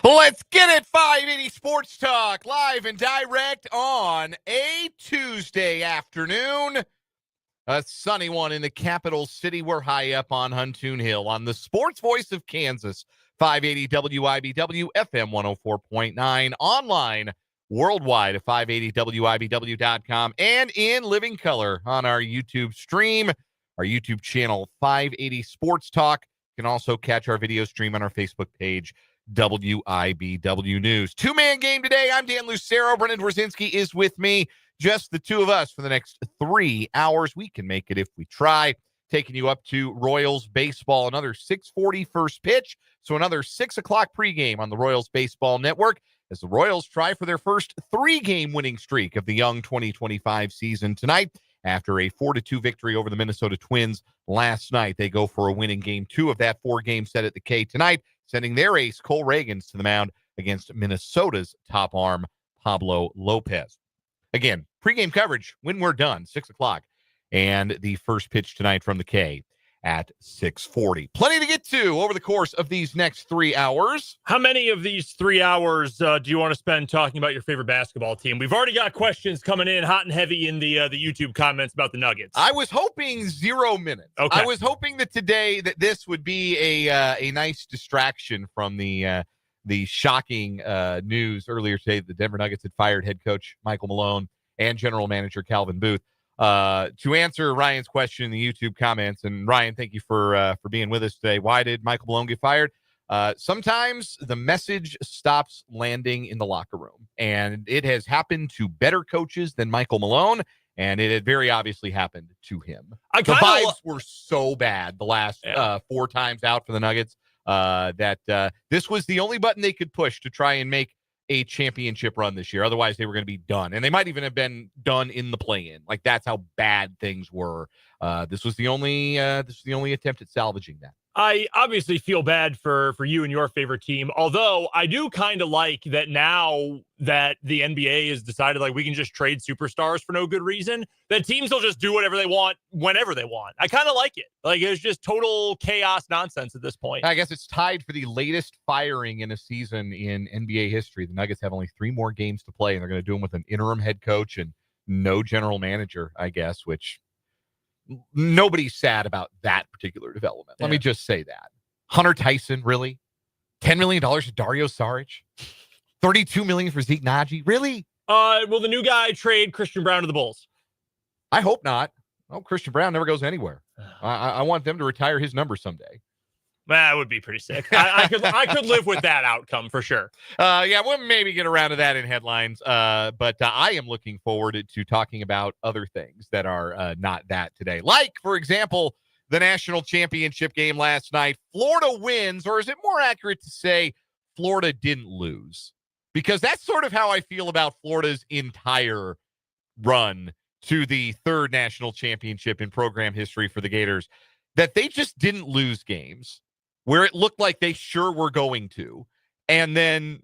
Let's get it, 580 Sports Talk, live and direct on a Tuesday afternoon. A sunny one in the capital city. We're high up on Huntoon Hill on the sports voice of Kansas, 580 WIBW, FM 104.9, online, worldwide at 580WIBW.com, and in living color on our YouTube stream, our YouTube channel, 580 Sports Talk. You can also catch our video stream on our Facebook page, WIBW News. Two-man game today. I'm Dan Lucero. Brendan Dworzinski is with me. Just the two of us for the next 3 hours. We can make it if we try. Taking you up to Royals baseball. Another 6:40 first pitch. So another 6 o'clock pregame on the Royals Baseball Network as the Royals try for their first 3-game winning streak of the young 2025 season tonight. After a 4-2 victory over the Minnesota Twins last night, they go for a win in game 2 of that 4-game set at the K tonight, sending their ace, Cole Reagans, to the mound against Minnesota's top arm, Pablo Lopez. Again, pregame coverage when we're done, 6 o'clock. And the first pitch tonight from the K at 6:40. Plenty to get to over the course of these next 3 hours. How many of these 3 hours do you want to spend talking about your favorite basketball team? We've already got questions coming in hot and heavy in the YouTube comments about the Nuggets. I was hoping 0 minutes. Okay. I was hoping that today that this would be a nice distraction from the shocking news earlier today that the Denver Nuggets had fired head coach Michael Malone and general manager Calvin Booth. To answer Ryan's question in the YouTube comments, and Ryan, thank you for being with us today. Why did Michael Malone get fired? Sometimes the message stops landing in the locker room, and it has happened to better coaches than Michael Malone, and it had very obviously happened to him. The vibes were so bad the last 4 times out for the Nuggets that this was the only button they could push to try and make a championship run this year. Otherwise, they were going to be done. And they might even have been done in the play-in. Like, that's how bad things were. This was the only attempt at salvaging that. I obviously feel bad for you and your favorite team, although I do kind of like that now that the NBA has decided, like, we can just trade superstars for no good reason, that teams will just do whatever they want whenever they want. I kind of like it. Like, it's just total chaos nonsense at this point. I guess it's tied for the latest firing in a season in NBA history. The Nuggets have only 3 more games to play, and they're going to do them with an interim head coach and no general manager, I guess, which nobody's sad about that particular development. Let me just say that. Hunter Tyson, really? $10 million to Dario Saric? $32 million for Zeke Naji? Really? Will the new guy trade Christian Brown to the Bulls? I hope not. Oh, Christian Brown never goes anywhere. I want them to retire his number someday. That would be pretty sick. I could live with that outcome for sure. We'll maybe get around to that in headlines. But I am looking forward to talking about other things that are not that today. Like, for example, the national championship game last night. Florida wins, or is it more accurate to say Florida didn't lose? Because that's sort of how I feel about Florida's entire run to the 3rd national championship in program history for the Gators, that they just didn't lose games where it looked like they sure were going to, and then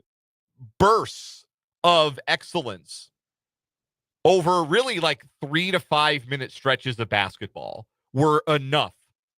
bursts of excellence over really like 3 to 5 minute stretches of basketball were enough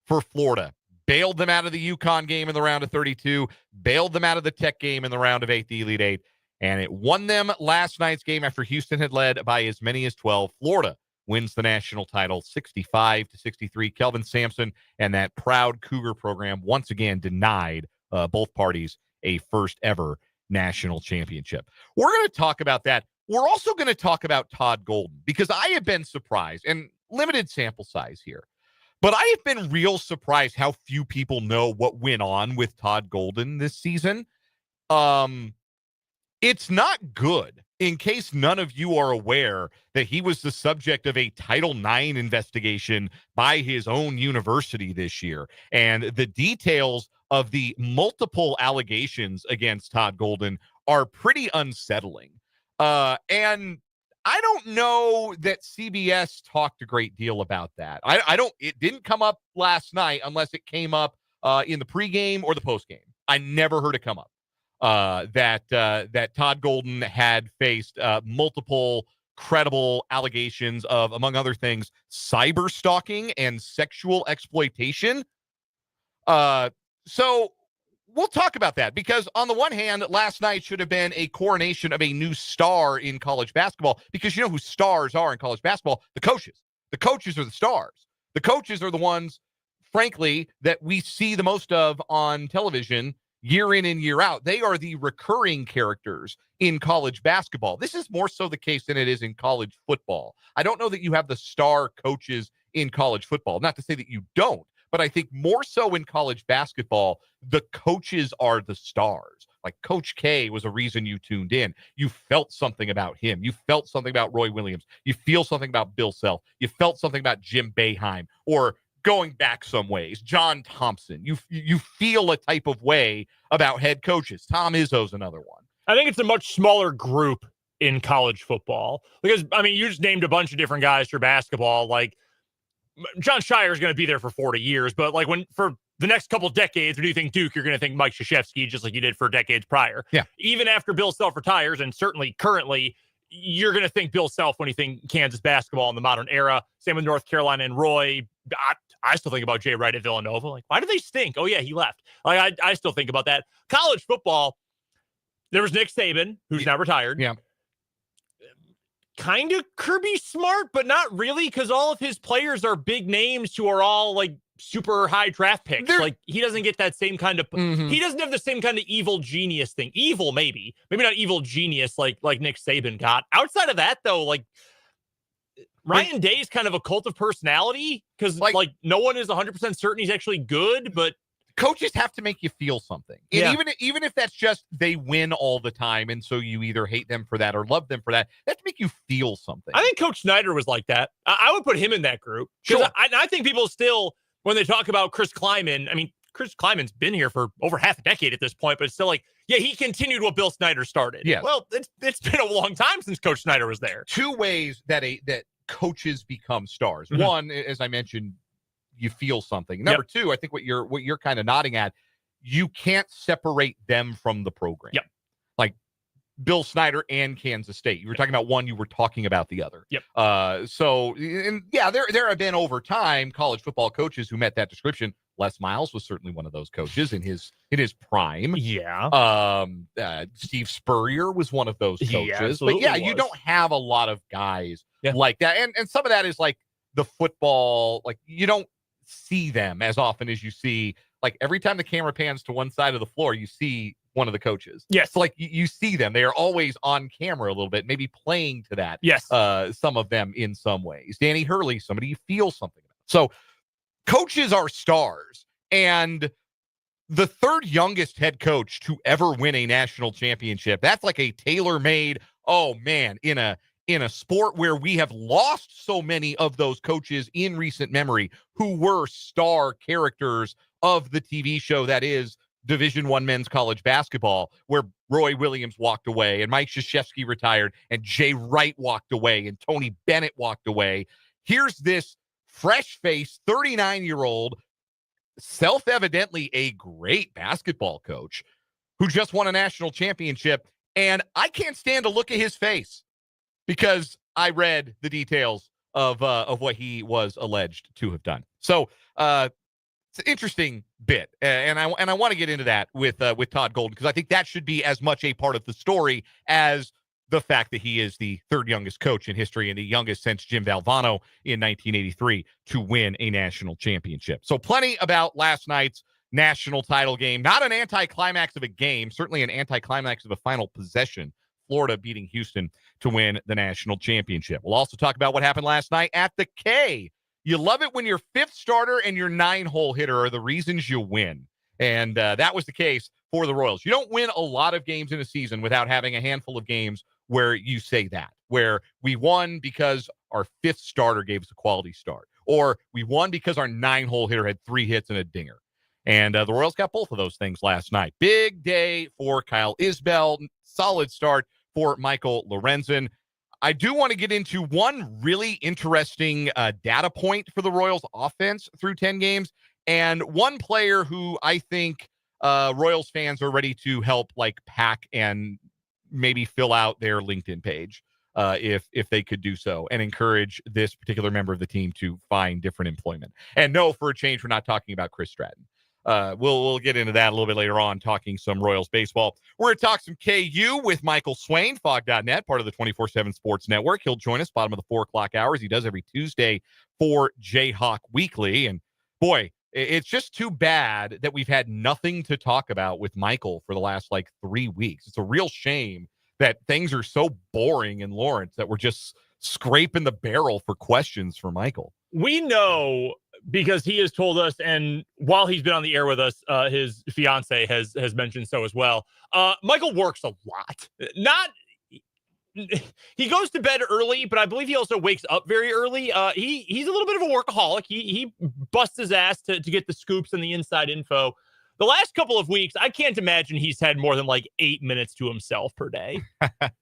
for Florida. Bailed them out of the UConn game in the round of 32, bailed them out of the Tech game in the round of 8, the Elite 8, and it won them last night's game after Houston had led by as many as 12. Florida wins the national title 65-63. Kelvin Sampson and that proud Cougar program once again denied both parties a first ever national championship. We're going to talk about that. We're also going to talk about Todd Golden, because I have been surprised, and limited sample size here, but I have been real surprised how few people know what went on with Todd Golden this season. It's not good. In case none of you are aware that he was the subject of a Title IX investigation by his own university this year, and the details of the multiple allegations against Todd Golden are pretty unsettling. And I don't know that CBS talked a great deal about that. It didn't come up last night unless it came up in the pregame or the postgame. I never heard it come up. That Todd Golden had faced multiple credible allegations of, among other things, cyber stalking and sexual exploitation. So we'll talk about that, because on the one hand, last night should have been a coronation of a new star in college basketball, because you know who stars are in college basketball? The coaches. The coaches are the stars. The coaches are the ones, frankly, that we see the most of on television year in and year out. They are the recurring characters in college basketball. This is more so the case than it is in college football. I don't know that you have the star coaches in college football. Not to say that you don't, but I think more so in college basketball, the coaches are the stars. Like Coach K was a reason you tuned in. You felt something about him. You felt something about Roy Williams. You feel something about Bill Self. You felt something about Jim Boeheim, or going back some ways, John Thompson. You feel a type of way about head coaches. Tom Izzo's another one. I think it's a much smaller group in college football, because, I mean, you just named a bunch of different guys for basketball. Like, John Shire is going to be there for 40 years, but like for the next couple decades, when you think Duke, you're going to think Mike Krzyzewski, just like you did for decades prior. Yeah. Even after Bill Self retires, and certainly currently, you're going to think Bill Self when you think Kansas basketball in the modern era. Same with North Carolina and Roy. I still think about Jay Wright at Villanova. Like, why do they stink? Oh, yeah, he left. Like, I still think about that. College football, there was Nick Saban, who's now retired. Yeah. Kind of Kirby Smart, but not really, because all of his players are big names who are all like super high draft picks. Like, he doesn't get that same kind of he doesn't have the same kind of evil genius thing. Evil, maybe not evil genius like Nick Saban got. Outside of that, though, like Ryan Day is kind of a cult of personality, because like no one is 100% certain he's actually good, but coaches have to make you feel something. And even if that's just they win all the time, and so you either hate them for that or love them for that, they have to make you feel something. I think Coach Snyder was like that. I would put him in that group. Sure. I think people still, when they talk about Chris Kleiman, I mean, Chris Kleiman's been here for over half a decade at this point, but it's still like, yeah, he continued what Bill Snyder started. Yeah. Well, it's been a long time since Coach Snyder was there. Two ways that coaches become stars. Mm-hmm. One, as I mentioned, you feel something. Number two, I think what you're kind of nodding at, you can't separate them from the program. Yep. Like Bill Snyder and Kansas State. You were talking about one, you were talking about the other. Yep. There have been over time college football coaches who met that description. Les Miles was certainly one of those coaches in his prime. Yeah. Steve Spurrier was one of those coaches. But yeah, you don't have a lot of guys like that. And some of that is like the football, like you don't see them as often as you see, like every time the camera pans to one side of the floor, you see one of the coaches. Yes. So like you see them. They are always on camera a little bit, maybe playing to that. Yes. Some of them in some ways. Danny Hurley, somebody you feel something about. So coaches are stars. And the third youngest head coach to ever win a national championship, that's like a tailor-made, oh man, in a sport where we have lost so many of those coaches in recent memory who were star characters of the TV show that is Division I men's college basketball, where Roy Williams walked away and Mike Krzyzewski retired and Jay Wright walked away and Tony Bennett walked away. Here's this fresh-faced 39-year-old, self-evidently a great basketball coach who just won a national championship, and I can't stand to look at his face, because I read the details of what he was alleged to have done. So it's an interesting bit, and I want to get into that with Todd Golden, because I think that should be as much a part of the story as the fact that he is the third youngest coach in history and the youngest since Jim Valvano in 1983 to win a national championship. So plenty about last night's national title game. Not an anticlimax of a game, certainly an anticlimax of a final possession. Florida beating Houston to win the national championship. We'll also talk about what happened last night at the K. You love it when your fifth starter and your 9-hole hitter are the reasons you win. And that was the case for the Royals. You don't win a lot of games in a season without having a handful of games where you say that, where we won because our fifth starter gave us a quality start, or we won because our 9-hole hitter had 3 hits and a dinger. And the Royals got both of those things last night. Big day for Kyle Isbell. Solid start for Michael Lorenzen. I do want to get into one really interesting data point for the Royals offense through 10 games, and one player who I think Royals fans are ready to help like pack and maybe fill out their LinkedIn page if they could do so, and encourage this particular member of the team to find different employment. And no, for a change, we're not talking about Chris Stratton. We'll get into that a little bit later on, talking some Royals baseball. We're going to talk some KU with Michael Swain, Fog.net, part of the 24/7 Sports Network. He'll join us bottom of the 4 o'clock hours. He does every Tuesday for Jayhawk Weekly. And boy, it's just too bad that we've had nothing to talk about with Michael for the last 3 weeks. It's a real shame that things are so boring in Lawrence that we're just scraping the barrel for questions for Michael. We know because he has told us, and while he's been on the air with us, his fiance has mentioned so as well. Michael works a lot. He goes to bed early, but I believe he also wakes up very early. He's a little bit of a workaholic. He busts his ass to get the scoops and the inside info. The last couple of weeks, I can't imagine he's had more than 8 minutes to himself per day.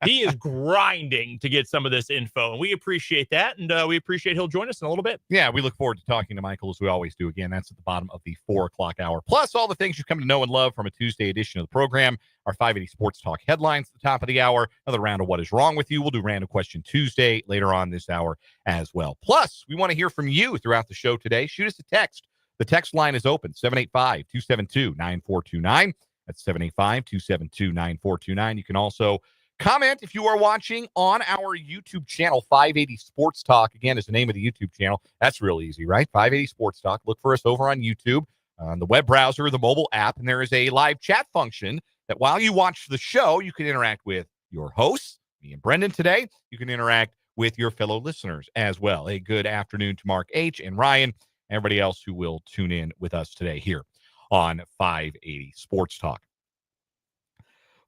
He is grinding to get some of this info, and we appreciate that, and we appreciate he'll join us in a little bit. Yeah, we look forward to talking to Michael as we always do. Again, that's at the bottom of the 4 o'clock hour. Plus, all the things you come to know and love from a Tuesday edition of the program. Our 580 Sports Talk headlines at the top of the hour. Another round of What Is Wrong With You. We'll do Random Question Tuesday later on this hour as well. Plus, we want to hear from you throughout the show today. Shoot us a text. The text line is open, 785-272-9429. That's 785-272-9429. You can also comment if you are watching on our YouTube channel, 580 Sports Talk. Again, is the name of the YouTube channel. That's real easy, right? 580 Sports Talk. Look for us over on YouTube, on the web browser, the mobile app, and there is a live chat function that while you watch the show, you can interact with your hosts, me and Brendan today. You can interact with your fellow listeners as well. A good afternoon to Mark H. and Ryan, everybody else who will tune in with us today here on 580 Sports Talk.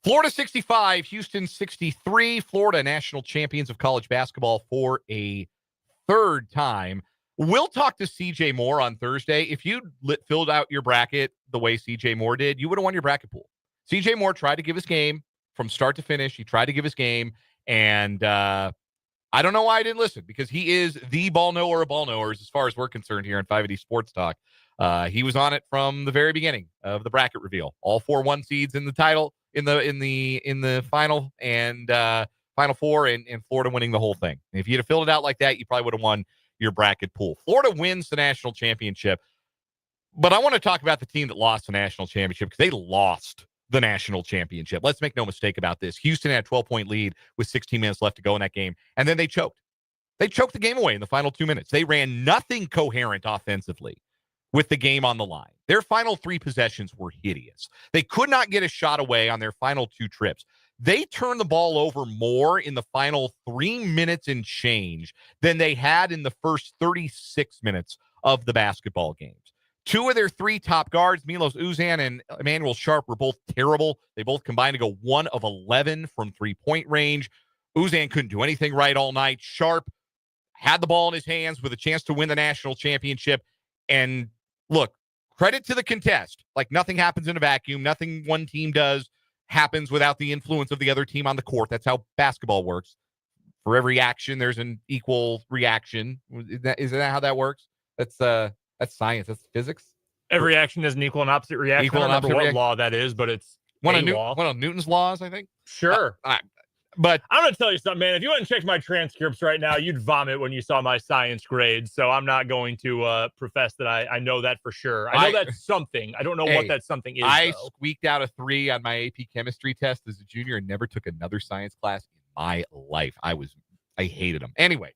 Florida 65, Houston 63. Florida national champions of college basketball for a third time. We'll talk to CJ Moore on Thursday. If you filled out your bracket the way CJ Moore did, you would have won your bracket pool. CJ Moore tried to give his game from start to finish. He tried to give his game, and I don't know why I didn't listen, because he is the ball knower of ball knowers as far as we're concerned here on 580 Sports Talk. He was on it from the very beginning of the bracket reveal. All 4 1 seeds in the title, in the final and Final Four, and Florida winning the whole thing. If you'd have filled it out like that, you probably would have won your bracket pool. Florida wins the national championship, but I want to talk about the team that lost the national championship, because they lost the national championship. Let's make no mistake about this. Houston had a 12-point lead with 16 minutes left to go in that game, and then they choked. They choked the game away in the final 2 minutes. They ran nothing coherent offensively with the game on the line. Their final 3 possessions were hideous. They could not get a shot away on their final 2 trips. They turned the ball over more in the final 3 minutes and change than they had in the first 36 minutes of the basketball games. 2 of their 3 top guards, Milos Uzan and Emmanuel Sharp, were both terrible. They both combined to go 1 of 11 from three-point range. Uzan couldn't do anything right all night. Sharp had the ball in his hands with a chance to win the national championship. And look, credit to the contest. Nothing happens in a vacuum. Nothing one team does happens without the influence of the other team on the court. That's how basketball works. For every action, there's an equal reaction. Isn't that how that works? That's science. That's physics. Every action has an equal and opposite reaction. I don't remember what law that is, but it's one of Newton's laws, I think. Sure. But I'm going to tell you something, man. If you went and checked my transcripts right now, you'd vomit when you saw my science grades. So I'm not going to profess that I know that for sure. I know that's something. I don't know what that something is. I squeaked out a 3 on my AP chemistry test as a junior and never took another science class in my life. I hated them. Anyway,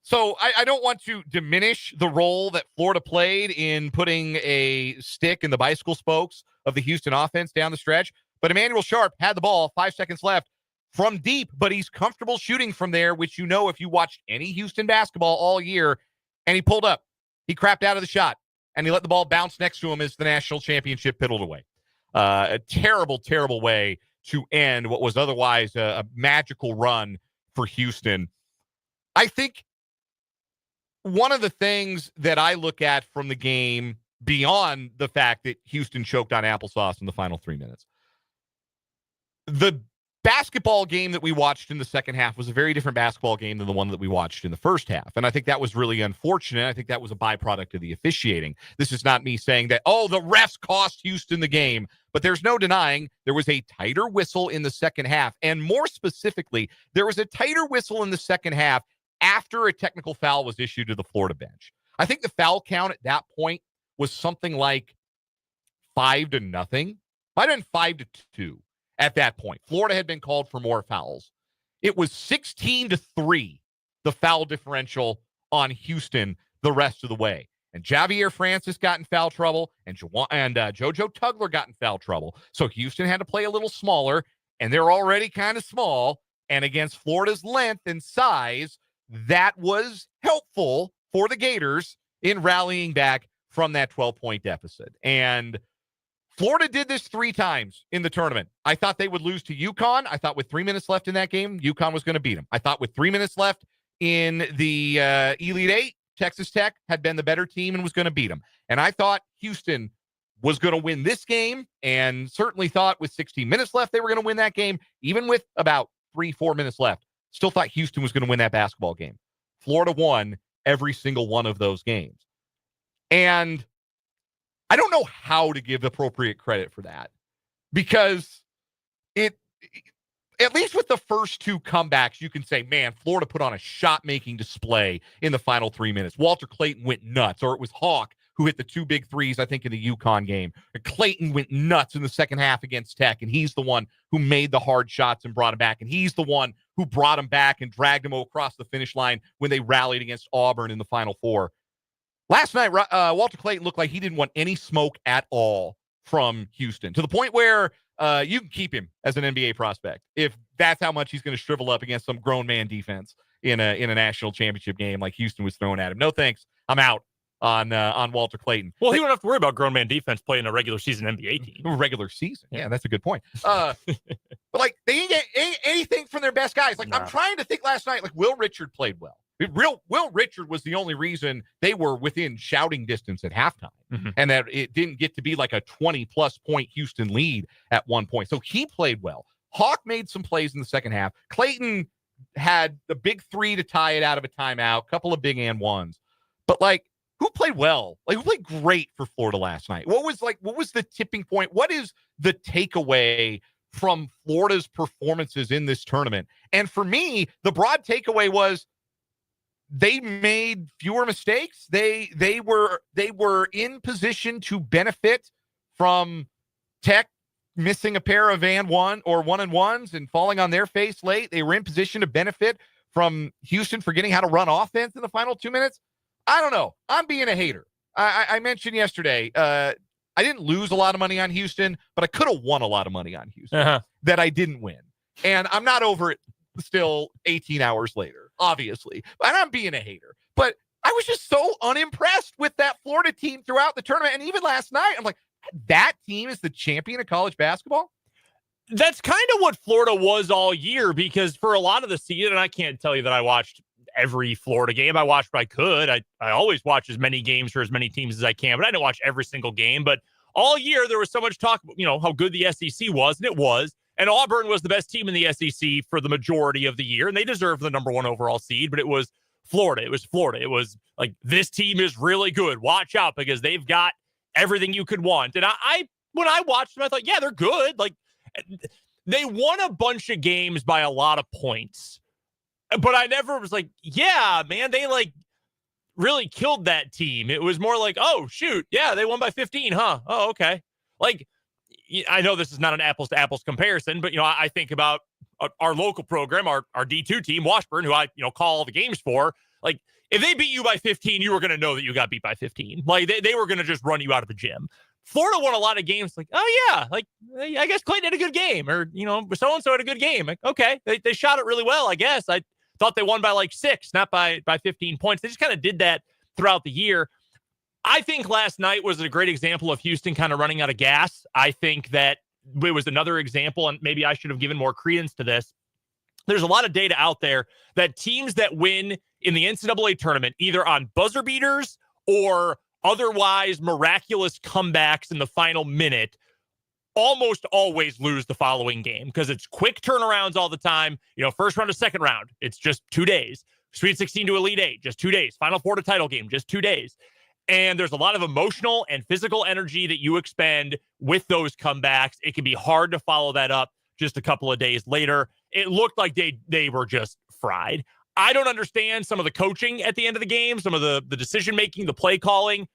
so I don't want to diminish the role that Florida played in putting a stick in the bicycle spokes of the Houston offense down the stretch. But Emmanuel Sharp had the ball, 5 seconds left, from deep, but he's comfortable shooting from there, which if you watched any Houston basketball all year, and he pulled up. He crapped out of the shot, and he let the ball bounce next to him as the national championship piddled away. A terrible, terrible way to end what was otherwise a magical run for Houston. I think one of the things that I look at from the game, beyond the fact that Houston choked on applesauce in the final 3 minutes, the basketball game that we watched in the second half was a very different basketball game than the one that we watched in the first half. And I think that was really unfortunate. I think that was a byproduct of the officiating. This is not me saying that, the refs cost Houston the game, but there's no denying there was a tighter whistle in the second half. And more specifically, there was a tighter whistle in the second half after a technical foul was issued to the Florida bench. I think the foul count at that point was something like 5-0. Might have been 5-2 at that point. Florida had been called for more fouls. It was 16-3, the foul differential on Houston the rest of the way. And Javier Francis got in foul trouble, and JoJo Tugler got in foul trouble. So Houston had to play a little smaller, and they're already kind of small. And against Florida's length and size, that was helpful for the Gators in rallying back from that 12-point deficit. And Florida did this 3 times in the tournament. I thought they would lose to UConn. I thought with 3 minutes left in that game, UConn was going to beat them. I thought with 3 minutes left in the Elite Eight, Texas Tech had been the better team and was going to beat them. And I thought Houston was going to win this game, and certainly thought with 16 minutes left they were going to win that game, even with about 3-4 minutes left. Still thought Houston was going to win that basketball game. Florida won every single one of those games. And I don't know how to give appropriate credit for that, because at least with the first 2 comebacks, you can say, man, Florida put on a shot-making display in the final 3 minutes. Walter Clayton went nuts, or it was Hawk who hit the 2 big threes, I think, in the UConn game. And Clayton went nuts in the second half against Tech, and he's the one who made the hard shots and brought him back, and he's the one who brought him back and dragged him across the finish line when they rallied against Auburn in the Final Four. Last night, Walter Clayton looked like he didn't want any smoke at all from Houston, to the point where you can keep him as an NBA prospect if that's how much he's going to shrivel up against some grown man defense in a national championship game like Houston was throwing at him. No thanks. I'm out on Walter Clayton. Well, he won't have to worry about grown man defense playing a regular season NBA team. Regular season. Yeah, that's a good point. But like, they didn't get anything from their best guys. Like, I'm trying to think last night, like, Will Richard played well. Will Richard was the only reason they were within shouting distance at halftime, and that it didn't get to be like a 20-plus point Houston lead at one point. So he played well. Hawk made some plays in the second half. Clayton had the big 3 to tie it out of a timeout, couple of big and ones. But like, who played well? Like, who played great for Florida last night? What was the tipping point? What is the takeaway from Florida's performances in this tournament? And for me, the broad takeaway was, they made fewer mistakes. They were in position to benefit from Tech missing a pair of one-and-ones and falling on their face late. They were in position to benefit from Houston forgetting how to run offense in the final 2 minutes. I don't know. I'm being a hater. I mentioned yesterday, I didn't lose a lot of money on Houston, but I could have won a lot of money on Houston that I didn't win. And I'm not over it still 18 hours later, obviously. And I'm being a hater. But I was just so unimpressed with that Florida team throughout the tournament. And even last night, I'm like, that team is the champion of college basketball? That's kind of what Florida was all year, because for a lot of the season, and I can't tell you that I watched every Florida game. I watched what I could. I always watch as many games for as many teams as I can, but I didn't watch every single game. But all year, there was so much talk about, how good the SEC was, and it was. And Auburn was the best team in the SEC for the majority of the year, and they deserved the number 1 overall seed, but it was Florida. It was Florida. It was like, this team is really good. Watch out, because they've got everything you could want. And when I watched them, I thought, yeah, they're good. Like, they won a bunch of games by a lot of points, but I never was like, yeah, man, they like really killed that team. It was more like, oh, shoot, yeah, they won by 15, huh? Oh, okay. Like, I know this is not an apples to apples comparison, but, I think about our local program, our D2 team, Washburn, who I, call all the games for. Like, if they beat you by 15, you were going to know that you got beat by 15. Like, they were going to just run you out of the gym. Florida won a lot of games. Like, oh yeah, like, I guess Clayton had a good game, or, so-and-so had a good game. Like, okay, they shot it really well, I guess. I thought they won by like 6, not by 15 points. They just kind of did that throughout the year. I think last night was a great example of Houston kind of running out of gas. I think that it was another example, and maybe I should have given more credence to this. There's a lot of data out there that teams that win in the NCAA tournament, either on buzzer beaters or otherwise miraculous comebacks in the final minute, almost always lose the following game, because it's quick turnarounds all the time. First round to second round, it's just 2 days. Sweet 16 to Elite 8, just 2 days. Final 4 to title game, just 2 days. And there's a lot of emotional and physical energy that you expend with those comebacks. It can be hard to follow that up just a couple of days later. It looked like they were just fried. I don't understand some of the coaching at the end of the game, some of the decision-making, the play calling.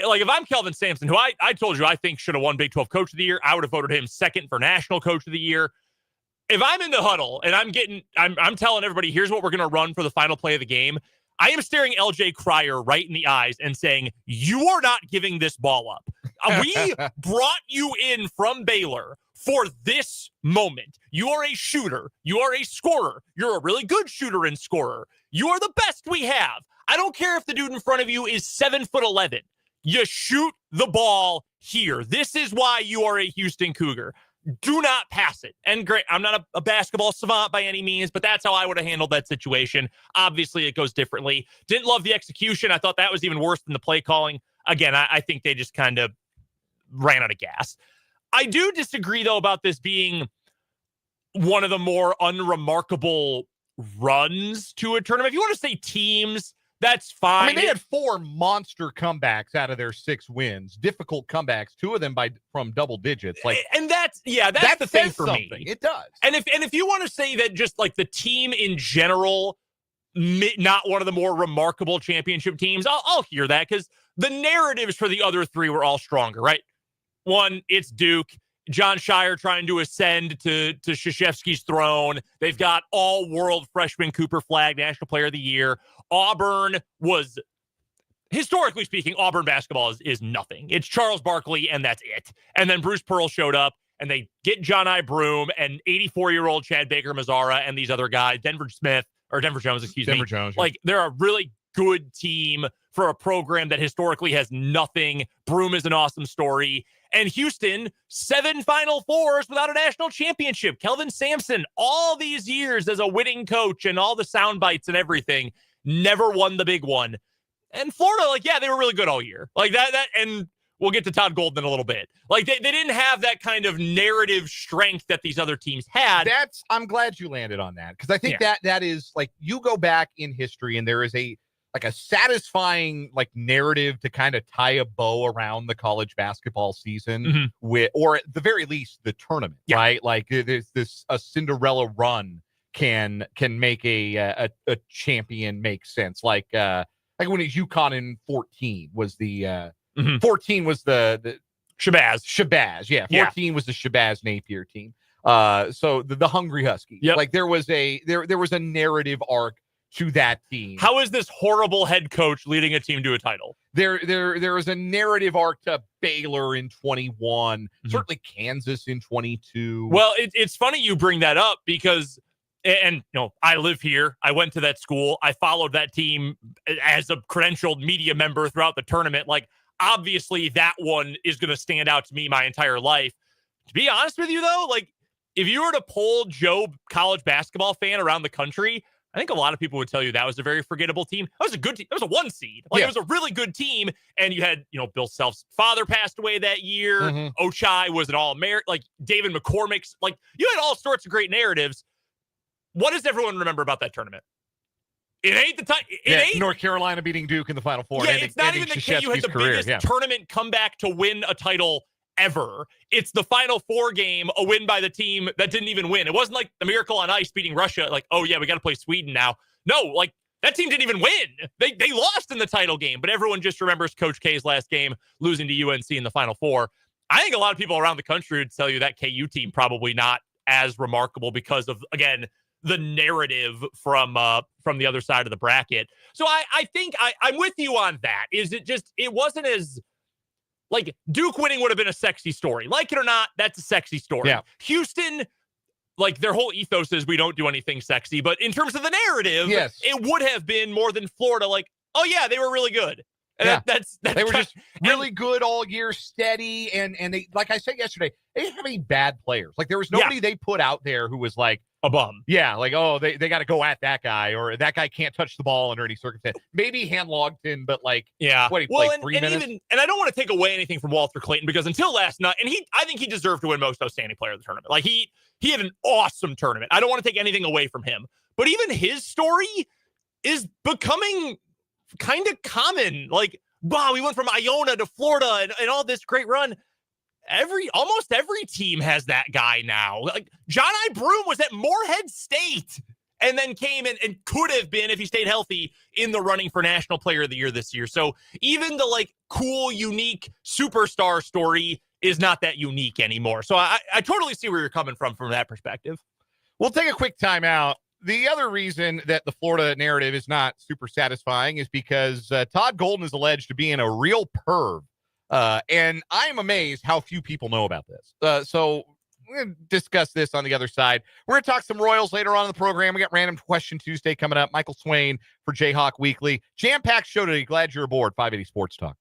like if I'm Kelvin Sampson, who I told you I think should have won Big 12 Coach of the Year, I would have voted him second for National Coach of the Year. If I'm in the huddle and I'm telling everybody, here's what we're going to run for the final play of the game, I am staring LJ Cryer right in the eyes and saying, you are not giving this ball up. We brought you in from Baylor for this moment. You are a shooter. You are a scorer. You're a really good shooter and scorer. You are the best we have. I don't care if the dude in front of you is 7'11". You shoot the ball here. This is why you are a Houston Cougar. Do not pass it. And great, I'm not a basketball savant by any means, but that's how I would have handled that situation. Obviously, it goes differently. Didn't love the execution. I thought that was even worse than the play calling. Again, I think they just kind of ran out of gas. I do disagree, though, about this being one of the more unremarkable runs to a tournament. If you want to say teams, that's fine. I mean, they had 4 monster comebacks out of their 6 wins. Difficult comebacks, 2 of them from double digits. And that's the thing for me. It does. And if you want to say that just like the team in general, not one of the more remarkable championship teams, I'll hear that, because the narratives for the other 3 were all stronger, right? One, it's Duke. John Shire trying to ascend to Krzyzewski's throne. They've got all-world freshman Cooper Flagg, National Player of the Year. Auburn was, historically speaking, Auburn basketball is nothing. It's Charles Barkley, and that's it. And then Bruce Pearl showed up, and they get John I. Broome and 84-year-old Chad Baker-Mazara and these other guys, Denver Jones, excuse me. Denver Jones. Like, they're a really good team for a program that historically has nothing. Broome is an awesome story. And Houston, 7 Final Fours without a national championship. Kelvin Sampson, all these years as a winning coach and all the sound bites and everything, never won the big one. And Florida, like, yeah, they were really good all year. Like that, and we'll get to Todd Golden in a little bit. Like they didn't have that kind of narrative strength that these other teams had. I'm glad you landed on that, because I think that is, like, you go back in history and there is a satisfying narrative to kind of tie a bow around the college basketball season with, or at the very least the tournament, right? Like there's a Cinderella run can make a champion make sense. Like when it's UConn in 14 was the 14 was the Shabazz. Yeah. 14 was the Shabazz Napier team. So the Hungry Huskies. Yep. Like there was a narrative arc to that team. How is this horrible head coach leading a team to a title? There is a narrative arc to Baylor in 21, certainly Kansas in 22. Well, it's funny you bring that up, because, and I live here. I went to that school. I followed that team as a credentialed media member throughout the tournament. Like, obviously that one is going to stand out to me my entire life. To be honest with you, though, like, if you were to poll Joe college basketball fan around the country, I think a lot of people would tell you that was a very forgettable team. That was a good team. It was a 1 seed. Like, it was a really good team. And you had, Bill Self's father passed away that year. Ochai was an All-American. Like, David McCormick's. Like, you had all sorts of great narratives. What does everyone remember about that tournament? It ain't the time. It ain't North Carolina beating Duke in the Final Four. Yeah, it's not even the case. You had the biggest tournament comeback to win a title ever. It's the Final Four game, a win by the team that didn't even win. It wasn't like the Miracle on Ice beating Russia. Like, oh yeah, we got to play Sweden now. No, like, that team didn't even win. They lost in the title game, but everyone just remembers Coach K's last game losing to UNC in the Final Four. I think a lot of people around the country would tell you that KU team probably not as remarkable because of, again, the narrative from the other side of the bracket. So I think I'm with you on that. It wasn't as, like, Duke winning would have been a sexy story. Like it or not, that's a sexy story. Yeah. Houston, like, their whole ethos is we don't do anything sexy. But in terms of the narrative, it would have been more than Florida. Like, oh yeah, they were really good. And that's they were just really good all year, steady, and they, like I said yesterday, they didn't have any bad players. Like, there was nobody they put out there who was like a bum. Yeah, like, oh, they got to go at that guy, or that guy can't touch the ball under any circumstance. Maybe Hand-Logton, but like, what, he played 3 minutes? And I don't want to take away anything from Walter Clayton, because until last night, and I think he deserved to win most outstanding player of the tournament. Like, he had an awesome tournament. I don't want to take anything away from him, but even his story is becoming kind of common. Like, wow, we went from Iona to Florida and all this great run. Almost every team has that guy now. Like, John I. Broome was at Morehead State and then came and could have been, if he stayed healthy, in the running for National Player of the Year this year. So even the like cool, unique superstar story is not that unique anymore. So I totally see where you're coming from that perspective. We'll take a quick timeout. The other reason that the Florida narrative is not super satisfying is because Todd Golden is alleged to be in a real perv. And I am amazed how few people know about this. So we're going to discuss this on the other side. We're going to talk some Royals later on in the program. We got Random Question Tuesday coming up. Michael Swain for Jayhawk Weekly. Jam-packed show today. Glad you're aboard. 580 Sports Talk.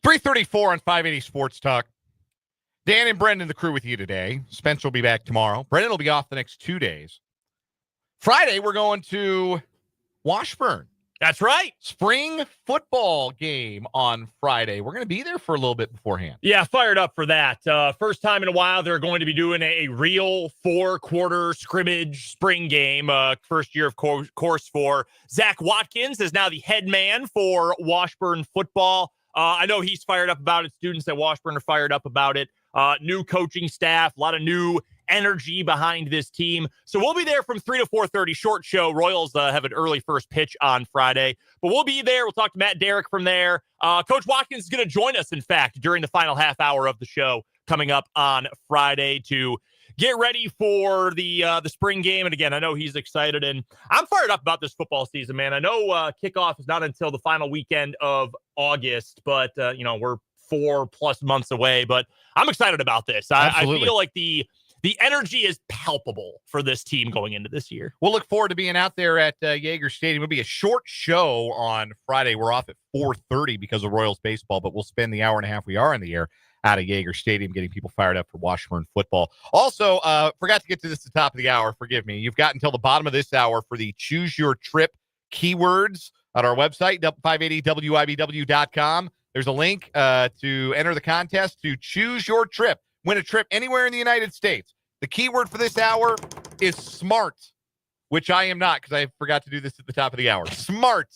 .334 on 580 Sports Talk. Dan and Brendan, the crew with you today. Spencer will be back tomorrow. Brendan will be off the next 2 days. Friday, we're going to Washburn. That's right. Spring football game on Friday. We're going to be there for a little bit beforehand. Yeah, fired up for that. First time in a while, they're going to be doing a real 4-quarter scrimmage spring game. First year, of course, for Zach Watkins is now the head man for Washburn football. I know he's fired up about it. Students at Washburn are fired up about it. New coaching staff, a lot of new energy behind this team. So we'll be there from 3 to 4:30. Short show. Royals have an early first pitch on Friday. But we'll be there. We'll talk to Matt Derrick from there. Coach Watkins is going to join us, in fact, during the final half hour of the show coming up on Friday to get ready for the spring game. And again, I know he's excited, and I'm fired up about this football season, man. I know kickoff is not until the final weekend of August, but we're 4+ months away. But I'm excited about this. I feel like the the energy is palpable for this team going into this year. We'll look forward to being out there at Yager Stadium. It'll be a short show on Friday. We're off at 4:30 because of Royals baseball, but we'll spend the hour and a half we are in the air out of Yager Stadium getting people fired up for Washburn football. Also, forgot to get to this at the top of the hour. Forgive me. You've got until the bottom of this hour for the Choose Your Trip keywords on our website, 580wibw.com. There's a link to enter the contest to choose your trip. Win a trip anywhere in the United States. The keyword for this hour is smart, which I am not because I forgot to do this at the top of the hour. Smart.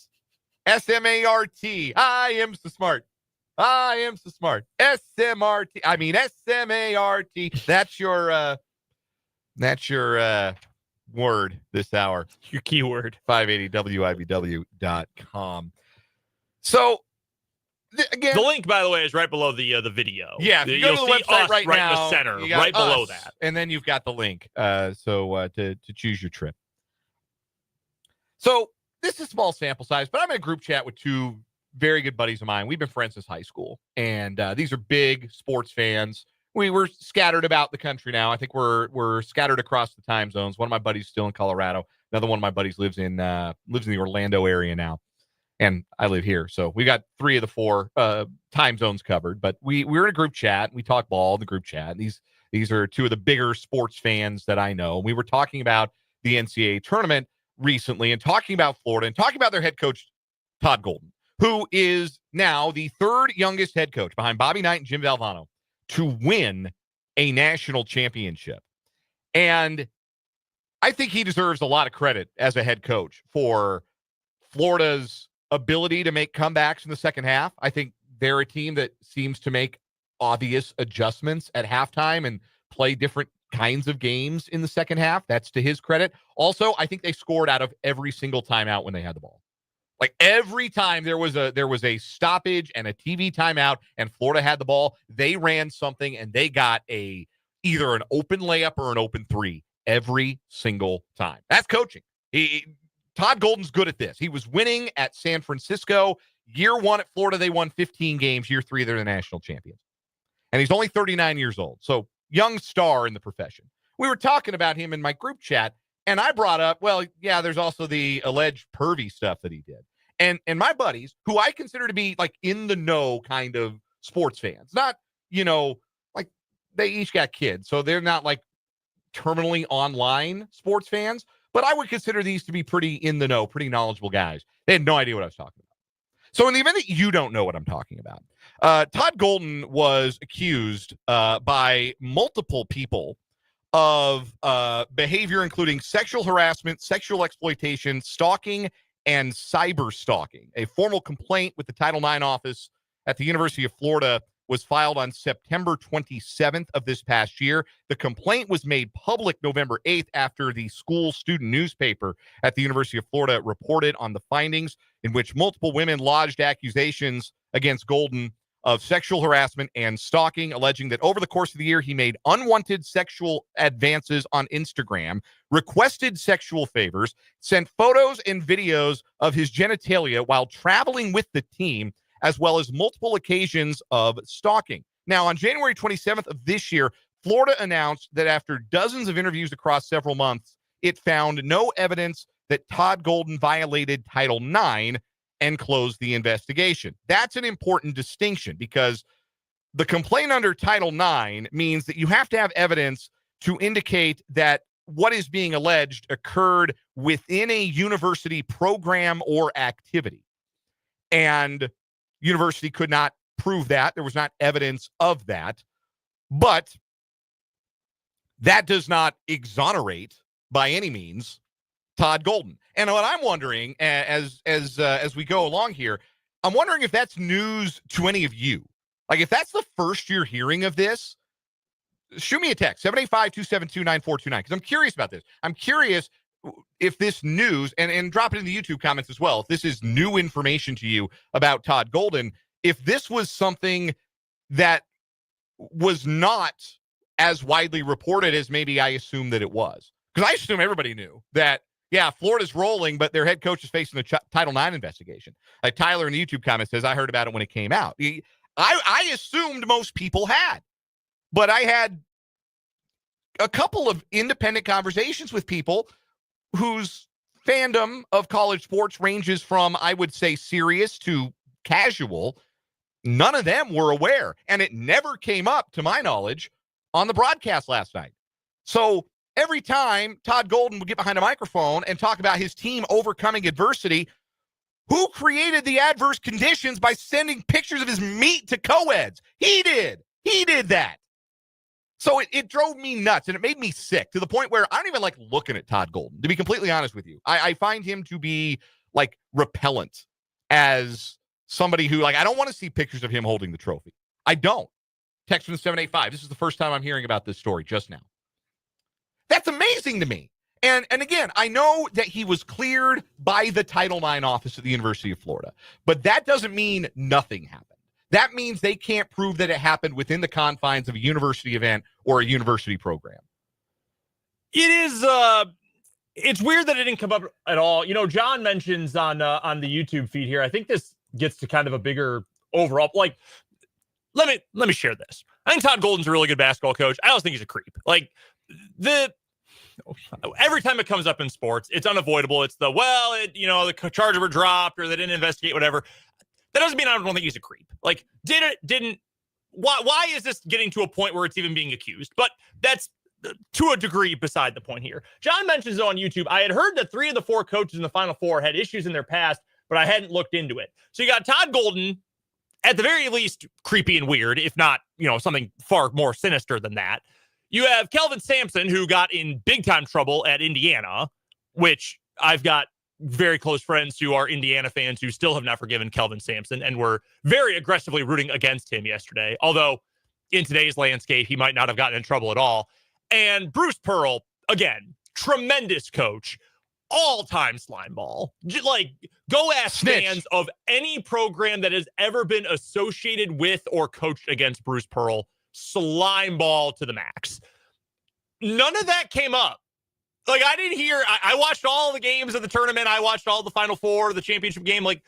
S-M-A-R-T. I am so smart. I am so smart. S-M-R-T. I mean, S-M-A-R-T. That's your word this hour. Your keyword. 580wibw.com. So, again, the link, by the way, is right below the video. Yeah, if you go to the website right now, in the center, right below that. And then you've got the link to choose your trip. So this is small sample size, but I'm in a group chat with two very good buddies of mine. We've been friends since high school, and these are big sports fans. We were scattered about the country now. I think we're scattered across the time zones. One of my buddies still in Colorado. Another one of my buddies lives in the Orlando area now. And I live here. So we got 3 of the 4 time zones covered. But we're in a group chat. We talk ball in the group chat. These are 2 of the bigger sports fans that I know. We were talking about the NCAA tournament recently and talking about Florida and talking about their head coach, Todd Golden, who is now the 3rd youngest head coach behind Bobby Knight and Jim Valvano to win a national championship. And I think he deserves a lot of credit as a head coach for Florida's ability to make comebacks in the second half. I think they're a team that seems to make obvious adjustments at halftime and play different kinds of games in the second half. That's to his credit. Also, I think they scored out of every single timeout when they had the ball. Like every time there was a stoppage and a TV timeout and Florida had the ball, they ran something and they got either an open layup or an open 3 every single time. That's coaching. Todd Golden's good at this. He was winning at San Francisco. Year 1 at Florida, they won 15 games. Year 3, they're the national champions. And he's only 39 years old. So young star in the profession. We were talking about him in my group chat, and I brought up, well, yeah, there's also the alleged pervy stuff that he did. And my buddies, who I consider to be like in the know kind of sports fans, not, like they each got kids. So they're not like terminally online sports fans, but I would consider these to be pretty in the know, pretty knowledgeable guys. They had no idea what I was talking about. So in the event that you don't know what I'm talking about, Todd Golden was accused by multiple people of behavior including sexual harassment, sexual exploitation, stalking, and cyber stalking. A formal complaint with the Title IX office at the University of Florida was filed on September 27th of this past year. The complaint was made public November 8th after the school student newspaper at the University of Florida reported on the findings, in which multiple women lodged accusations against Golden of sexual harassment and stalking, alleging that over the course of the year, he made unwanted sexual advances on Instagram, requested sexual favors, sent photos and videos of his genitalia while traveling with the team, as well as multiple occasions of stalking. Now, on January 27th of this year, Florida announced that after dozens of interviews across several months, it found no evidence that Todd Golden violated Title IX and closed the investigation. That's an important distinction because the complaint under Title IX means that you have to have evidence to indicate that what is being alleged occurred within a university program or activity. And university could not prove that. There was not evidence of that. But that does not exonerate by any means Todd Golden. And what I'm wondering as we go along here, I'm wondering if that's news to any of you. Like if that's the first you're hearing of this, shoot me a text, 785-272-9429, because I'm curious about this. I'm curious if this news, and drop it in the YouTube comments as well, if this is new information to you about Todd Golden, if this was something that was not as widely reported as maybe I assumed that it was. Because I assume everybody knew that, yeah, Florida's rolling, but their head coach is facing a Title IX investigation. Like Tyler in the YouTube comment says, I heard about it when it came out. I assumed most people had, but I had a couple of independent conversations with people whose fandom of college sports ranges from, I would say, serious to casual. None of them were aware, and it never came up, to my knowledge, on the broadcast last night. So every time Todd Golden would get behind a microphone and talk about his team overcoming adversity, who created the adverse conditions by sending pictures of his meat to co-eds? He did. He did that. So it drove me nuts, and it made me sick to the point where I don't even like looking at Todd Golden, to be completely honest with you. I find him to be, like, repellent as somebody who, like, I don't want to see pictures of him holding the trophy. I don't. Text from 785. This is the first time I'm hearing about this story just now. That's amazing to me. And again, I know that he was cleared by the Title IX office at the University of Florida, but that doesn't mean nothing happened. That means they can't prove that it happened within the confines of a university event or a university program. It is, it's weird that it didn't come up at all. You know, John mentions on the YouTube feed here, I think this gets to kind of a bigger overall, like, let me share this. I think Todd Golden's a really good basketball coach. I also think he's a creep. Like, every time it comes up in sports, it's unavoidable. It's the charges were dropped or they didn't investigate, whatever. That doesn't mean I don't think he's a creep. Like, why is this getting to a point where it's even being accused? But that's to a degree beside the point here. John mentions on YouTube, I had heard that 3 of the 4 coaches in the Final Four had issues in their past, but I hadn't looked into it. So you got Todd Golden, at the very least, creepy and weird, if not, something far more sinister than that. You have Kelvin Sampson, who got in big-time trouble at Indiana, which I've got very close friends who are Indiana fans who still have not forgiven Kelvin Sampson and were very aggressively rooting against him yesterday. Although, in today's landscape, he might not have gotten in trouble at all. And Bruce Pearl, again, tremendous coach, all-time slime ball. Like, go ask fans of any program that has ever been associated with or coached against Bruce Pearl. Slime ball to the max. None of that came up. Like, I didn't hear, I watched all the games of the tournament. I watched all the Final Four, the championship game. Like,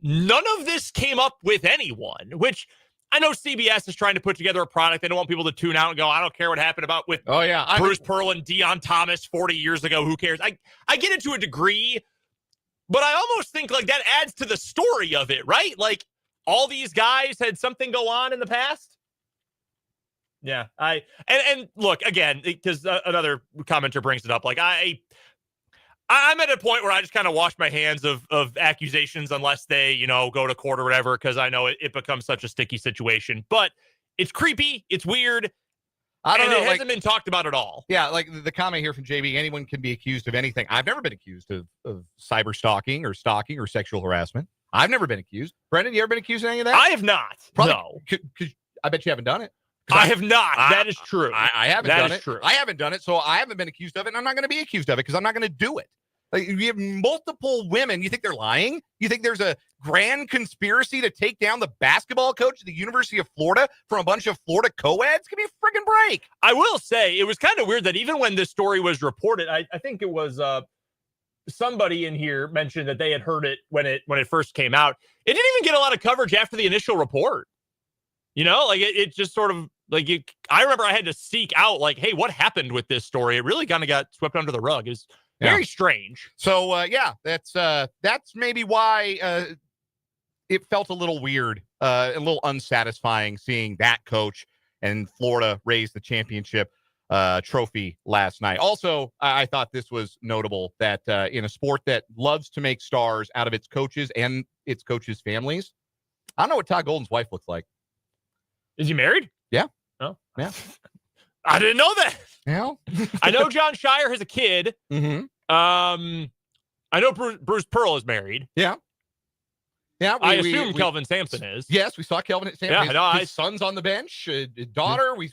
none of this came up with anyone, which I know CBS is trying to put together a product. They don't want people to tune out and go, I don't care what happened with Bruce Pearl and Deion Thomas 40 years ago. Who cares? I get it to a degree, but I almost think, like, that adds to the story of it, right? Like, all these guys had something go on in the past. Yeah, and look, again, because another commenter brings it up. Like, I'm at a point where I just kind of wash my hands of accusations unless they, go to court or whatever, because I know it becomes such a sticky situation. But it's creepy, it's weird, and it hasn't been talked about at all. Yeah, like the comment here from JB, anyone can be accused of anything. I've never been accused of cyber stalking or sexual harassment. I've never been accused. Brendan, you ever been accused of any of that? I have not. Probably, no. Cause I bet you haven't done it. I have not. That is true. I haven't done it. True. I haven't done it, so I haven't been accused of it, and I'm not going to be accused of it because I'm not going to do it. Like, you have multiple women. You think they're lying? You think there's a grand conspiracy to take down the basketball coach at the University of Florida from a bunch of Florida co-eds? Give me a friggin' break. I will say, it was kind of weird that even when this story was reported, I think it was somebody in here mentioned that they had heard it when it first came out. It didn't even get a lot of coverage after the initial report. Like, it just sort of, like, I remember I had to seek out, like, hey, what happened with this story? It really kind of got swept under the rug. It's very strange. So, that's maybe why it felt a little weird, a little unsatisfying seeing that coach and Florida raise the championship trophy last night. Also, I thought this was notable that in a sport that loves to make stars out of its coaches and its coaches' families, I don't know what Todd Golden's wife looks like. Is he married? Yeah. Oh, yeah. I didn't know that. Yeah. I know John Shire has a kid. Mm-hmm. I know Bruce Pearl is married. Yeah. Yeah. I assume Kelvin Sampson is. Yes, we saw Kelvin Sampson. Yeah, his son's on the bench. Daughter. We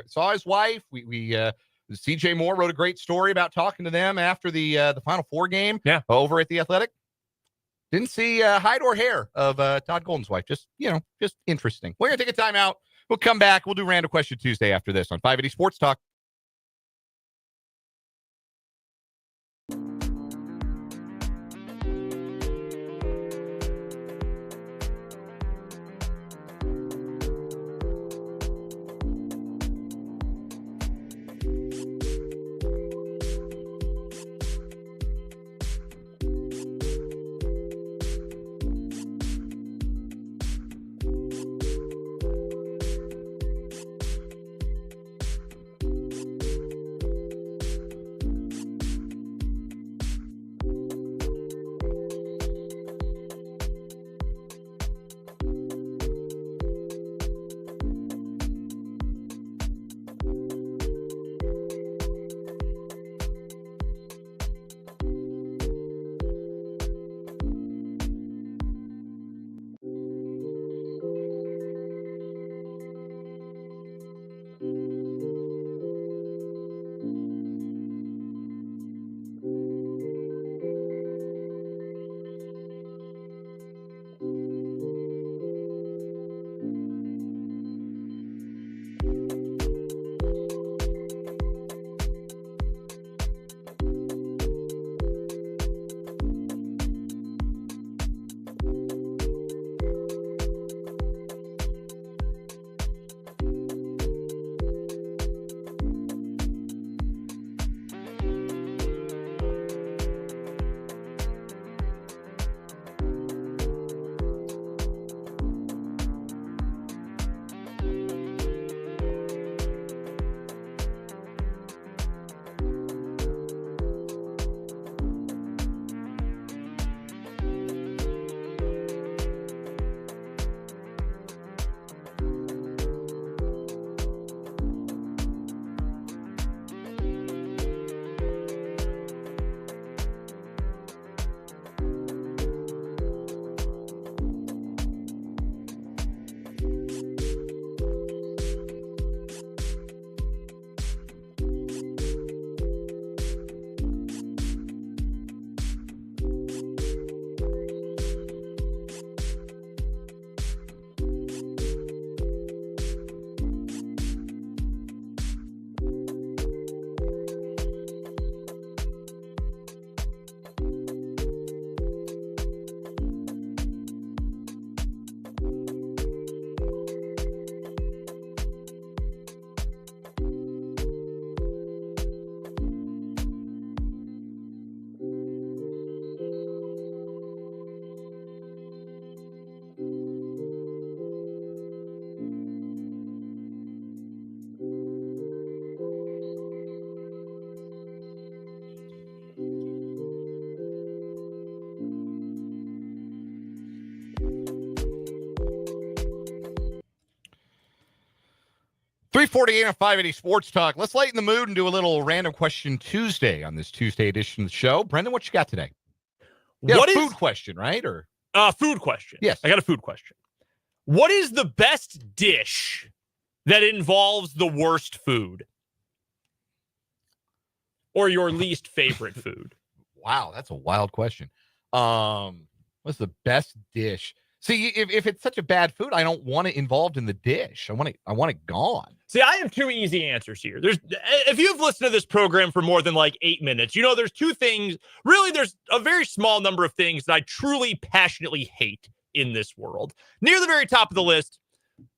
saw his wife. CJ Moore wrote a great story about talking to them after the Final Four game. Yeah. Over at the Athletic. Didn't see hide or hair of Todd Golden's wife. Just interesting. We're going to take a timeout. We'll come back. We'll do Random Question Tuesday after this on 580 Sports Talk. 3:48 on 580 Sports Talk. Let's lighten the mood and do a little random question Tuesday on this Tuesday edition of the show. Brendan, what you got today? What is food question, right? Or food question? Yes, I got a food question. What is the best dish that involves the worst food, or your least favorite food? Wow, that's a wild question. What's the best dish? See, if it's such a bad food, I don't want it involved in the dish. I want it gone. See, I have two easy answers here. If you've listened to this program for more than like 8 minutes, you know there's two things. Really, there's a very small number of things that I truly passionately hate in this world. Near the very top of the list,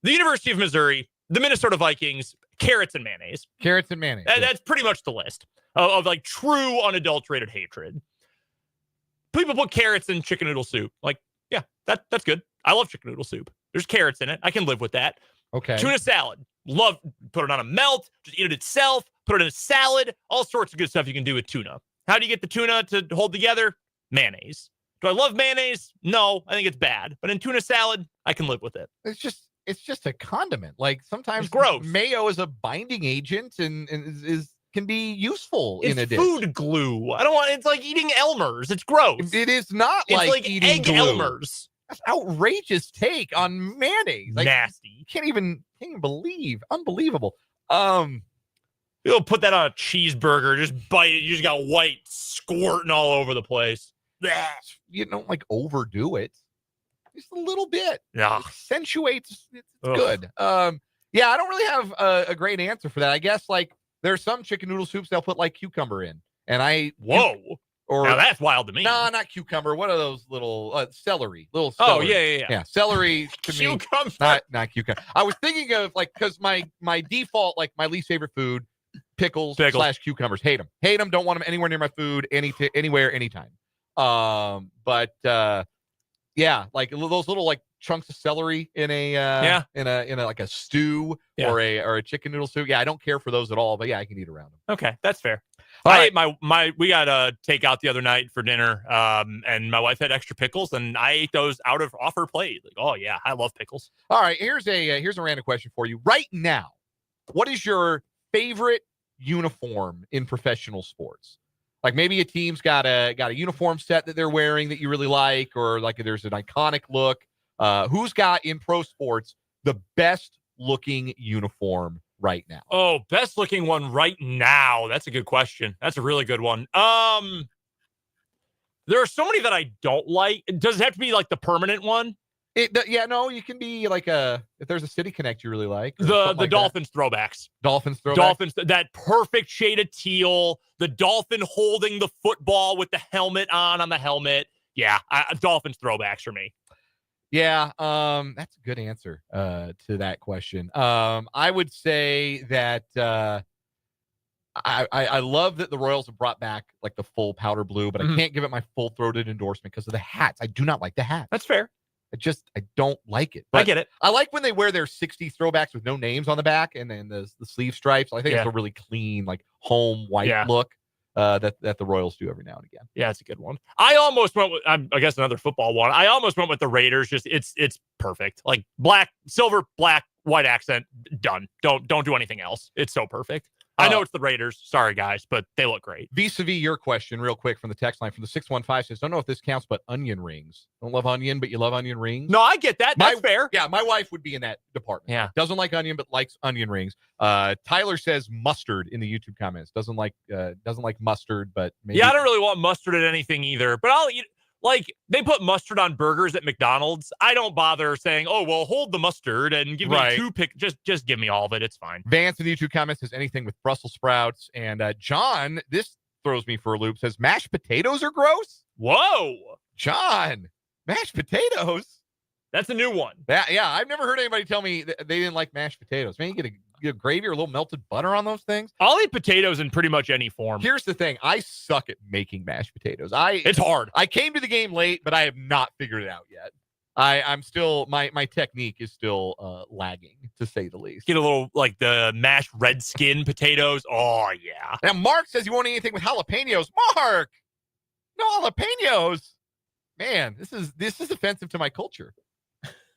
the University of Missouri, the Minnesota Vikings, carrots and mayonnaise. Carrots and mayonnaise. That's pretty much the list of like true unadulterated hatred. People put carrots in chicken noodle soup. Like, yeah, that's good. I love chicken noodle soup. There's carrots in it. I can live with that. Okay. Tuna salad. Love, put it on a melt, just eat it itself, put it in a salad, all sorts of good stuff you can do with tuna. How do you get the tuna to hold together? Mayonnaise. Do I love mayonnaise? No, I think it's bad. But in tuna salad, I can live with it. It's just a condiment. Like sometimes it's gross. Mayo is a binding agent and can be useful in a dish. It's food glue. I don't want. It's like eating Elmer's. It's gross. It is not it's like eating egg glue. Elmer's. That's outrageous take on mayonnaise. Like, nasty. You can't even believe. Unbelievable. You'll put that on a cheeseburger. Just bite it. You just got white squirting all over the place. You don't like overdo it. Just a little bit. Yeah. It accentuates. It's good. Yeah, I don't really have a great answer for that. I guess like there's some chicken noodle soups they'll put like cucumber in, and Or now that's wild to me. No, not cucumber. What are those little celery? Little celery. Oh yeah. Celery to me, not cucumber. I was thinking of like because my default like my least favorite food, pickles. / cucumbers. Hate them. Don't want them anywhere near my food. Anywhere, anytime. But yeah, like those little like chunks of celery in a in a like a stew or a chicken noodle soup. Yeah, I don't care for those at all. But yeah, I can eat around them. Okay, that's fair. All I ate we got a takeout the other night for dinner, and my wife had extra pickles, and I ate those off her plate. Like, oh yeah, I love pickles. All right, here's a random question for you. Right now, what is your favorite uniform in professional sports? Like maybe a team's got a uniform set that they're wearing that you really like, or like there's an iconic look. Who's got in pro sports the best looking uniform right now? Oh, best looking one right now. That's a good question. That's a really good one. There are so many that I don't like. Does it have to be like the permanent one? You can be like if there's a City Connect you really like. The Dolphins throwbacks. Dolphins, that perfect shade of teal, the Dolphin holding the football with the helmet on the helmet. Yeah, Dolphins throwbacks for me. Yeah, that's a good answer to that question. I would say that I love that the Royals have brought back like the full powder blue, but I can't give it my full-throated endorsement because of the hats. I do not like the hats. That's fair. I don't like it. But I get it. I like when they wear their 60s throwbacks with no names on the back and then the sleeve stripes. I think it's a really clean, like home white look that the Royals do every now and again. Yeah, it's a good one. I almost went with, I guess another football one. I almost went with the Raiders. Just it's perfect. Like silver, black, white accent, done. Don't do anything else. It's so perfect. I know it's the Raiders. Sorry, guys, but they look great. Vis-a-vis your question, real quick from the text line from the 615 says, don't know if this counts, but onion rings. Don't love onion, but you love onion rings. No, I get that. That's fair. Yeah, my wife would be in that department. Yeah. Doesn't like onion, but likes onion rings. Tyler says mustard in the YouTube comments. Doesn't like mustard, but maybe. Yeah, I don't really want mustard at anything either, but I'll eat. Like, they put mustard on burgers at McDonald's. I don't bother saying, oh, well, hold the mustard and give me two just give me all of it. It's fine. Vance in the YouTube comments says anything with Brussels sprouts. And John, this throws me for a loop, says mashed potatoes are gross. Whoa. John, mashed potatoes? That's a new one. Yeah, I've never heard anybody tell me that they didn't like mashed potatoes. Man, you get a gravy or a little melted butter on those things. I'll eat potatoes in pretty much any form. Here's the thing. I suck at making mashed potatoes. It's hard. I came to the game late, but I have not figured it out yet. I'm still, my technique is still lagging, to say the least. Get a little, like, the mashed red skin potatoes. Oh, yeah. Now, Mark says you won't eat anything with jalapenos. Mark! No jalapenos! Man, this is offensive to my culture.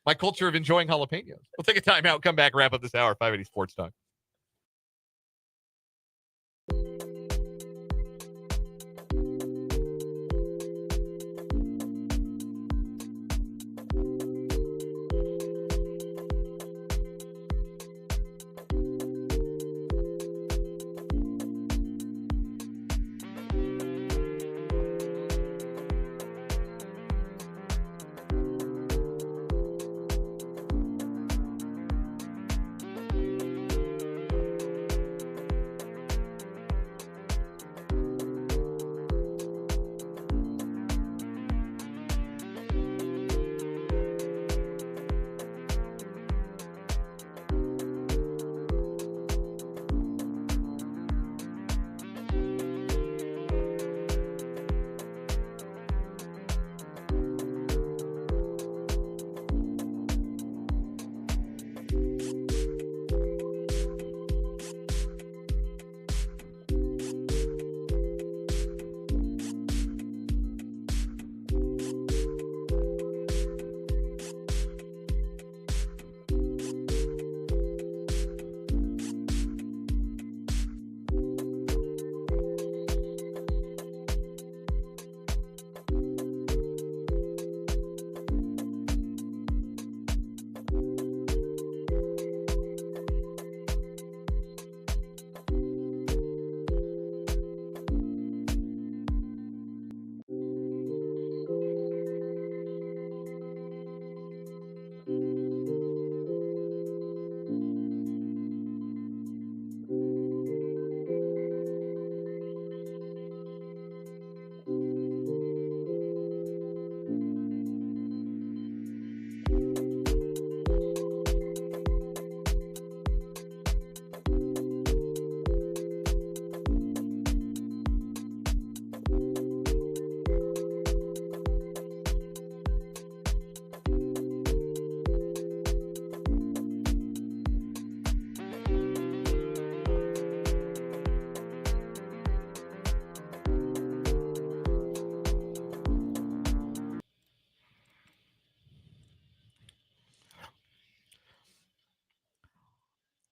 My culture of enjoying jalapenos. We'll take a time out, come back, wrap up this hour, 580 Sports Talk.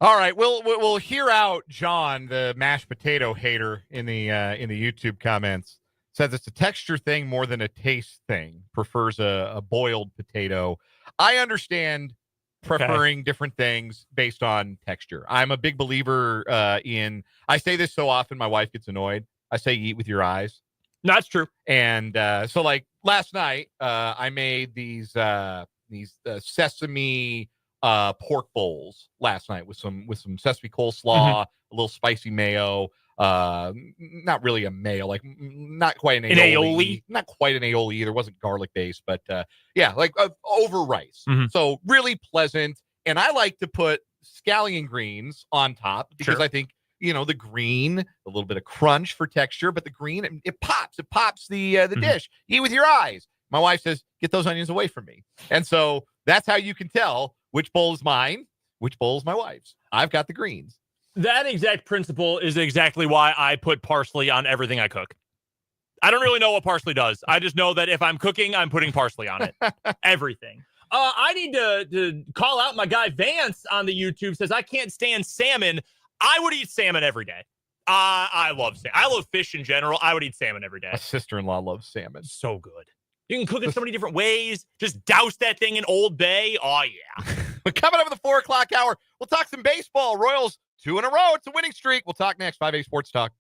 All right, we'll hear out John, the mashed potato hater, in the YouTube comments. Says it's a texture thing more than a taste thing. Prefers a boiled potato. I understand preferring different things based on texture. I'm a big believer in. I say this so often, my wife gets annoyed. I say eat with your eyes. No, that's true. And so, like last night, I made these sesame pork bowls last night with some sesame coleslaw, a little spicy mayo. Not really a mayo, like not quite an aioli. Not quite an aioli. There wasn't garlic based, but yeah, like over rice. So really pleasant. And I like to put scallion greens on top because I think, the green, a little bit of crunch for texture, but the green, it pops. It pops the dish. Eat with your eyes. My wife says, get those onions away from me. And so that's how you can tell which bowl is mine, which bowl is my wife's. I've got the greens. That exact principle is exactly why I put parsley on everything I cook. I don't really know what parsley does. I just know that if I'm cooking, I'm putting parsley on it. Everything. I need to call out my guy Vance on the YouTube. Says, I can't stand salmon. I would eat salmon every day. I love salmon. I love fish in general. I would eat salmon every day. My sister-in-law loves salmon. So good. You can cook it so many different ways. Just douse that thing in Old Bay. Oh, yeah. But coming up at the 4 o'clock hour, we'll talk some baseball. Royals 2 in a row. It's a winning streak. We'll talk next. 5A Sports Talk.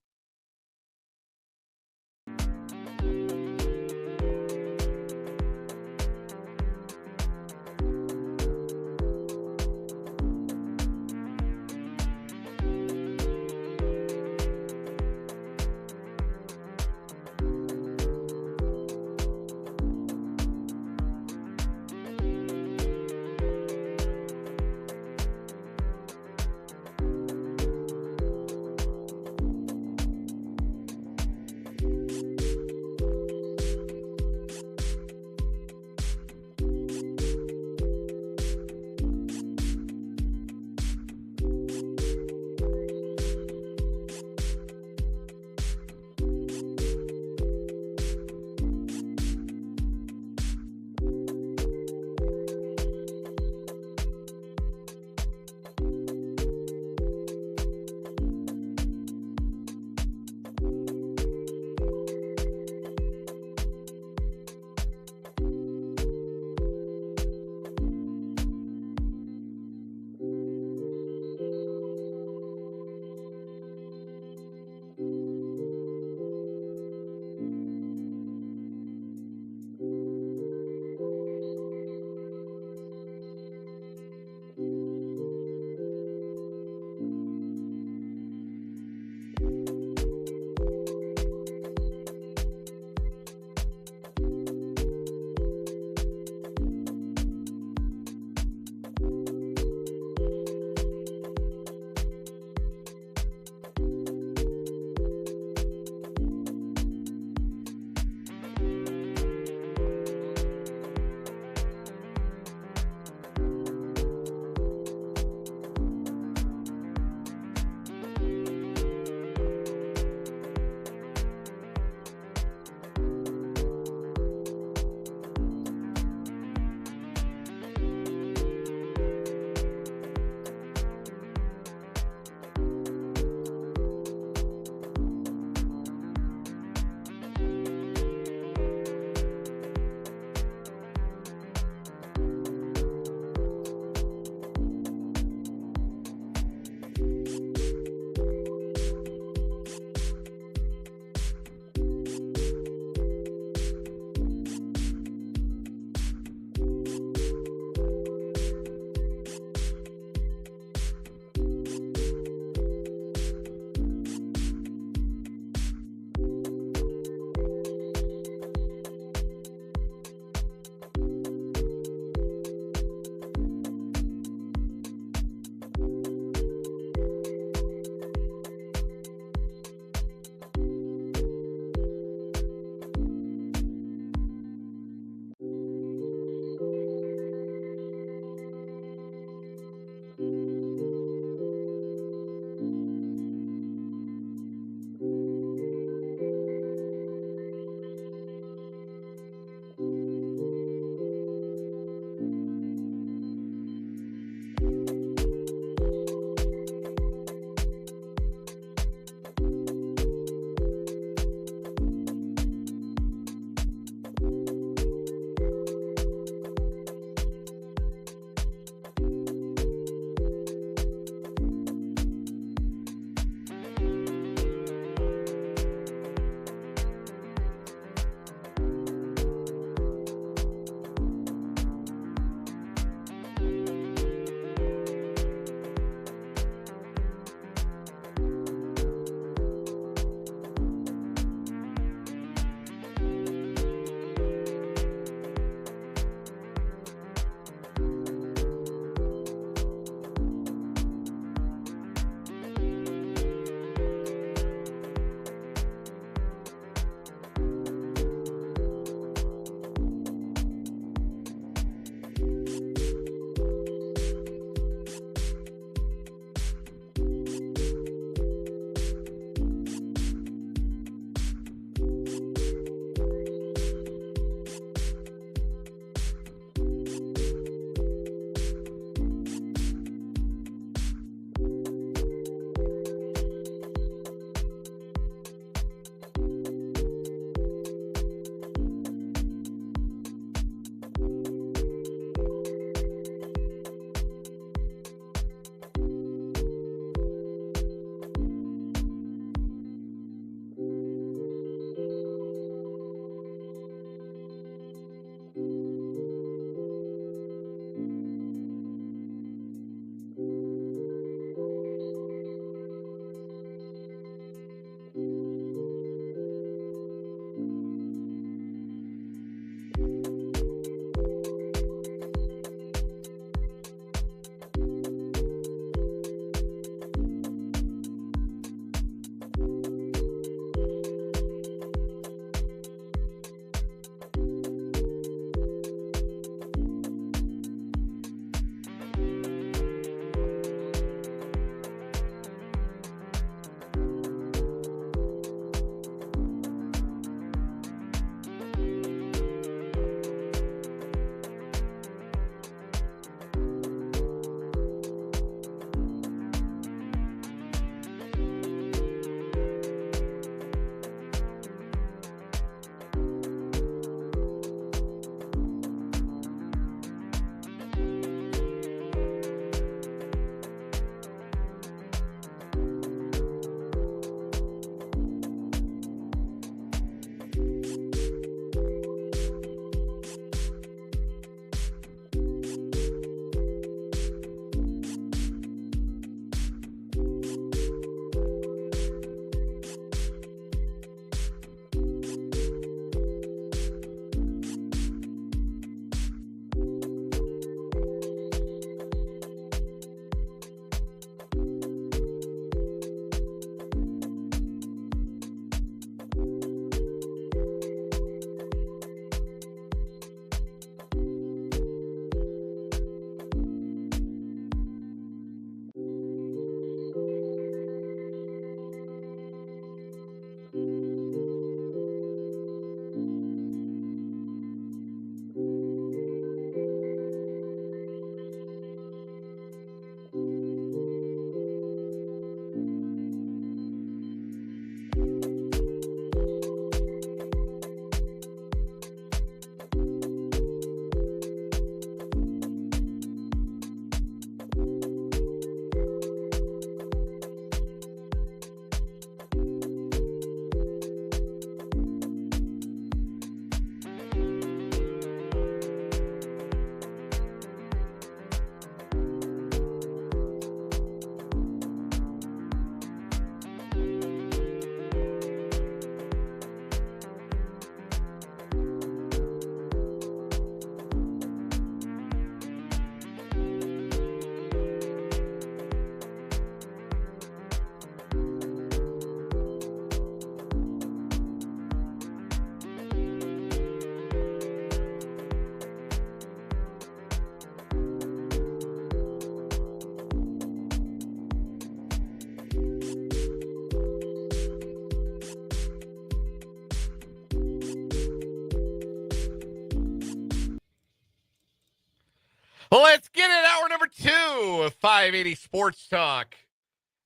Well, let's get it. Hour number 2 of 580 Sports Talk.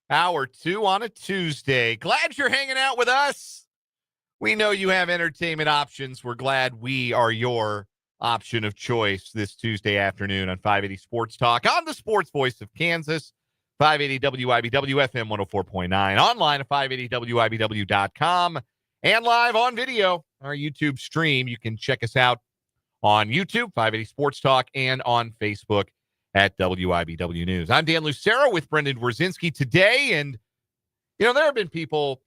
Hour 2 on a Tuesday. Glad you're hanging out with us. We know you have entertainment options. We're glad we are your option of choice this Tuesday afternoon on 580 Sports Talk on the sports voice of Kansas, 580 WIBW FM 104.9, online at 580WIBW.com, and live on video, our YouTube stream. You can check us out on YouTube, 580 Sports Talk, and on Facebook at WIBW News. I'm Dan Lucero with Brendan Wrzinski today, and, there have been people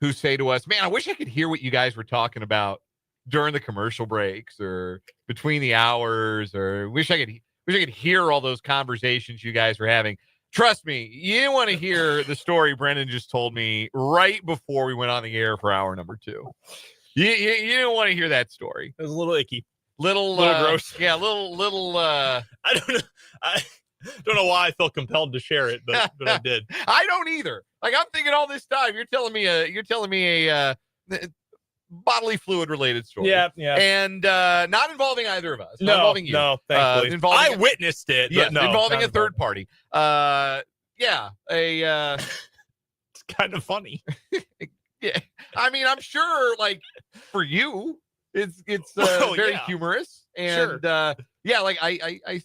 who say to us, man, I wish I could hear what you guys were talking about during the commercial breaks or between the hours, or wish I could hear all those conversations you guys were having. Trust me, you didn't want to hear the story Brendan just told me right before we went on the air for hour number 2. You didn't want to hear that story. It was a little icky. Little gross. Yeah, little I don't know why I felt compelled to share it, but I did. I don't either. Like, I'm thinking all this time, you're telling me a bodily fluid related story. Yeah. And not involving either of us. Not involving you. No, thankfully. I witnessed it. Yes, but no, involving a third party. It's kind of funny. Yeah. I mean, I'm sure, like, for you, it's very humorous. And sure. like I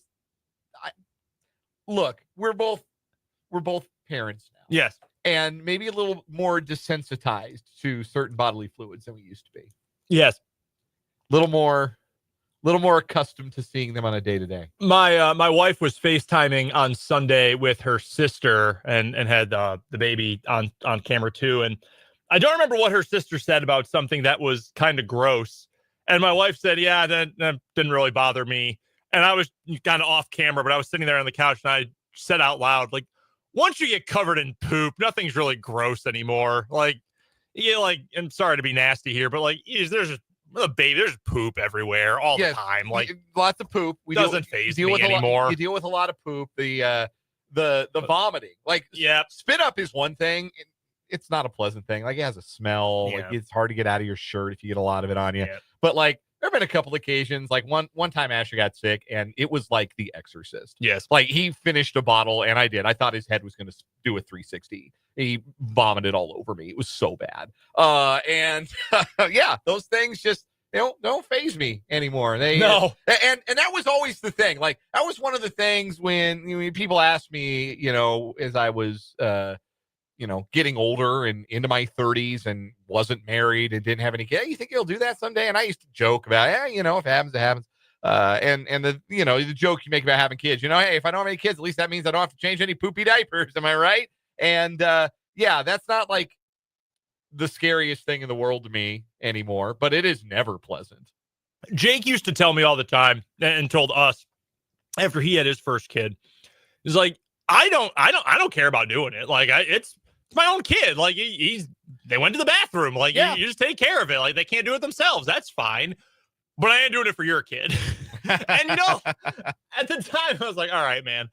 look, we're both parents now. Yes. And maybe a little more desensitized to certain bodily fluids than we used to be. Yes. Little more accustomed to seeing them on a day-to-day. My wife was FaceTiming on Sunday with her sister and had the baby on camera too. And I don't remember what her sister said about something that was kind of gross. And my wife said, yeah, that didn't really bother me. And I was kind of off camera, but I was sitting there on the couch and I said out loud, like, once you get covered in poop, nothing's really gross anymore. Like, I'm sorry to be nasty here, but like, there's a baby, there's poop everywhere all the time. Like, lots of poop. Doesn't faze me anymore. You deal with a lot of poop. The vomiting, like, spit up is one thing. It's not a pleasant thing. Like, it has a smell. Yeah. Like, it's hard to get out of your shirt if you get a lot of it on you. Yeah. But like, there have been a couple occasions, like one time Asher got sick and it was like The Exorcist. Yes. Like, he finished a bottle and I thought his head was going to do a 360. He vomited all over me. It was so bad. And those things just, don't faze me anymore. No. And that was always the thing. Like, that was one of the things when people asked me, as I was, getting older and into my 30s and wasn't married and didn't have any kids. You think you'll do that someday? And I used to joke about, if it happens, it happens. And the joke you make about having kids, hey, if I don't have any kids, at least that means I don't have to change any poopy diapers. Am I right? And that's not like the scariest thing in the world to me anymore, but it is never pleasant. Jake used to tell me all the time and told us after he had his first kid, he's like, I don't care about doing it. Like, it's my own kid. Like, they went to the bathroom. Like, you just take care of it. Like, they can't do it themselves. That's fine. But I ain't doing it for your kid. And at the time I was like, all right, man,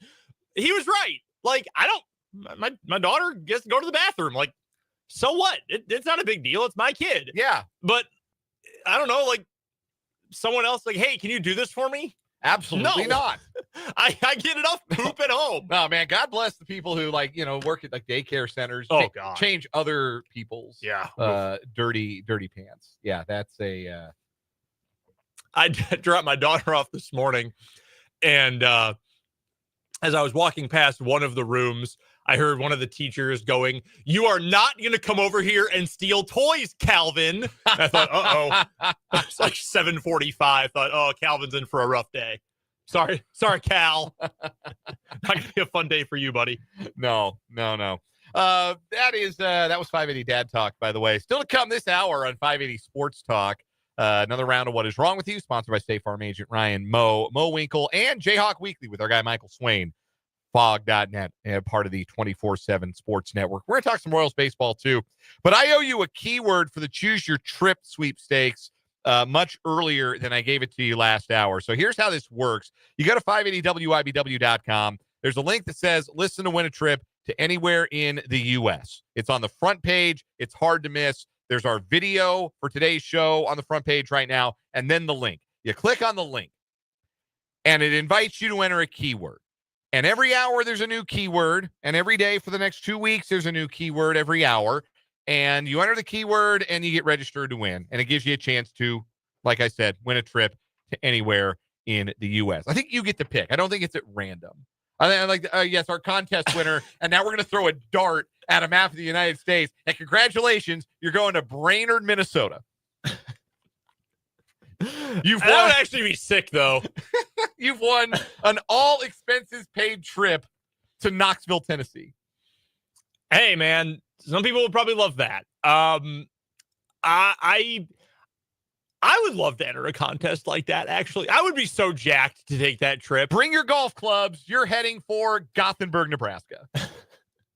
he was right. Like, my daughter gets to go to the bathroom. Like, so what? It's not a big deal. It's my kid. Yeah. But I don't know, like, someone else, like, hey, can you do this for me? Absolutely not. I get enough poop at home. No, man, God bless the people who work at like daycare centers. Oh, God. Change other people's dirty pants. Yeah, that's a I dropped my daughter off this morning, and as I was walking past one of the rooms, I heard one of the teachers going, "You are not going to come over here and steal toys, Calvin." I thought, uh-oh. It's like 7:45. I thought, oh, Calvin's in for a rough day. Sorry, Cal. Not going to be a fun day for you, buddy. No. That was 580 Dad Talk, by the way. Still to come this hour on 580 Sports Talk. Another round of What Is Wrong With You, sponsored by State Farm agent Ryan Mo Winkle, and Jayhawk Weekly with our guy Michael Swain. Fog.net, part of the 24/7 Sports Network. We're going to talk some Royals baseball too, but I owe you a keyword for the Choose Your Trip sweepstakes much earlier than I gave it to you last hour. So here's how this works. You go to 580WIBW.com. There's a link that says listen to win a trip to anywhere in the U.S. It's on the front page. It's hard to miss. There's our video for today's show on the front page right now, and then the link. You click on the link. and it invites you to enter a keyword. And every hour there's a new keyword, and every day for the next 2 weeks there's a new keyword every hour. And you enter the keyword and you get registered to win. And it gives you a chance to, like I said, win a trip to anywhere in the U.S. I think you get to pick. I don't think it's at random. I like, yes, our contest winner. And now we're going to throw a dart at a map of the United States. And congratulations, you're going to Brainerd, Minnesota. That would actually be sick, though. You've won an all expenses paid trip to Knoxville, Tennessee. Hey, man, some people would probably love that. I would love to enter a contest like that, actually. I would be so jacked to take that trip. Bring your golf clubs. You're heading for Gothenburg, Nebraska.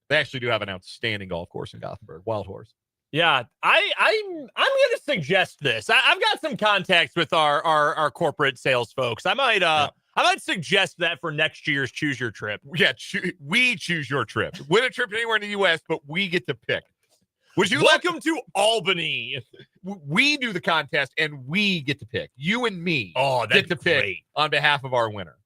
They actually do have an outstanding golf course in Gothenburg, Wild Horse. Yeah, I'm going to suggest this. I've got some contacts with our corporate sales folks. I might suggest that for next year's Choose Your Trip. Yeah, we choose your trip. Win a trip anywhere in the U.S., but we get to pick. Would you Welcome to Albany. We do the contest, and we get to pick. You and me get to pick on behalf of our winner.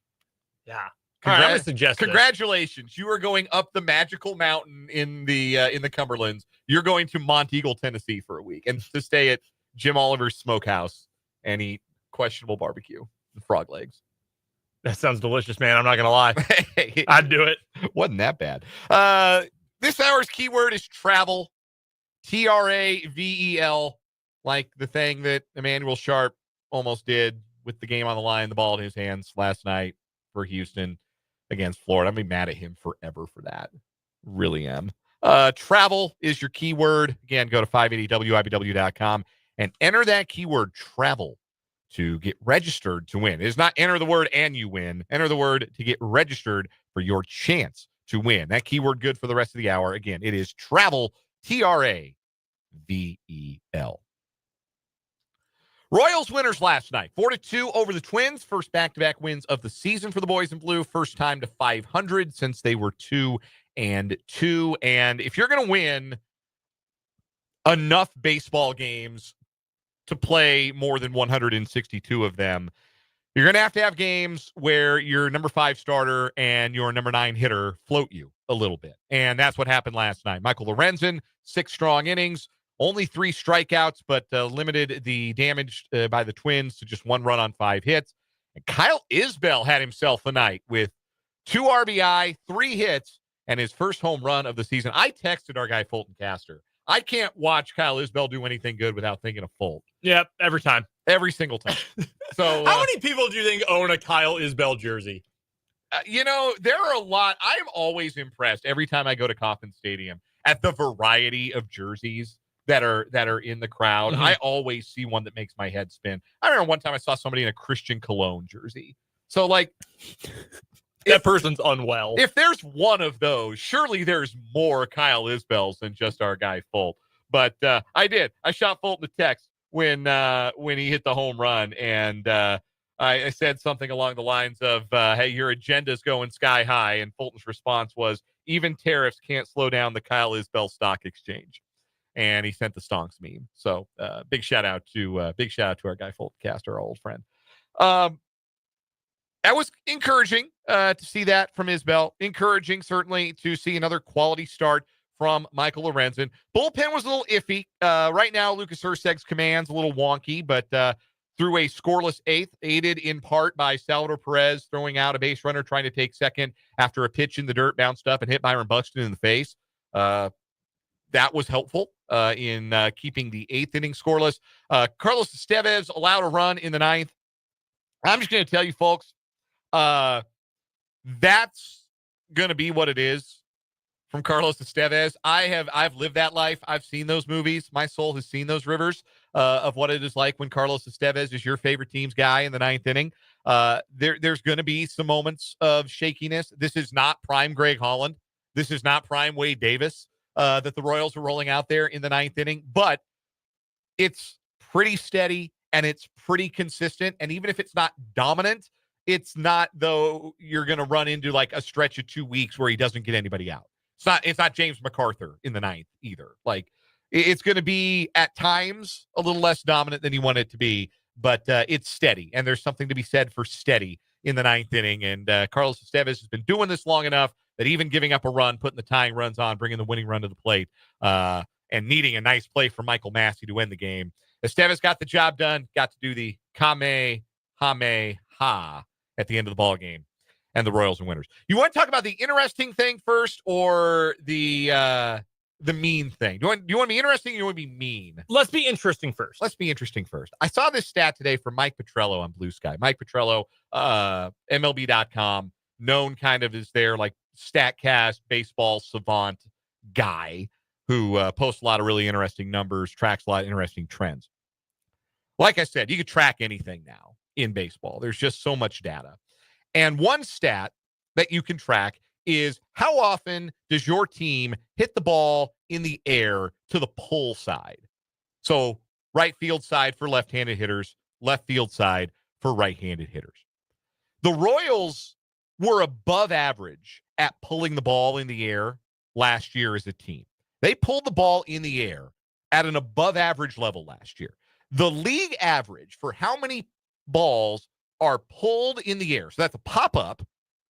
Yeah. All right, I'm going to suggest congratulations. This. You are going up the magical mountain in the Cumberlands. You're going to Monteagle, Tennessee for a week and to stay at Jim Oliver's Smokehouse and eat questionable barbecue and frog legs. That sounds delicious, man. I'm not going to lie. I'd do it. Wasn't that bad. This hour's keyword is travel. Travel, like the thing that Emmanuel Sharp almost did with the game on the line, the ball in his hands last night for Houston against Florida. I'm going to be mad at him forever for that. Really am. Travel is your keyword. Again, go to 580wibw.com and enter that keyword travel to get registered to win. It is not enter the word and you win. Enter the word to get registered for your chance to win. That keyword good for the rest of the hour. Again, it is travel, Travel. Royals winners last night, 4-2 over the Twins. First back-to-back wins of the season for the boys in blue. First time to 500 since they were 2-2. And if you're going to win enough baseball games to play more than 162 of them, you're going to have games where your number 5 starter and your number 9 hitter float you a little bit. And that's what happened last night. Michael Lorenzen, 6 strong innings, only 3 strikeouts, but limited the damage by the Twins to just 1 run on 5 hits. And Kyle Isbell had himself a night with 2 RBI, 3 hits, and his first home run of the season. I texted our guy Fulton Caster. I can't watch Kyle Isbell do anything good without thinking of Fulton. Yep, every time. Every single time. So, how many people do you think own a Kyle Isbell jersey? There are a lot. I'm always impressed every time I go to Kauffman Stadium at the variety of jerseys that are in the crowd. Mm-hmm. I always see one that makes my head spin. I remember one time I saw somebody in a Christian Cologne jersey. So, that person's unwell. If there's one of those, surely there's more Kyle Isbells than just our guy Fulton. But I did. I shot Fulton a text when he hit the home run, and I said something along the lines of, hey, your agenda's going sky high. And Fulton's response was, even tariffs can't slow down the Kyle Isbell stock exchange. And he sent the stonks meme. So big shout out to our guy Fulton Caster, our old friend. That was encouraging to see that from Isbell. Encouraging, certainly, to see another quality start from Michael Lorenzen. Bullpen was a little iffy. Right now, Lucas Hurstad's command's a little wonky, but through a scoreless 8th, aided in part by Salvador Perez throwing out a base runner trying to take second after a pitch in the dirt bounced up and hit Byron Buxton in the face. That was helpful in keeping the 8th inning scoreless. Carlos Estevez allowed a run in the 9th. I'm just going to tell you, folks, that's going to be what it is from Carlos Estevez. I've lived that life. I've seen those movies. My soul has seen those rivers of what it is like when Carlos Estevez is your favorite team's guy in the 9th inning. There's going to be some moments of shakiness. This is not prime Greg Holland. This is not prime Wade Davis that the Royals are rolling out there in the 9th inning, but it's pretty steady and it's pretty consistent. And even if it's not dominant, it's not, though, you're going to run into like a stretch of 2 weeks where he doesn't get anybody out. It's not James MacArthur in the 9th either. Like, it's going to be at times a little less dominant than you want it to be, but it's steady. And there's something to be said for steady in the ninth inning. And Carlos Estevez has been doing this long enough that even giving up a run, putting the tying runs on, bringing the winning run to the plate, and needing a nice play from Michael Massey to win the game, Estevez got the job done, got to do the Kamehameha at the end of the ball game, and the Royals are winners. You want to talk about the interesting thing first, or the mean thing? Do you want to be interesting, or you want to be mean? Let's be interesting first. Let's be interesting first. I saw this stat today from Mike Petrello on Blue Sky. Mike Petrello, MLB.com, known kind of as their like StatCast baseball savant guy who posts a lot of really interesting numbers, tracks a lot of interesting trends. Like I said, you could track anything now in baseball. There's just so much data. And one stat that you can track is how often does your team hit the ball in the air to the pull side? So right field side for left-handed hitters, left field side for right-handed hitters. The Royals were above average at pulling the ball in the air last year as a team. They pulled the ball in the air at an above average level last year. The league average for how many balls are pulled in the air, so that's a pop-up,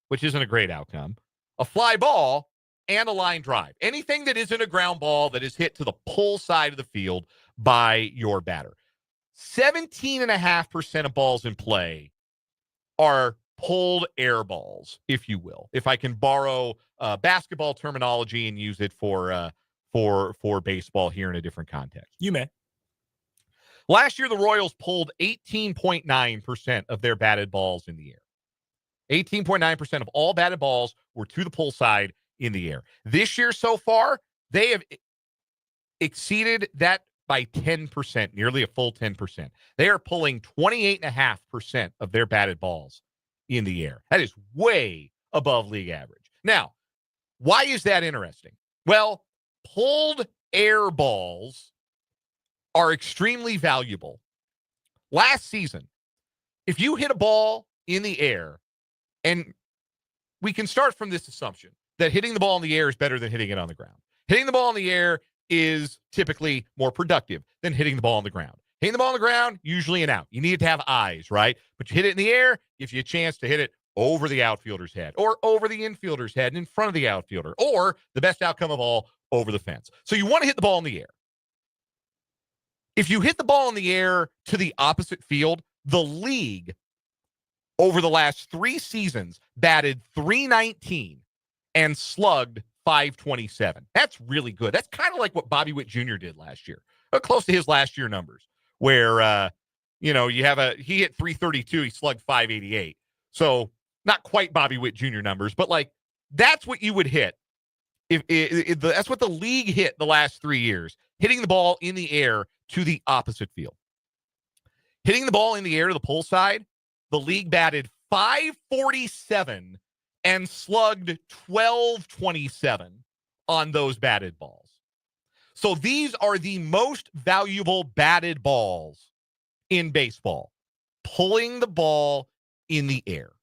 which isn't a great outcome, a fly ball, and a line drive. Anything that isn't a ground ball that is hit to the pull side of the field by your batter. 17.5% of balls in play are pulled air balls, if you will. If I can borrow basketball terminology and use it for baseball here in a different context. You may. Last year, the Royals pulled 18.9% of their batted balls in the air. 18.9% of all batted balls were to the pull side in the air. This year so far, they have exceeded that by 10%, nearly a full 10%. They are pulling 28.5% of their batted balls in the air. That is way above league average. Now, why is that interesting? Well, pulled air balls are extremely valuable. Last season, if you hit a ball in the air, and we can start from this assumption that hitting the ball in the air is better than hitting it on the ground. Hitting the ball in the air is typically more productive than hitting the ball on the ground. Hitting the ball on the ground, usually an out. You need to have eyes, right? But you hit it in the air, gives you a chance to hit it over the outfielder's head or over the infielder's head and in front of the outfielder, or the best outcome of all, over the fence. So you want to hit the ball in the air. If you hit the ball in the air to the opposite field, the league over the last 3 seasons batted .319 and slugged .527. That's really good. That's kind of like what Bobby Witt Jr. did last year, close to his last year numbers, where he hit .332, he slugged .588. So not quite Bobby Witt Jr. numbers, but like that's what you would hit. That's what the league hit the last 3 years, hitting the ball in the air to the opposite field. Hitting the ball in the air to the pull side, the league batted .547 and slugged .1227 on those batted balls. So these are the most valuable batted balls in baseball, pulling the ball in the air.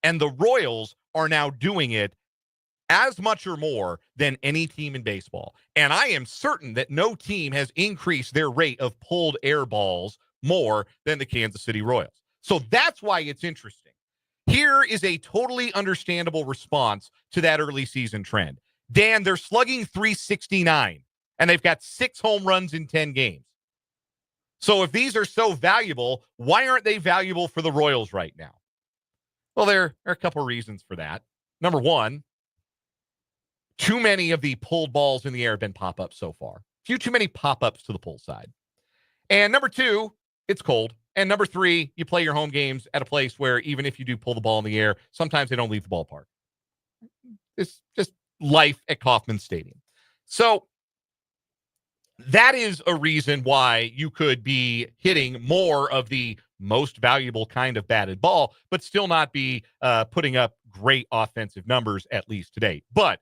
And the Royals are now doing it as much or more than any team in baseball. And I am certain that no team has increased their rate of pulled air balls more than the Kansas City Royals. So that's why it's interesting. Here is a totally understandable response to that early season trend. Dan, they're slugging .369, and they've got 6 home runs in 10 games. So if these are so valuable, why aren't they valuable for the Royals right now? Well, there are a couple of reasons for that. Number one, too many of the pulled balls in the air have been pop-ups so far. Too many pop-ups to the pull side. And number two, it's cold. And number three, you play your home games at a place where even if you do pull the ball in the air, sometimes they don't leave the ballpark. It's just life at Kauffman Stadium. So that is a reason why you could be hitting more of the most valuable kind of batted ball, but still not be putting up great offensive numbers, at least today. But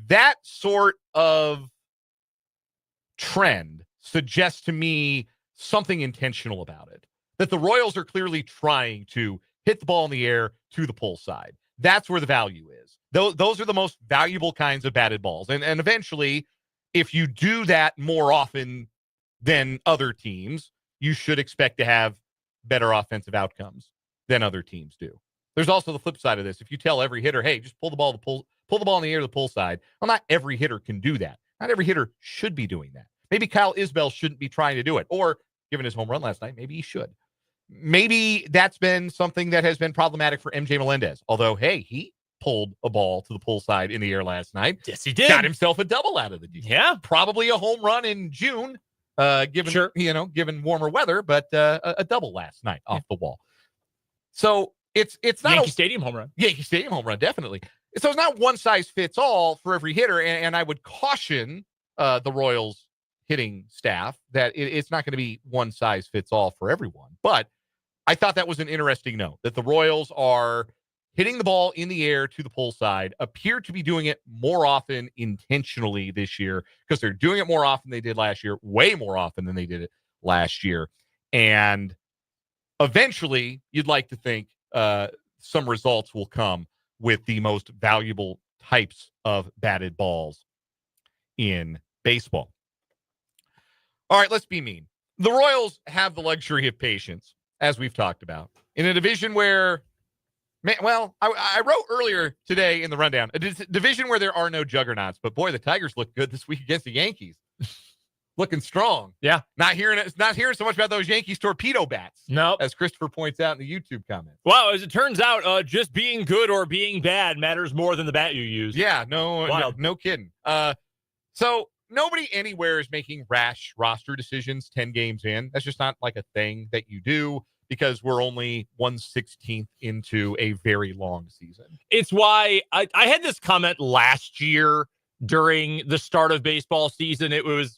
that sort of trend suggests to me something intentional about it, that the Royals are clearly trying to hit the ball in the air to the pull side. That's where the value is. Those are the most valuable kinds of batted balls. And eventually, if you do that more often than other teams, you should expect to have better offensive outcomes than other teams do. There's also the flip side of this. If you tell every hitter, hey, just pull the ball in the air to the pull side. Well, not every hitter can do that. Not every hitter should be doing that. Maybe Kyle Isbell shouldn't be trying to do it. Or, given his home run last night, maybe he should. Maybe that's been something that has been problematic for MJ Melendez. Although, hey, he pulled a ball to the pull side in the air last night. Yes, he did. Got himself a double out of the deal. Yeah. Probably a home run in June, given warmer weather, but a double last night off the wall. So it's not Yankee Stadium home run. Yankee Stadium home run, definitely. So it's not one size fits all for every hitter, and I would caution the Royals hitting staff that it's not going to be one size fits all for everyone. But I thought that was an interesting note that the Royals are hitting the ball in the air to the pull side, appear to be doing it more often intentionally this year because they're doing it more often than they did last year, way more often than they did it last year. And eventually, you'd like to think some results will come with the most valuable types of batted balls in baseball. All right, let's be mean. The Royals have the luxury of patience, as we've talked about, in a division where, I wrote earlier today in the rundown, a division where there are no juggernauts, but boy, the Tigers look good this week against the Yankees. Looking strong. Yeah. Not hearing so much about those Yankees torpedo bats. No. As Christopher points out in the YouTube comments. Wow, as it turns out, just being good or being bad matters more than the bat you use. Yeah, no kidding. So nobody anywhere is making rash roster decisions 10 games in. That's just not like a thing that you do because we're only 1/16th into a very long season. It's why I had this comment last year during the start of baseball season. It was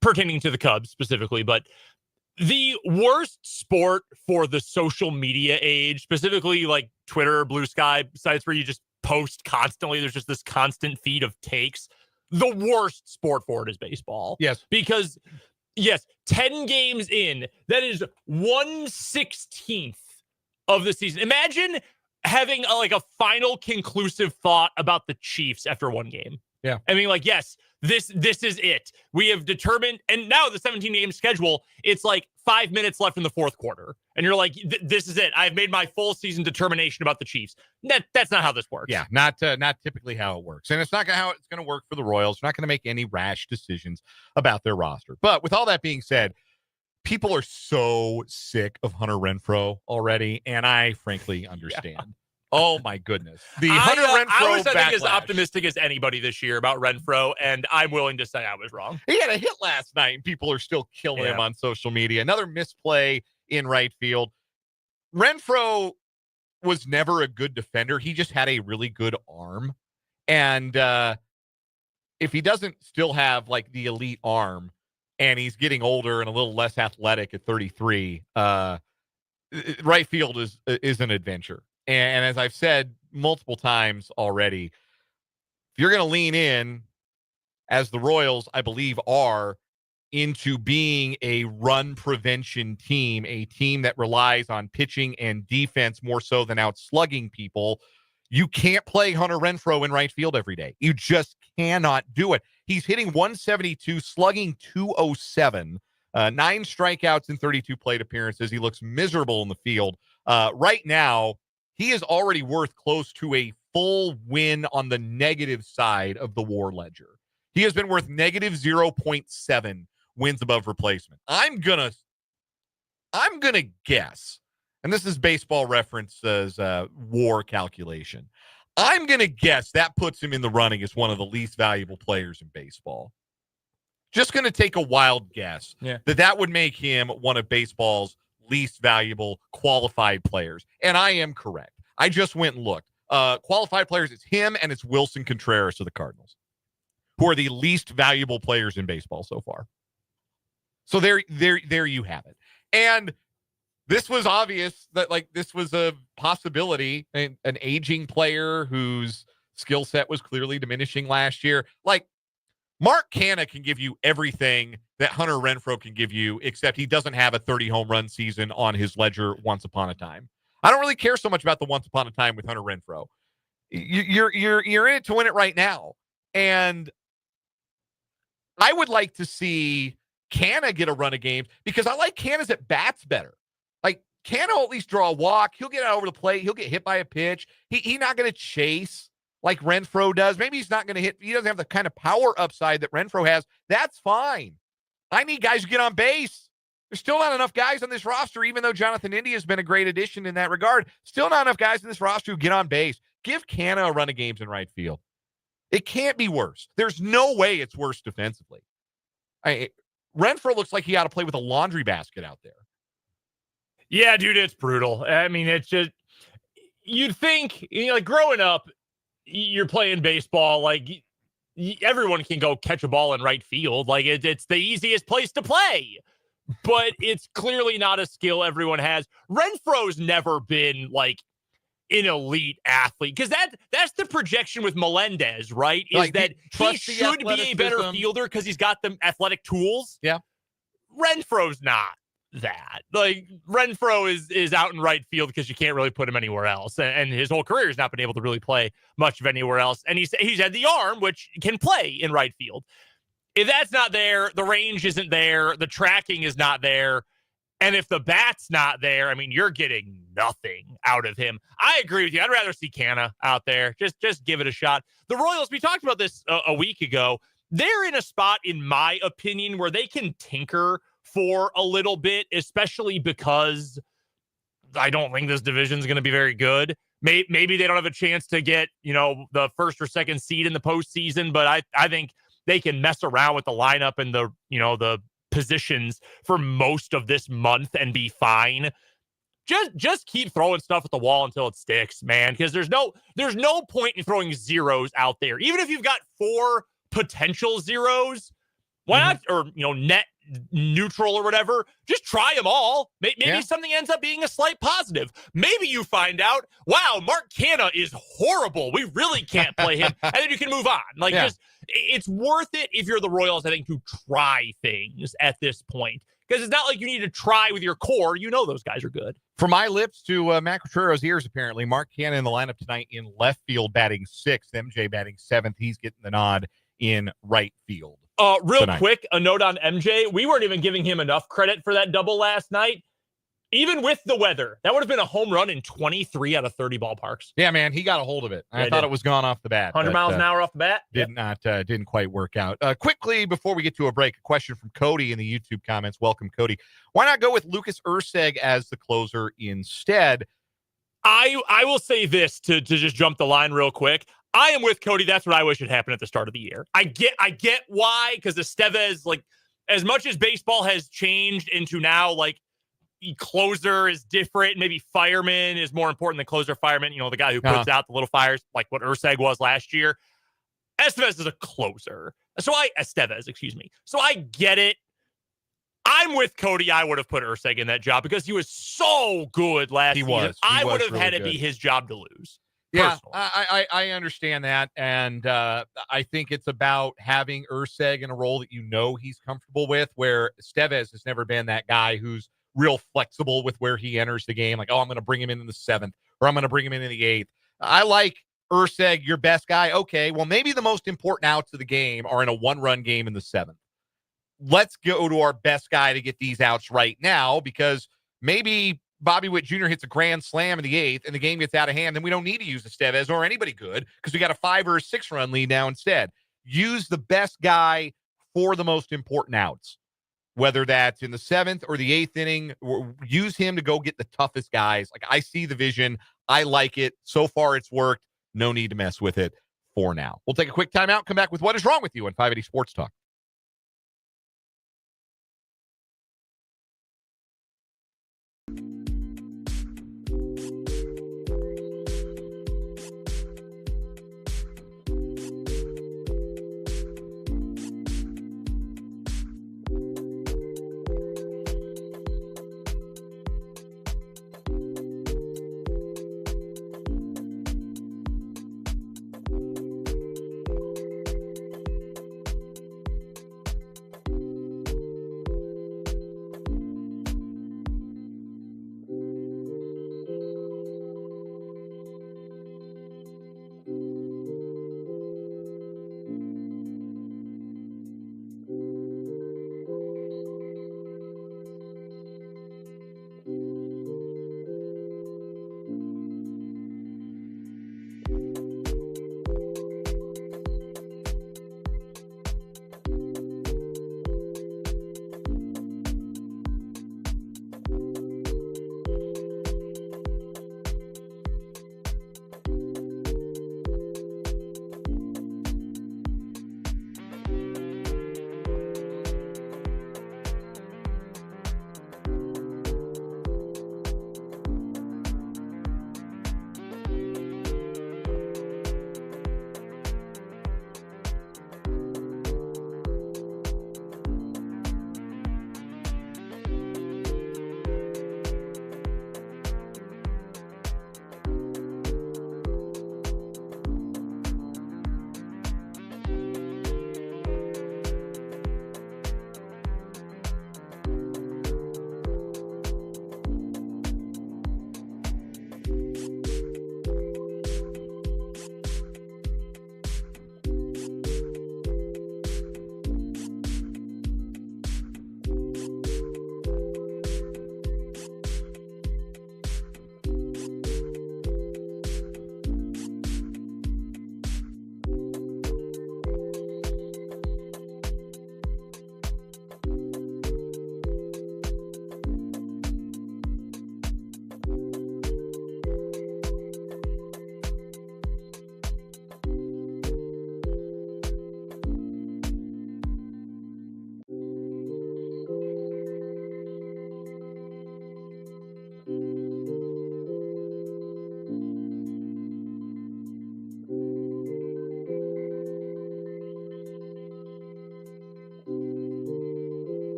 pertaining to the Cubs specifically, but the worst sport for the social media age, specifically like Twitter, Blue Sky, sites where you just post constantly, there's just this constant feed of takes. The worst sport for it is baseball. Yes. Because, yes, 10 games in, that is 1/16th of the season. Imagine having a final conclusive thought about the Chiefs after one game. Yeah. I mean, yes, this is it. We have determined, and now the 17-game schedule, it's 5 minutes left in the fourth quarter. And you're like, this is it. I've made my full season determination about the Chiefs. That's not how this works. Yeah, not typically how it works. And it's not how it's going to work for the Royals. They're not going to make any rash decisions about their roster. But with all that being said, people are so sick of Hunter Renfroe already, and I frankly understand. Yeah. Oh, my goodness. The Hunter Renfroe I was, I think, as backlash. optimistic as anybody this year about Renfroe, and I'm willing to say I was wrong. He had a hit last night, and people are still killing him on social media. Another misplay in right field. Renfroe was never a good defender. He just had a really good arm. And if he doesn't still have, the elite arm, and he's getting older and a little less athletic at 33, right field is an adventure. And as I've said multiple times already, if you're going to lean in, as the Royals, I believe, are, into being a run prevention team, a team that relies on pitching and defense more so than out slugging people, you can't play Hunter Renfroe in right field every day. You just cannot do it. He's hitting 172, slugging 207, 9 strikeouts in 32 plate appearances. He looks miserable in the field. Right now, he is already worth close to a full win on the negative side of the WAR ledger. He has been worth negative 0.7 wins above replacement. I'm gonna guess, and this is Baseball Reference's WAR calculation. I'm gonna guess that puts him in the running as one of the least valuable players in baseball. Just gonna take a wild guess that would make him one of baseball's least valuable qualified players. And I am correct. I just went and looked. Qualified players, it's him and it's Wilson Contreras of the Cardinals, who are the least valuable players in baseball so far. So there you have it. And this was obvious that this was a possibility, an aging player whose skill set was clearly diminishing last year. Mark Canha can give you everything that Hunter Renfroe can give you, except he doesn't have a 30 home run season on his ledger once upon a time. I don't really care so much about the once upon a time with Hunter Renfroe. You're in it to win it right now. And I would like to see Canha get a run of games because I like Canha's at bats better. Cano will at least draw a walk. He'll get out over the plate. He'll get hit by a pitch. He's not going to chase like Renfroe does. Maybe he's not going to hit. He doesn't have the kind of power upside that Renfroe has. That's fine. I need guys who get on base. There's still not enough guys on this roster, even though Jonathan India has been a great addition in that regard. Still not enough guys in this roster who get on base. Give Cano a run of games in right field. It can't be worse. There's no way it's worse defensively. Renfroe looks like he ought to play with a laundry basket out there. Yeah, dude, it's brutal. I mean, it's just, you'd think, like growing up, you're playing baseball, like everyone can go catch a ball in right field. Like it's the easiest place to play, but it's clearly not a skill everyone has. Renfroe's never been like an elite athlete, because that's the projection with Melendez, right? Is like, that he should be a better fielder because he's got the athletic tools. Yeah. Renfroe's not that. Like Renfroe is out in right field because you can't really put him anywhere else, and his whole career has not been able to really play much of anywhere else. And he's had the arm which can play in right field. If that's not there, the range isn't there, the tracking is not there, and if the bat's not there, I mean, you're getting nothing out of him. I agree with you. I'd rather see Canna out there. Just give it a shot. The Royals, we talked about this a week ago. They're in a spot, in my opinion, where they can tinker for a little bit, especially because I don't think this division is going to be very good. Maybe they don't have a chance to get, the first or second seed in the postseason, but I think they can mess around with the lineup and the positions for most of this month and be fine. Just keep throwing stuff at the wall until it sticks, man, because there's no point in throwing zeros out there. Even if you've got 4 potential zeros, why not? Or, net neutral or whatever, just try them all. Maybe something ends up being a slight positive. Maybe you find out, wow, Mark Canha is horrible, we really can't play him, and then you can move on. Just it's worth it if you're the Royals, I think, to try things at this point, because it's not like you need to try with your core. Those guys are good. From my lips to Matt Quattro's ears, apparently, Mark Canha in the lineup tonight in left field batting 6th, MJ batting 7th. He's getting the nod in right field. Real quick, a note on MJ. We weren't even giving him enough credit for that double last night. Even with the weather, that would have been a home run in 23 out of 30 ballparks. Yeah, man, he got a hold of it. I thought it was gone off the bat. 100 miles an hour off the bat. Didn't quite work out. Quickly, before we get to a break, a question from Cody in the YouTube comments. Welcome, Cody. Why not go with Lucas Erceg as the closer instead? I will say this to just jump the line real quick. I am with Cody. That's what I wish had happened at the start of the year. I get why, because Estevez, like, as much as baseball has changed into now, like, closer is different. Maybe fireman is more important than closer. Fireman, the guy who puts out the little fires, like what Erceg was last year. Estevez is a closer. Estevez, excuse me. So I get it. I'm with Cody. I would have put Erceg in that job because he was so good last season. I would have had it be his job to lose. Yeah, I understand that, and I think it's about having Erceg in a role that he's comfortable with, where Estevez has never been that guy who's real flexible with where he enters the game. Like, I'm going to bring him in the 7th, or I'm going to bring him in the 8th. I like Erceg, your best guy. Okay, well, maybe the most important outs of the game are in a 1-run game in the 7th. Let's go to our best guy to get these outs right now, because maybe Bobby Witt Jr. hits a grand slam in the 8th and the game gets out of hand, then we don't need to use Estevez or anybody good, because we got a 5 or a 6-run lead now instead. Use the best guy for the most important outs, whether that's in the 7th or the 8th inning. Use him to go get the toughest guys. Like, I see the vision. I like it. So far, it's worked. No need to mess with it for now. We'll take a quick timeout, come back with What Is Wrong With You on 580 Sports Talk.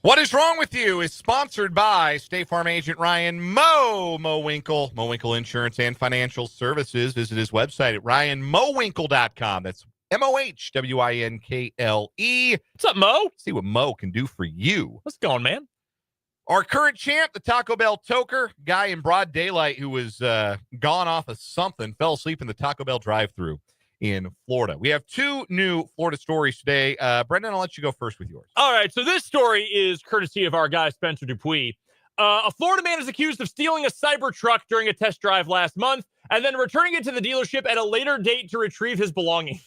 What is Wrong with You is sponsored by State Farm agent Ryan Mo Winkle, Mo Winkle Insurance and Financial Services. Visit his website at ryanmowinkle.com. That's MOHWINKLE. What's up, Mo? See what Mo can do for you. What's going, man? Our current champ, the Taco Bell toker, guy in broad daylight who was gone off of something, fell asleep in the Taco Bell drive-thru in Florida. We have two new Florida stories today. Brendan, I'll let you go first with yours. All right, so this story is courtesy of our guy, Spencer Dupuis. A Florida man is accused of stealing a Cybertruck during a test drive last month and then returning it to the dealership at a later date to retrieve his belongings.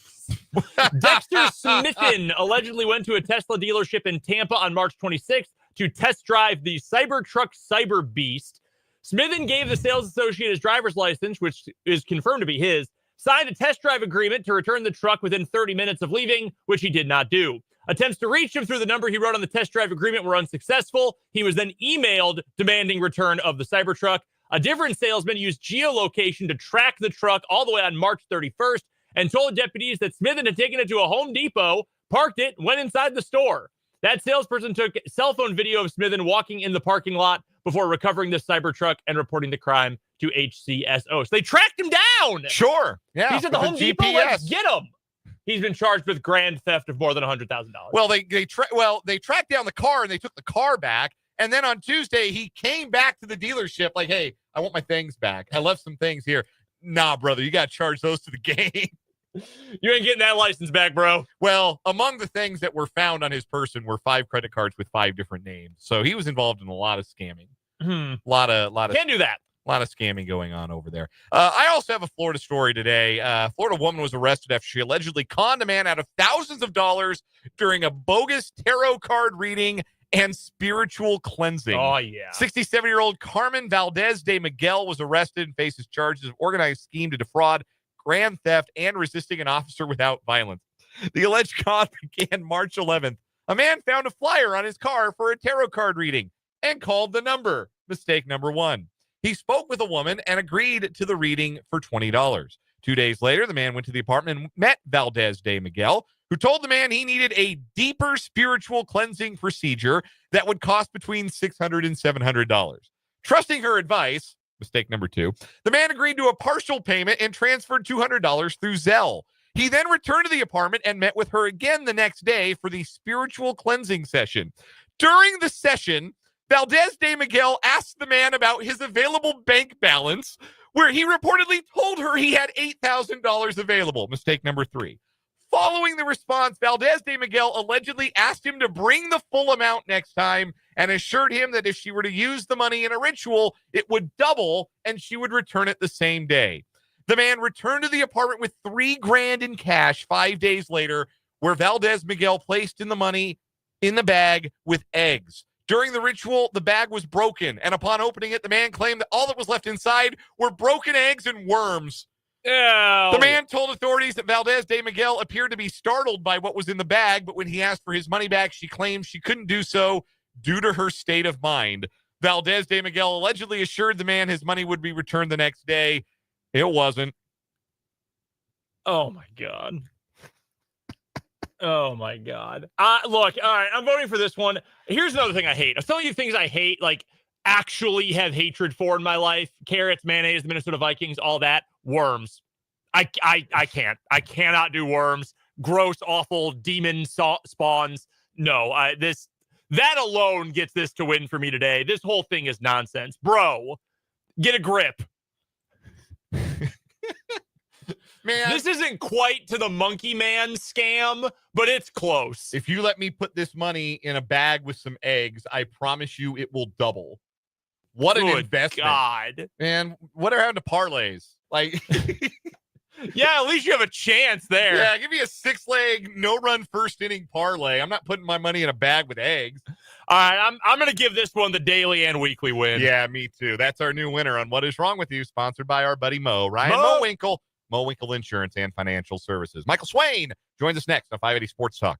Dexter Smithen allegedly went to a Tesla dealership in Tampa on March 26th to test drive the Cybertruck Cyber Beast. Smithen gave the sales associate his driver's license, which is confirmed to be his, signed a test drive agreement to return the truck within 30 minutes of leaving, which he did not do. Attempts to reach him through the number he wrote on the test drive agreement were unsuccessful. He was then emailed demanding return of the Cybertruck. A different salesman used geolocation to track the truck all the way on March 31st and told deputies that Smithen had taken it to a Home Depot, parked it, went inside the store. That salesperson took cell phone video of Smithen walking in the parking lot before recovering the Cybertruck and reporting the crime to HCSO. So they tracked him down. Sure. Yeah. He's at the Home Depot. Let's get him. He's been charged with grand theft of more than $100,000. Well, they tracked down the car and they took the car back. And then on Tuesday, he came back to the dealership like, hey, I want my things back. I left some things here. Nah, brother, you got to charge those to the game. You ain't getting that license back, bro. Well, among the things that were found on his person were 5 credit cards with 5 different names. So he was involved in a lot of scamming. A lot of Can't do that. A lot of scamming going on over there. I also have a Florida story today. A Florida woman was arrested after she allegedly conned a man out of thousands of dollars during a bogus tarot card reading and spiritual cleansing. Oh, yeah. 67-year-old Carmen Valdez de Miguel was arrested and faces charges of organized scheme to defraud, grand theft, and resisting an officer without violence. The alleged con began March 11th. A man found a flyer on his car for a tarot card reading and called the number. Mistake number 1. He spoke with a woman and agreed to the reading for $20. 2 days later, the man went to the apartment and met Valdez de Miguel, who told the man he needed a deeper spiritual cleansing procedure that would cost between $600 and $700. Trusting her advice, mistake number 2, the man agreed to a partial payment and transferred $200 through Zelle. He then returned to the apartment and met with her again the next day for the spiritual cleansing session. During the session, Valdez de Miguel asked the man about his available bank balance, where he reportedly told her he had $8,000 available. Mistake number 3. Following the response, Valdez de Miguel allegedly asked him to bring the full amount next time and assured him that if she were to use the money in a ritual, it would double and she would return it the same day. The man returned to the apartment with $3,000 in cash 5 days later, where Valdez Miguel placed in the money in the bag with eggs. During the ritual, the bag was broken, and upon opening it, the man claimed that all that was left inside were broken eggs and worms. Ew. The man told authorities that Valdez de Miguel appeared to be startled by what was in the bag, but when he asked for his money back, she claimed she couldn't do so due to her state of mind. Valdez de Miguel allegedly assured the man his money would be returned the next day. It wasn't. Oh, my God. Oh, my God. Look, all right, I'm voting for this one. Here's another thing I hate. I was telling you things I hate, like actually have hatred for in my life. Carrots, mayonnaise, the Minnesota Vikings, all that. Worms. I can't. I cannot do worms. Gross, awful, demon spawns. No, that alone gets this to win for me today. This whole thing is nonsense. Bro, get a grip. Man, this isn't quite to the monkey man scam, but it's close. If you let me put this money in a bag with some eggs, I promise you it will double. What an investment. God. Man, what happened to parlays? Like, yeah, at least you have a chance there. Yeah, give me a 6-leg, no-run first inning parlay. I'm not putting my money in a bag with eggs. All right, I'm going to give this one the daily and weekly win. Yeah, me too. That's our new winner on What Is Wrong With You, sponsored by our buddy Mo. Ryan Mo Winkle, Mo Winkle Insurance and Financial Services. Michael Swain joins us next on 580 Sports Talk.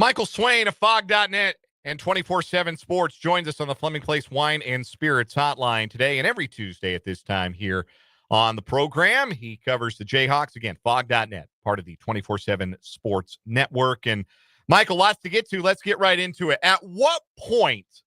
Michael Swain of Fog.net and 24/7 Sports joins us on the Fleming Place Wine and Spirits Hotline today and every Tuesday at this time here on the program. He covers the Jayhawks, again, Fog.net, part of the 24/7 Sports Network. And Michael, lots to get to. Let's get right into it. At what point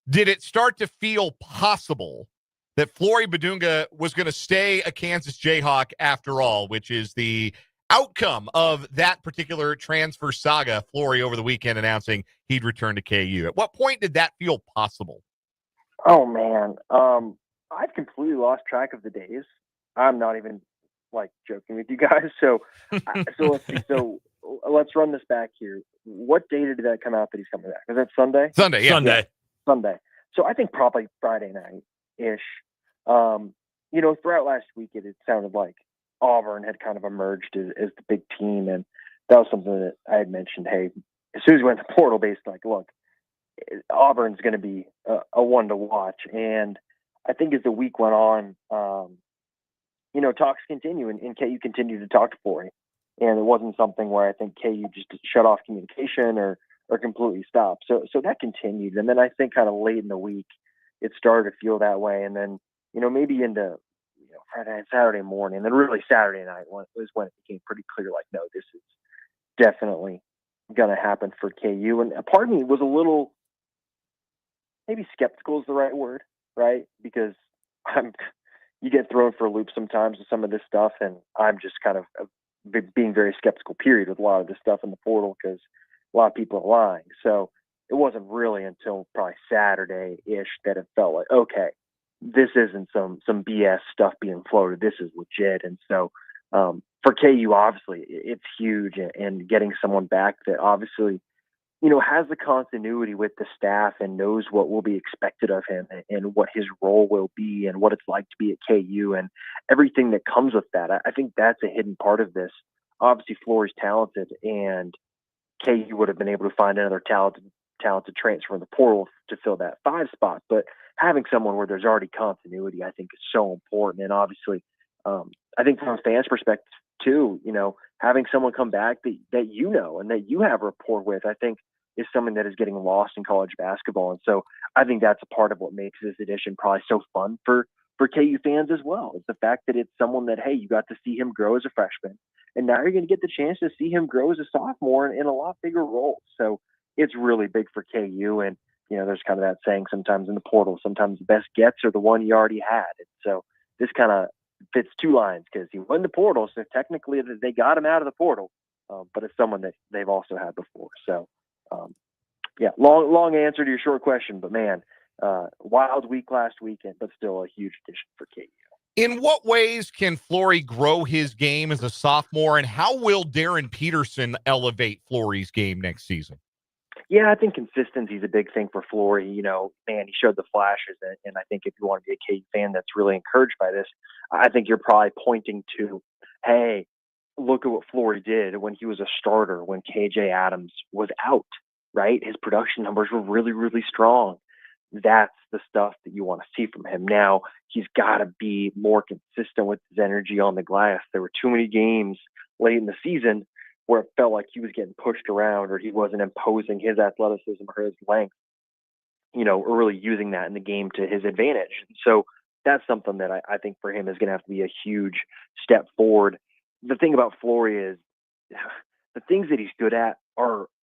did it start to feel possible that Flory Badunga was going to stay a Kansas Jayhawk after all, which is the outcome of that particular transfer saga? Flory over the weekend announcing he'd return to KU. At what point did that feel possible? Oh man, I've completely lost track of the days. I'm not even joking with you guys. So let's see. So let's run this back here. What day did that come out that he's coming back? Was that Sunday? Sunday, yeah. Sunday. So I think probably Friday night-ish. Throughout last week, it sounded like Auburn had kind of emerged as the big team. And that was something that I had mentioned. Hey, as soon as we went to the portal, basically, look, Auburn's going to be a one to watch. And I think as the week went on, talks continue and KU continued to talk to Flory. And it wasn't something where I think KU just shut off communication or completely stopped. So that continued. And then I think kind of late in the week, it started to feel that way. And then, maybe into Friday night, Saturday morning, and then really Saturday night was when it became pretty clear, no, this is definitely going to happen for KU. And a part of me was a little, maybe skeptical is the right word, right? Because you get thrown for a loop sometimes with some of this stuff, and I'm just kind of being very skeptical, period, with a lot of this stuff in the portal because a lot of people are lying. So it wasn't really until probably Saturday-ish that it felt like, okay, this isn't some BS stuff being floated. This is legit. And so for KU, obviously, it's huge, and getting someone back that obviously, has the continuity with the staff and knows what will be expected of him and what his role will be and what it's like to be at KU and everything that comes with that. I think that's a hidden part of this. Obviously, Flory's talented, and KU would have been able to find another talented transfer in the portal to fill that 5 spot. But having someone where there's already continuity, I think, is so important. And obviously, I think from a fan's perspective too, having someone come back that and that you have rapport with, I think is something that is getting lost in college basketball. And so I think that's a part of what makes this edition probably so fun for KU fans as well. It's the fact that it's someone that, hey, you got to see him grow as a freshman, and now you're going to get the chance to see him grow as a sophomore in a lot bigger role. So it's really big for KU. And, there's kind of that saying sometimes in the portal, sometimes the best gets are the one you already had. And so this kind of fits 2 lines because he won the portal. So technically they got him out of the portal, but it's someone that they've also had before. So, long answer to your short question, but man, wild week last weekend, but still a huge addition for KU. In what ways can Flory grow his game as a sophomore, and how will Darren Peterson elevate Flory's game next season? Yeah, I think consistency is a big thing for Flory. He showed the flashes, and I think if you want to be a KU fan that's really encouraged by this, I think you're probably pointing to, hey, look at what Flory did when he was a starter, when KJ Adams was out, right? His production numbers were really, really strong. That's the stuff that you want to see from him. Now, he's got to be more consistent with his energy on the glass. There were too many games late in the season where it felt like he was getting pushed around or he wasn't imposing his athleticism or his length, or really using that in the game to his advantage. So that's something that I think for him is going to have to be a huge step forward. The thing about Flory is the things that he's good at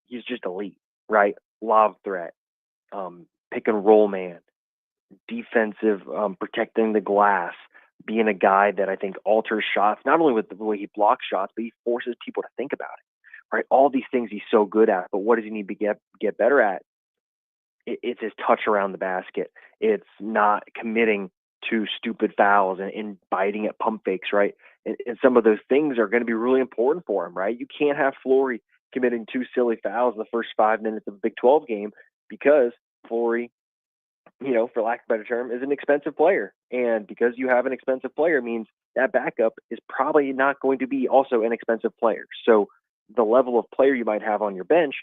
he's just elite, right? Lob threat, pick and roll man, defensive, protecting the glass, being a guy that I think alters shots, not only with the way he blocks shots, but he forces people to think about it, right? All these things he's so good at, but what does he need to get better at? It's his touch around the basket. It's not committing to stupid fouls and biting at pump fakes, right? And some of those things are going to be really important for him, right? You can't have Flory committing 2 silly fouls in the first 5 minutes of a Big 12 game because Flory, for lack of a better term, is an expensive player. And because you have an expensive player means that backup is probably not going to be also an expensive player. So the level of player you might have on your bench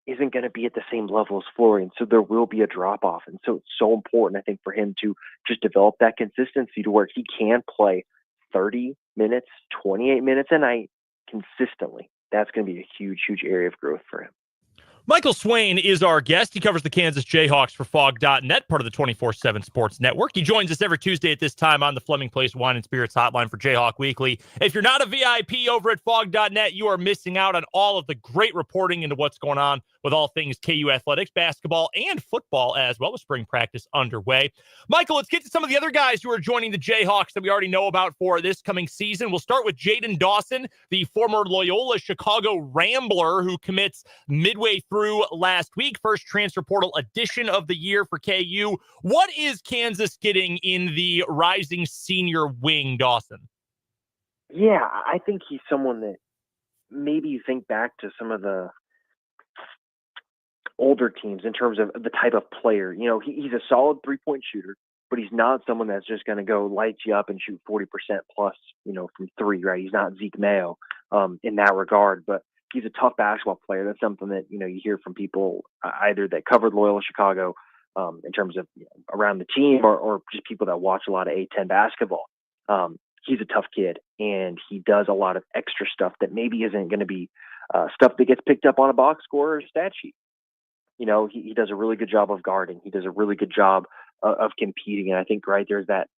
isn't going to be at the same level as Flory. And so there will be a drop off. And so it's so important, I think, for him to just develop that consistency to where he can play 30 minutes, 28 minutes a night consistently. That's going to be a huge, huge area of growth for him. Michael Swain is our guest. He covers the Kansas Jayhawks for Fog.net, part of the 24/7 Sports Network. He joins us every Tuesday at this time on the Fleming Place Wine and Spirits hotline for Jayhawk Weekly. If you're not a VIP over at Fog.net, you are missing out on all of the great reporting into what's going on with all things KU athletics, basketball, and football as well, with spring practice underway. Michael, let's get to some of the other guys who are joining the Jayhawks that we already know about for this coming season. We'll start with Jaden Dawson, the former Loyola Chicago Rambler, who commits midway through last week. First transfer portal addition of the year for KU. What is Kansas getting in the rising senior wing, Dawson? Yeah, I think he's someone that maybe you think back to some of the older teams in terms of the type of player. You know, he's a solid three-point shooter, but he's not someone that's just going to go light you up and shoot 40% plus, you know, from three, right? He's not Zeke Mayo in that regard, but he's a tough basketball player. That's something that, you know, you hear from people either that covered Loyola Chicago in terms of, you know, around the team or just people that watch a lot of A10 basketball. He's a tough kid, and he does a lot of extra stuff that maybe isn't going to be stuff that gets picked up on a box score or a stat sheet. You know, he does a really good job of guarding. He does a really good job of competing. And I think right there's that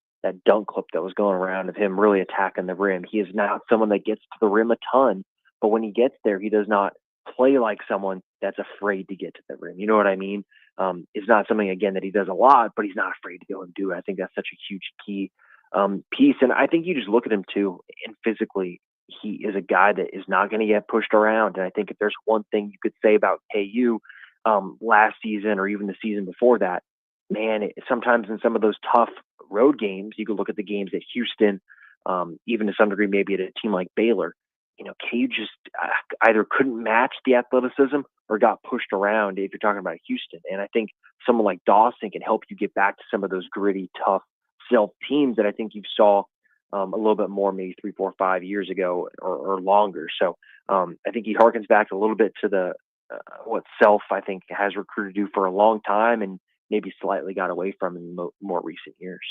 dunk clip that was going around of him really attacking the rim. He is not someone that gets to the rim a ton, but when he gets there, he does not play like someone that's afraid to get to the rim. You know what I mean? It's not something, again, that he does a lot, but he's not afraid to go and do it. I think that's such a huge key piece. And I think you just look at him too, and physically, he is a guy that is not going to get pushed around. And I think if there's one thing you could say about KU last season or even the season before that, man, sometimes in some of those tough road games, you could look at the games at Houston, even to some degree, maybe at a team like Baylor. You know, KU just either couldn't match the athleticism or got pushed around if you're talking about Houston. And I think someone like Dawson can help you get back to some of those gritty, tough self teams that I think you saw a little bit more maybe 3, 4, 5 years ago or longer. So I think he harkens back a little bit to the what Self, I think, has recruited to do for a long time and maybe slightly got away from in more recent years.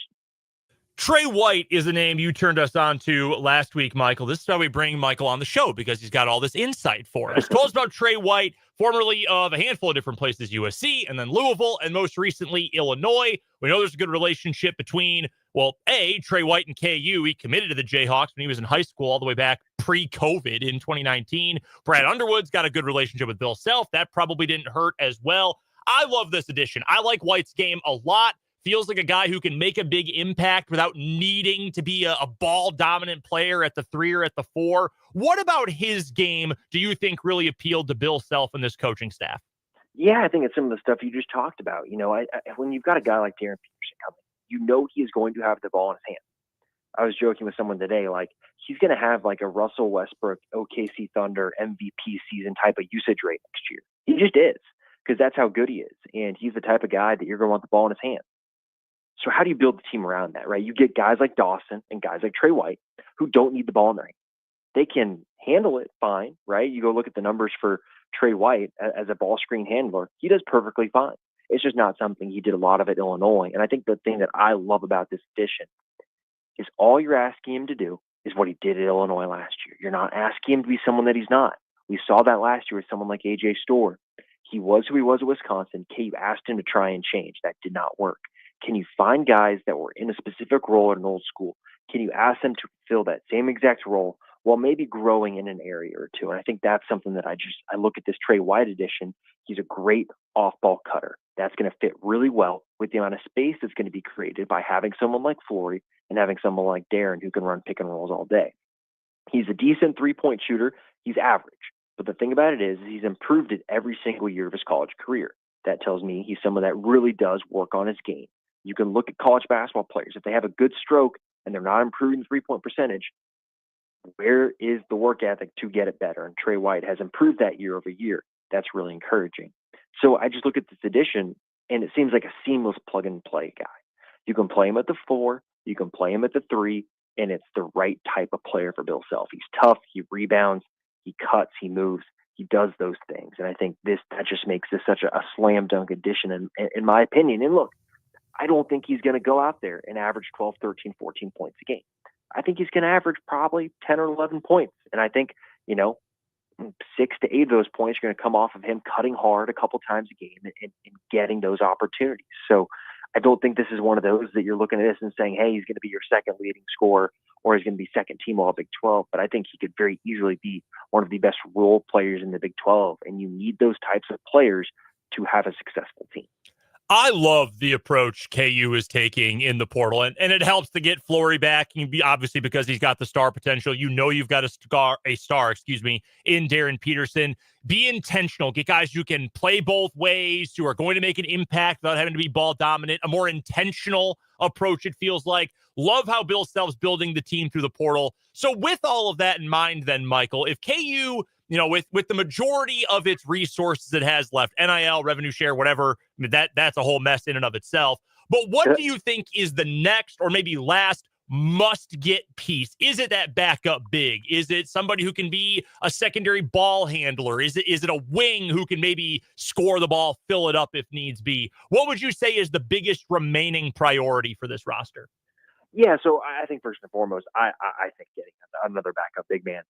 Trey White is a name you turned us on to last week, Michael. This is why we bring Michael on the show, because he's got all this insight for us. Told us about Trey White, formerly of a handful of different places, USC, and then Louisville, and most recently Illinois. We know there's a good relationship between, well, Trey White and KU. He committed to the Jayhawks when he was in high school all the way back pre-COVID in 2019. Brad Underwood's got a good relationship with Bill Self. That probably didn't hurt as well. I love this addition. I like White's game a lot. Feels like a guy who can make a big impact without needing to be a ball-dominant player at the 3 or at the 4. What about his game do you think really appealed to Bill Self and this coaching staff? Yeah, I think it's some of the stuff you just talked about. You know, when you've got a guy like Darren Peterson coming, you know he is going to have the ball in his hand. I was joking with someone today, like, he's going to have like a Russell Westbrook, OKC Thunder MVP season type of usage rate next year. He just is, because that's how good he is. And he's the type of guy that you're going to want the ball in his hand. So how do you build the team around that, right? You get guys like Dawson and guys like Trey White who don't need the ball in their hand. They can handle it fine, right? You go look at the numbers for Trey White as a ball screen handler. He does perfectly fine. It's just not something he did a lot of at Illinois. And I think the thing that I love about this addition is all you're asking him to do is what he did at Illinois last year. You're not asking him to be someone that he's not. We saw that last year with someone like A.J. Storr. He was who he was at Wisconsin. KU asked him to try and change. That did not work. Can you find guys that were in a specific role at an old school? Can you ask them to fill that same exact role while maybe growing in an area or two? And I think that's something that I look at this Trey White edition. He's a great off-ball cutter. That's going to fit really well with the amount of space that's going to be created by having someone like Flory and having someone like Darren who can run pick and rolls all day. He's a decent three-point shooter. He's average. But the thing about it is he's improved it every single year of his college career. That tells me he's someone that really does work on his game. You can look at college basketball players. If they have a good stroke and they're not improving the three-point percentage, where is the work ethic to get it better? And Trey White has improved that year over year. That's really encouraging. So I just look at this addition, and it seems like a seamless plug-and-play guy. You can play him at the 4, you can play him at the 3, and it's the right type of player for Bill Self. He's tough, he rebounds, he cuts, he moves, he does those things. And I think that just makes this such a slam dunk addition in my opinion. And look, I don't think he's going to go out there and average 12, 13, 14 points a game. I think he's going to average probably 10 or 11 points. And I think, you know, 6 to 8 of those points are going to come off of him cutting hard a couple times a game and getting those opportunities. So I don't think this is one of those that you're looking at this and saying, hey, he's going to be your second leading scorer or he's going to be second team all Big 12. But I think he could very easily be one of the best role players in the Big 12. And you need those types of players to have a successful team. I love the approach KU is taking in the portal, and it helps to get Flory back. Obviously, because he's got the star potential. You've got a star, in Darren Peterson. Be intentional. Get guys who can play both ways, who are going to make an impact without having to be ball dominant. A more intentional approach, it feels like. Love how Bill Self's building the team through the portal. So with all of that in mind, then, Michael, if KU, with the majority of its resources it has left, NIL, revenue share, whatever, that's a whole mess in and of itself. But what do you think is the next or maybe last must-get piece? Is it that backup big? Is it somebody who can be a secondary ball handler? Is it a wing who can maybe score the ball, fill it up if needs be? What would you say is the biggest remaining priority for this roster? Yeah, so I think first and foremost, I think getting another backup big man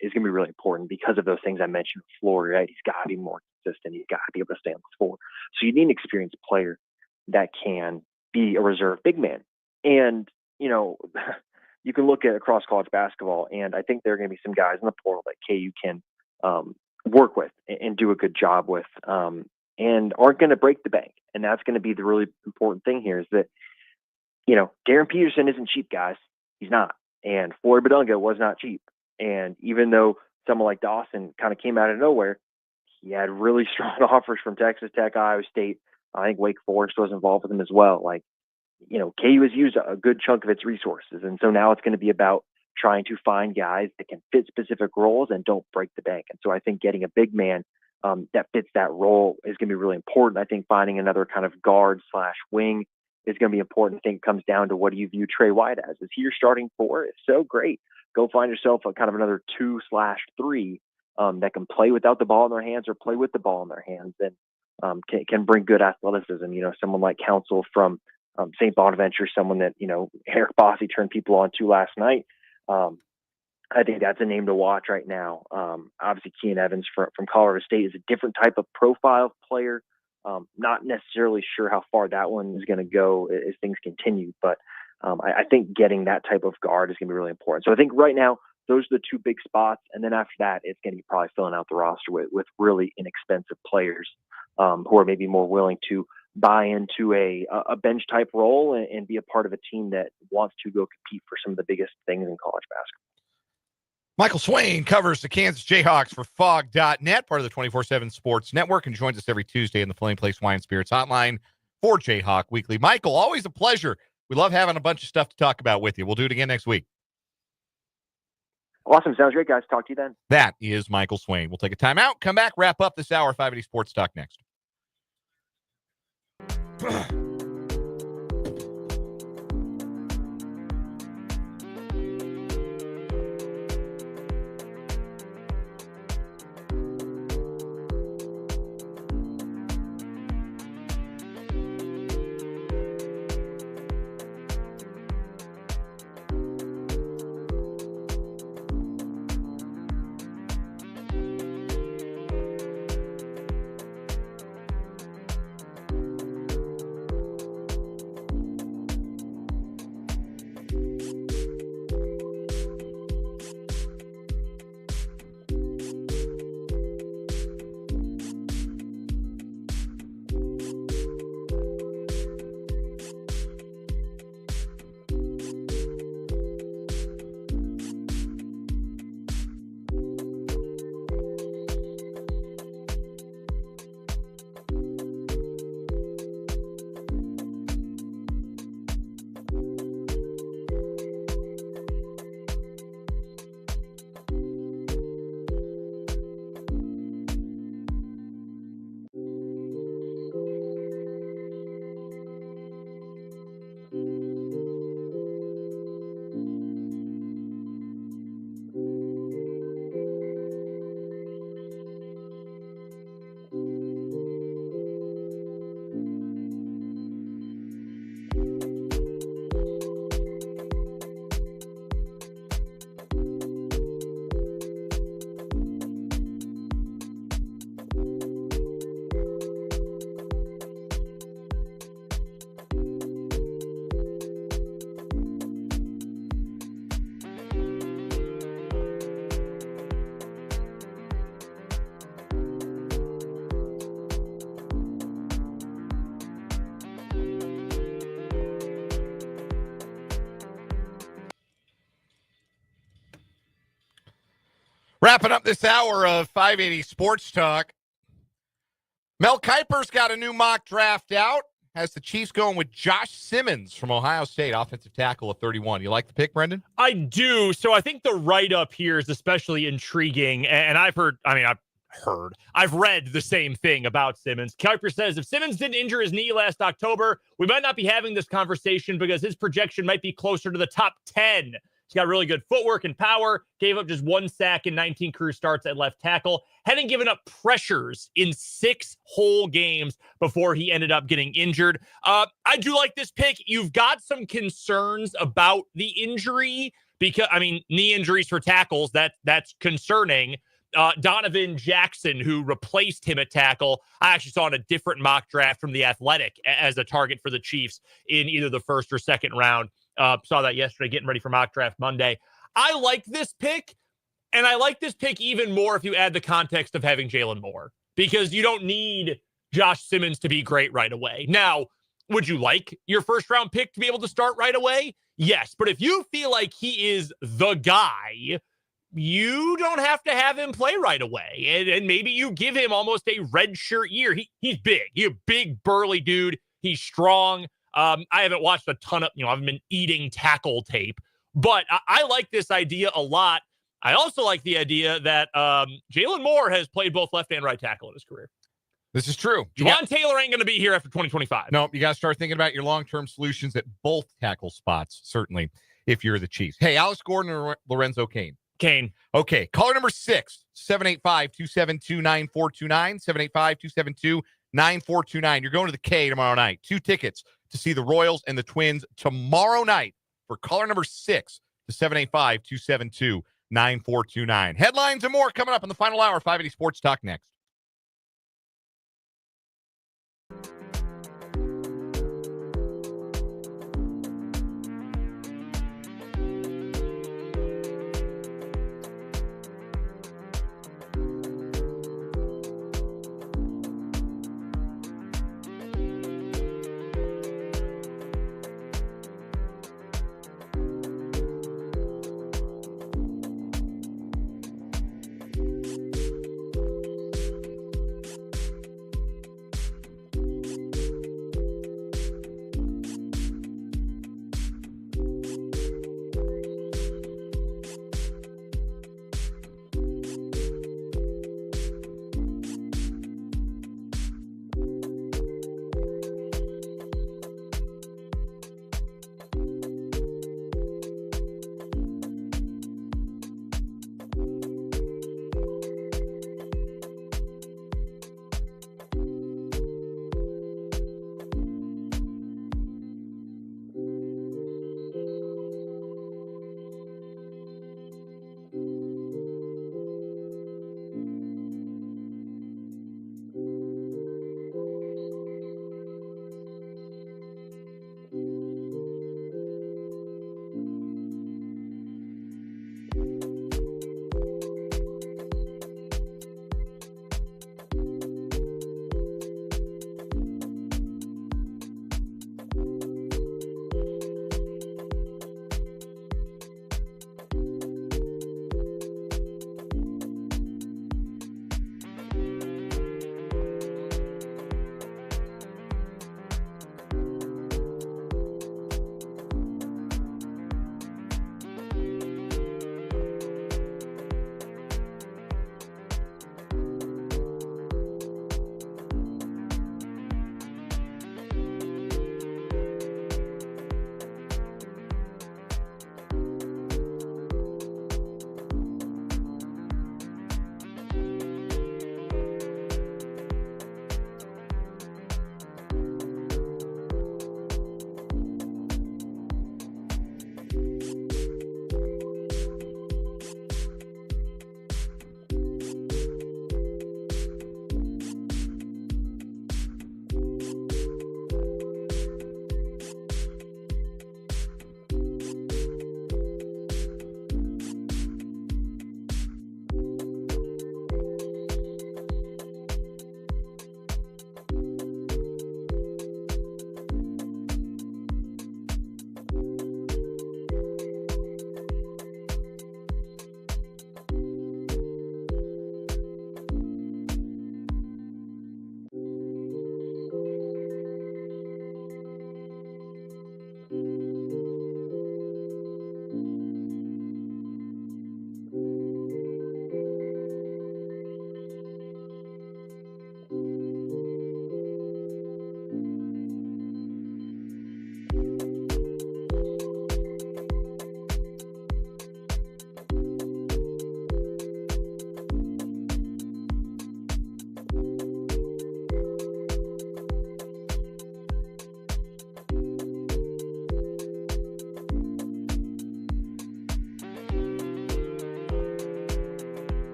is going to be really important because of those things I mentioned with Flory, right? He's got to be more consistent. He's got to be able to stay on the floor. So you need an experienced player that can be a reserve big man. And, you can look at across college basketball, and I think there are going to be some guys in the portal that KU can work with and do a good job with and aren't going to break the bank. And that's going to be the really important thing here is that, Darren Peterson isn't cheap, guys. He's not. And Flory Badunga was not cheap. And even though someone like Dawson kind of came out of nowhere, he had really strong offers from Texas Tech, Iowa State. I think Wake Forest was involved with him as well. KU has used a good chunk of its resources. And so now it's going to be about trying to find guys that can fit specific roles and don't break the bank. And so I think getting a big man that fits that role is going to be really important. I think finding another kind of guard/wing is going to be important. I think it comes down to what do you view Trey White as? Is he your starting four? If so, great. Go find yourself a kind of another 2/3 that can play without the ball in their hands or play with the ball in their hands and can bring good athleticism. Someone like Council from St. Bonaventure, someone that, Eric Bossy turned people on to last night. I think that's a name to watch right now. Obviously, Kean Evans from Colorado State is a different type of profile player. Not necessarily sure how far that one is going to go as things continue, but I think getting that type of guard is going to be really important. So I think right now, those are the two big spots. And then after that, it's going to be probably filling out the roster with really inexpensive players who are maybe more willing to buy into a bench type role and be a part of a team that wants to go compete for some of the biggest things in college basketball. Michael Swain covers the Kansas Jayhawks for Fog.net, part of the 24/7 Sports Network, and joins us every Tuesday in the Flame Place Wine Spirits Hotline for Jayhawk Weekly. Michael, always a pleasure. We love having a bunch of stuff to talk about with you. We'll do it again next week. Awesome. Sounds great, guys. Talk to you then. That is Michael Swain. We'll take a timeout, come back, wrap up this hour. 580 Sports Talk next. Wrapping up this hour of 580 Sports Talk. Mel Kiper's got a new mock draft out. Has the Chiefs going with Josh Simmons from Ohio State, offensive tackle at 31. You like the pick, Brendan? I do. So I think the write-up here is especially intriguing. And I've read the same thing about Simmons. Kiper says, if Simmons didn't injure his knee last October, we might not be having this conversation because his projection might be closer to the top 10. He's got really good footwork and power, gave up just 1 sack in 19 career starts at left tackle, hadn't given up pressures in 6 whole games before he ended up getting injured. I do like this pick. You've got some concerns about the injury because, knee injuries for tackles, that's concerning. Donovan Jackson, who replaced him at tackle, I actually saw in a different mock draft from The Athletic as a target for the Chiefs in either the first or second round. Saw that yesterday, getting ready for mock draft Monday. I like this pick, and I like this pick even more if you add the context of having Jalen Moore, because you don't need Josh Simmons to be great right away. Now, would you like your first round pick to be able to start right away? Yes, but if you feel like he is the guy, you don't have to have him play right away. And maybe you give him almost a redshirt year. He's big. He's a big, burly dude. He's strong. I haven't watched a ton of, I haven't been eating tackle tape, but I like this idea a lot. I also like the idea that Jalen Moore has played both left and right tackle in his career. This is true. Juwan Taylor ain't going to be here after 2025. No, you got to start thinking about your long-term solutions at both tackle spots, certainly, if you're the Chiefs. Hey, Alex Gordon or Lorenzo Cain? Cain. Okay, caller number 6, 785-272-9429, 785-272-9429. You're going to the K tomorrow night. 2 tickets to see the Royals and the Twins tomorrow night for caller number 6 to 785-272-9429. Headlines and more coming up in the final hour. 580 Sports Talk next.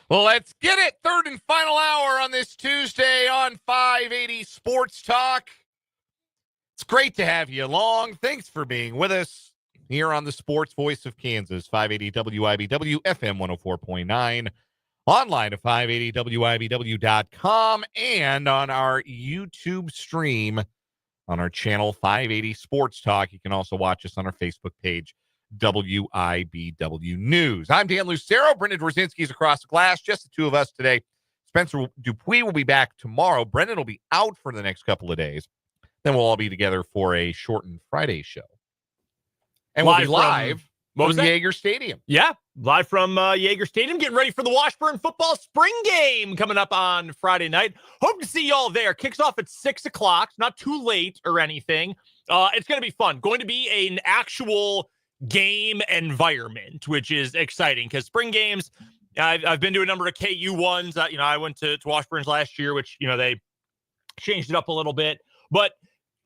Well, let's get it. Third and final hour on this Tuesday on 580 Sports Talk. It's great to have you along. Thanks for being with us here on the Sports Voice of Kansas, 580 WIBW, FM 104.9, online at 580WIBW.com, and on our YouTube stream on our channel 580 Sports Talk. You can also watch us on our Facebook page, WIBW News. I'm Dan Lucero. Brendan Dworzinski is across the glass. Just the two of us today. Spencer Dupuis will be back tomorrow. Brendan will be out for the next couple of days. Then we'll all be together for a shortened Friday show. And we'll be live from Yager Stadium. Yeah, live from Yager Stadium, getting ready for the Washburn football spring game coming up on Friday night. Hope to see y'all there. Kicks off at 6 o'clock. Not too late or anything. It's going to be fun. Going to be an actual game environment, which is exciting because spring games, I've been to a number of KU ones. I went to Washburn's last year, which, they changed it up a little bit. But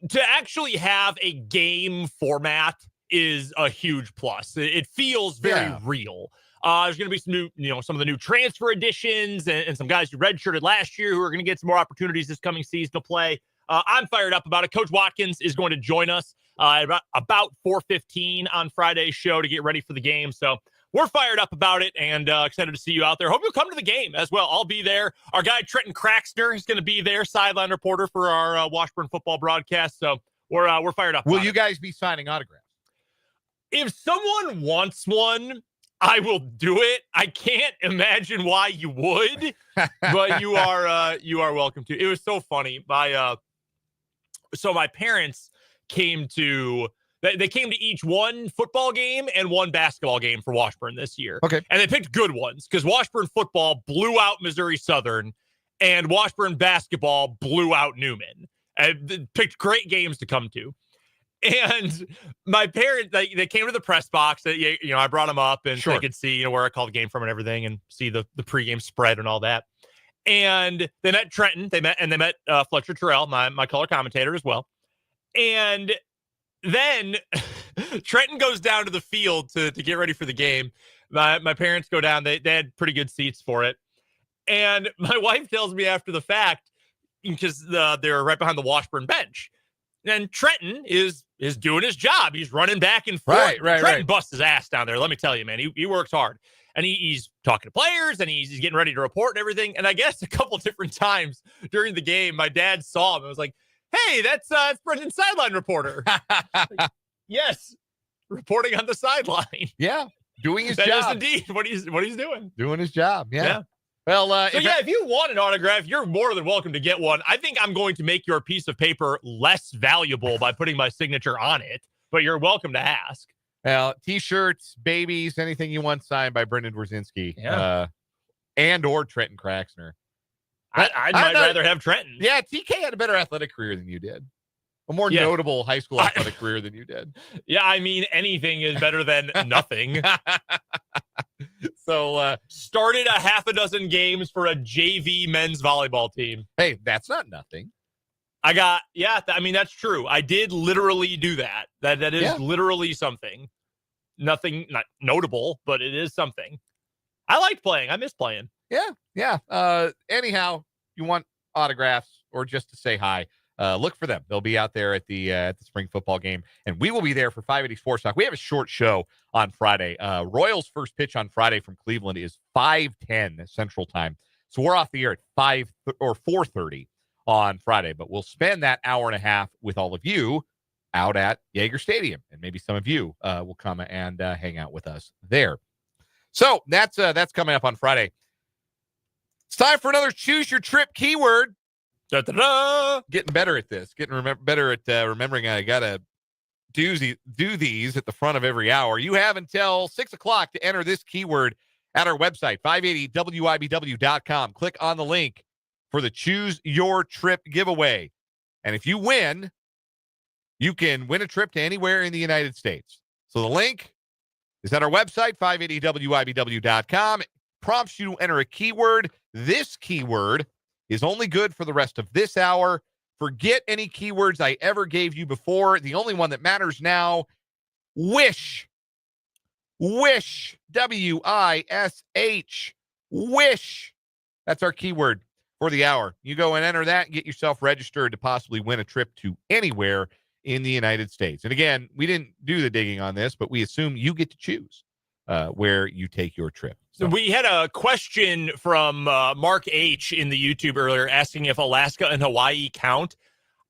to actually have a game format is a huge plus. It feels very real. There's going to be some new, some of the new transfer additions and some guys who redshirted last year who are going to get some more opportunities this coming season to play. I'm fired up about it. Coach Watkins is going to join us about 4:15 on Friday's show to get ready for the game. So we're fired up about it and excited to see you out there. Hope you'll come to the game as well. I'll be there. Our guy Trenton Craxner is going to be there, sideline reporter for our Washburn football broadcast. So we're fired up. Will you guys be signing autographs? If someone wants one, I will do it. I can't imagine why you would, but you are welcome to. It was so funny. My parents came to each one football game and one basketball game for Washburn this year. Okay. And they picked good ones because Washburn football blew out Missouri Southern and Washburn basketball blew out Newman. And they picked great games to come to. And my parents, they came to the press box. I brought them up and they could see, where I called the game from and everything and see the pregame spread and all that. And they met Trenton. They met Fletcher Terrell, my color commentator as well. And then Trenton goes down to the field to get ready for the game. My parents go down. They had pretty good seats for it. And my wife tells me after the fact, because they're right behind the Washburn bench. And Trenton is doing his job. He's running back and forth. Trenton busts his ass down there. Let me tell you, man. He works hard. And he's talking to players, and he's getting ready to report and everything. And I guess a couple different times during the game, my dad saw him and was like, "Hey, that's Brendan's sideline reporter." Like, yes, reporting on the sideline. Yeah, doing his job. That is indeed what he's doing. Doing his job. Yeah. Well, if you want an autograph, you're more than welcome to get one. I think I'm going to make your piece of paper less valuable by putting my signature on it, but you're welcome to ask. Well, T-shirts, babies, anything you want signed by Brendan Dworzinski, and or Trenton Craxner. I'd rather have Trenton. Yeah, TK had a better athletic career than you did. A more notable high school athletic career than you did. Yeah, I mean, anything is better than nothing. So, started a half a dozen games for a JV men's volleyball team. Hey, that's not nothing. That's true. I did literally do that. That is literally something. Nothing, not notable, but it is something. I liked playing. I miss playing. Yeah. Anyhow, you want autographs or just to say hi, look for them. They'll be out there at the spring football game, and we will be there for 580 Sports Talk. We have a short show on Friday. Royals' first pitch on Friday from Cleveland is 5:10 Central Time, so we're off the air at 5 or 4:30 on Friday. But we'll spend that hour and a half with all of you out at Yager Stadium, and maybe some of you will come and hang out with us there. So that's coming up on Friday. It's time for another Choose Your Trip keyword. Da-da-da. Getting better at this. Better at remembering I got to do these at the front of every hour. You have until 6 o'clock to enter this keyword at our website, 580WIBW.com. Click on the link for the Choose Your Trip giveaway. And if you win, you can win a trip to anywhere in the United States. So the link is at our website, 580WIBW.com. It prompts you to enter a keyword. This keyword is only good for the rest of this hour. Forget any keywords I ever gave you before. The only one that matters now, wish. Wish, W-I-S-H. Wish. That's our keyword for the hour. You go and enter that and get yourself registered to possibly win a trip to anywhere in the United States. And again, we didn't do the digging on this, but we assume you get to choose where you take your trip. So we had a question from Mark H. in the YouTube earlier asking if Alaska and Hawaii count.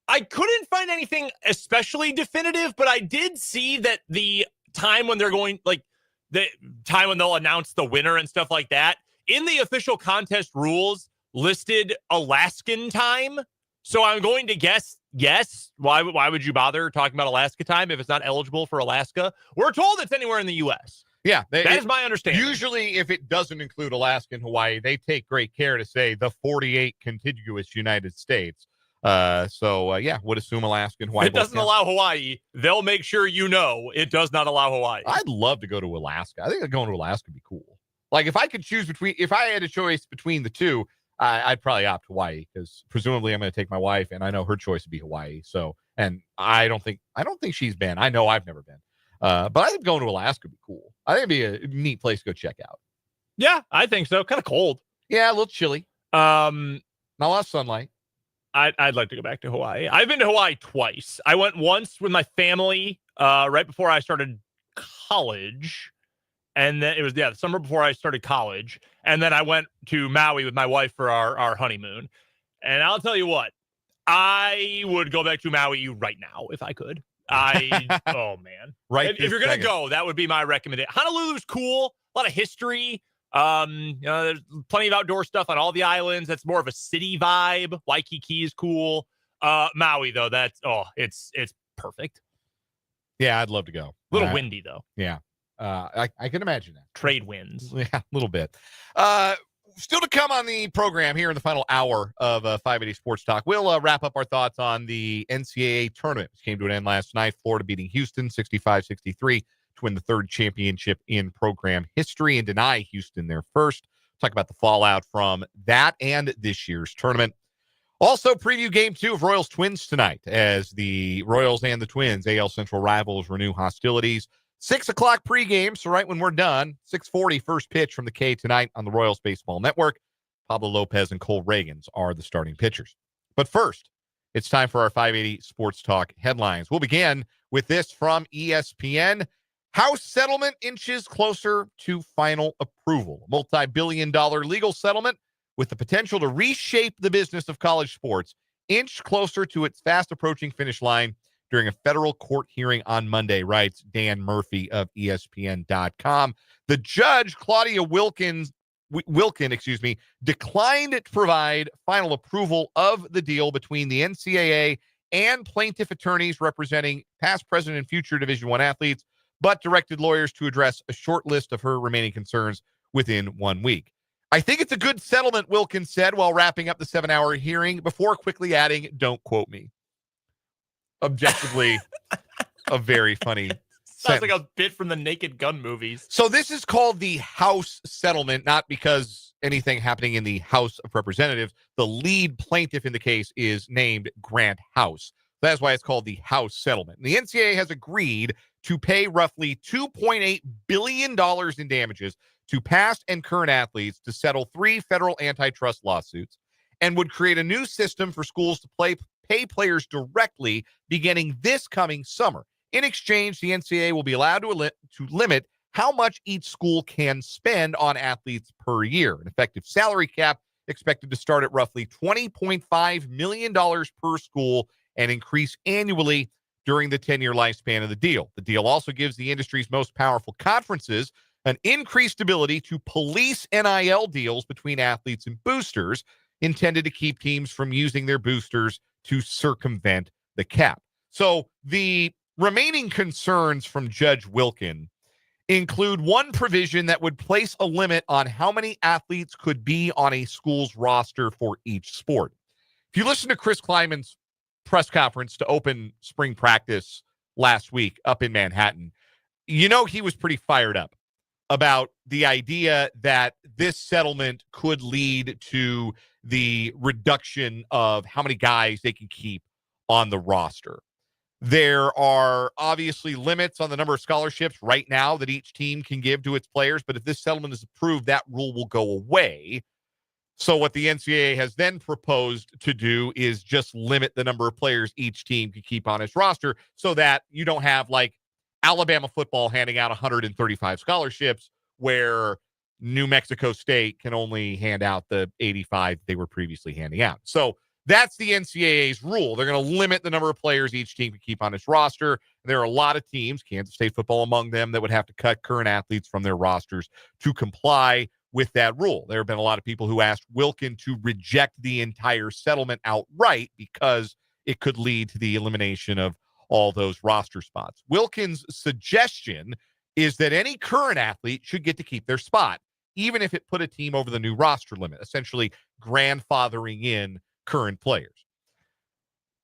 I couldn't find anything especially definitive, but I did see that the time when they're going, like the time when they'll announce the winner and stuff like that, in the official contest rules listed Alaskan time. So I'm going to guess yes. Why would you bother talking about Alaska time if it's not eligible for Alaska? We're told it's anywhere in the U.S. Yeah, that is my understanding. Usually, if it doesn't include Alaska and Hawaii, they take great care to say the 48 contiguous United States. Would assume Alaska and Hawaii. It doesn't allow Hawaii. They'll make sure you know it does not allow Hawaii. I'd love to go to Alaska. I think going to Alaska would be cool. Like if I could choose if I had a choice between the two, I'd probably opt Hawaii because presumably I'm going to take my wife, and I know her choice would be Hawaii. So, and I don't think she's been. I know I've never been. But I think going to Alaska would be cool. I think it'd be a neat place to go check out. Yeah, I think so. Kind of cold. Yeah, a little chilly. Not a lot of sunlight. I'd like to go back to Hawaii. I've been to Hawaii twice. I went once with my family right before I started college. And then it was, the summer before I started college. And then I went to Maui with my wife for our honeymoon. And I'll tell you what, I would go back to Maui right now if I could. Oh man. Right. If you're going to go, that would be my recommendation. Honolulu's cool. A lot of history. There's plenty of outdoor stuff on all the islands. That's more of a city vibe. Waikiki is cool. Maui though, it's perfect. Yeah, I'd love to go. A little windy though. Yeah. I can imagine that. Trade winds. Yeah, a little bit. Still to come on the program here in the final hour of 580 Sports Talk. We'll wrap up our thoughts on the NCAA tournament, which came to an end last night. Florida beating Houston 65-63 to win the third championship in program history and deny Houston their first. Talk about the fallout from that and this year's tournament. Also, preview game 2 of Royals Twins tonight as the Royals and the Twins, AL Central rivals, renew hostilities. 6 o'clock pregame, so right when we're done, 6:40 first pitch from the K tonight on the Royals Baseball Network. Pablo Lopez and Cole Reagans are the starting pitchers. But first, it's time for our 580 Sports Talk headlines. We'll begin with this from ESPN. House settlement inches closer to final approval. A multi-billion-dollar legal settlement with the potential to reshape the business of college sports inched closer to its fast-approaching finish line during a federal court hearing on Monday, writes Dan Murphy of ESPN.com. The judge, Claudia Wilkin, declined to provide final approval of the deal between the NCAA and plaintiff attorneys representing past, present, and future Division I athletes, but directed lawyers to address a short list of her remaining concerns within 1 week. I think it's a good settlement, Wilkins said while wrapping up the 7-hour hearing, before quickly adding, "Don't quote me." Objectively, a very funny Sounds sentence. like a bit from the Naked Gun movies. So this is called the House settlement, not because anything happening in the House of Representatives. The lead plaintiff in the case is named Grant House. That's why it's called the House settlement. And the NCAA has agreed to pay roughly $2.8 billion in damages to past and current athletes to settle 3 federal antitrust lawsuits and would create a new system for schools to pay players directly beginning this coming summer. In exchange, the NCAA will be allowed to limit how much each school can spend on athletes per year. An effective salary cap expected to start at roughly $20.5 million per school and increase annually during the 10-year lifespan of the deal. The deal also gives the industry's most powerful conferences an increased ability to police NIL deals between athletes and boosters, intended to keep teams from using their boosters to circumvent the cap. So the remaining concerns from Judge Wilkin include one provision that would place a limit on how many athletes could be on a school's roster for each sport. If you listen to Chris Kleiman's press conference to open spring practice last week up in Manhattan, you know he was pretty fired up about the idea that this settlement could lead to the reduction of how many guys they can keep on the roster. There are obviously limits on the number of scholarships right now that each team can give to its players, but if this settlement is approved, that rule will go away. So what the NCAA has then proposed to do is just limit the number of players each team can keep on its roster so that you don't have like Alabama football handing out 135 scholarships where New Mexico State can only hand out the 85 they were previously handing out. So that's the NCAA's rule. They're going to limit the number of players each team can keep on its roster. There are a lot of teams, Kansas State football among them, that would have to cut current athletes from their rosters to comply with that rule. There have been a lot of people who asked Wilkin to reject the entire settlement outright because it could lead to the elimination of all those roster spots. Wilkin's suggestion is that any current athlete should get to keep their spot, even if it put a team over the new roster limit, essentially grandfathering in current players.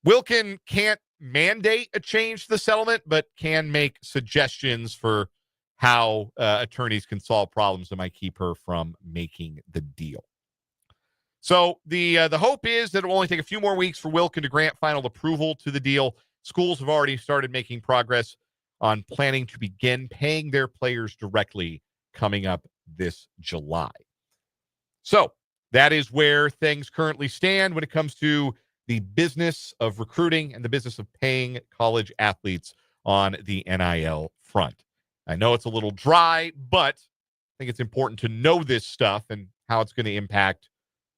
Wilkin can't mandate a change to the settlement, but can make suggestions for how attorneys can solve problems that might keep her from making the deal. So the hope is that it will only take a few more weeks for Wilkin to grant final approval to the deal. Schools have already started making progress on planning to begin paying their players directly coming up this July. So that is where things currently stand when it comes to the business of recruiting and the business of paying college athletes on the NIL front. I know it's a little dry, but I think it's important to know this stuff and how it's going to impact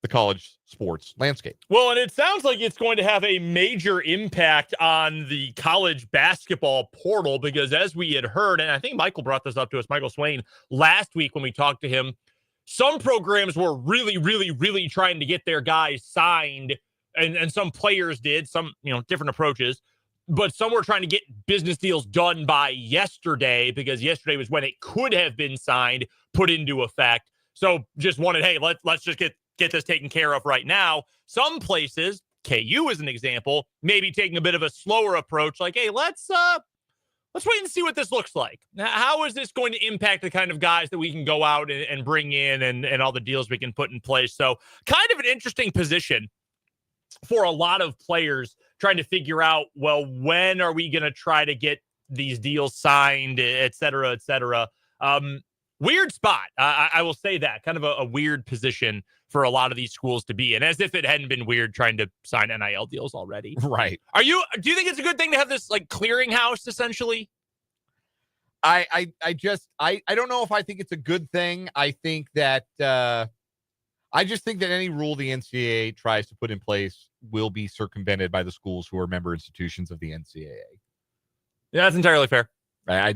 the college sports landscape. Well, and it sounds like it's going to have a major impact on the college basketball portal because as we had heard, and I think Michael brought this up to us, Michael Swain, last week when we talked to him, some programs were really trying to get their guys signed, and some players did, some, different approaches, but some were trying to get business deals done by yesterday because yesterday was when it could have been signed, put into effect. So just wanted, hey, let's just get this taken care of right now. Some places, KU is an example, maybe taking a bit of a slower approach, like, hey, let's wait and see what this looks like. How is this going to impact the kind of guys that we can go out and bring in and all the deals we can put in place? So kind of an interesting position for a lot of players trying to figure out, well, when are we going to try to get these deals signed, et cetera, et cetera. Weird spot. I will say that. Kind of a weird position for a lot of these schools to be in, as if it hadn't been weird trying to sign NIL deals already. Right. Do you think it's a good thing to have this like clearinghouse essentially? I don't know if I think it's a good thing. I think that I just think that any rule the NCAA tries to put in place will be circumvented by the schools who are member institutions of the NCAA. Yeah, that's entirely fair. I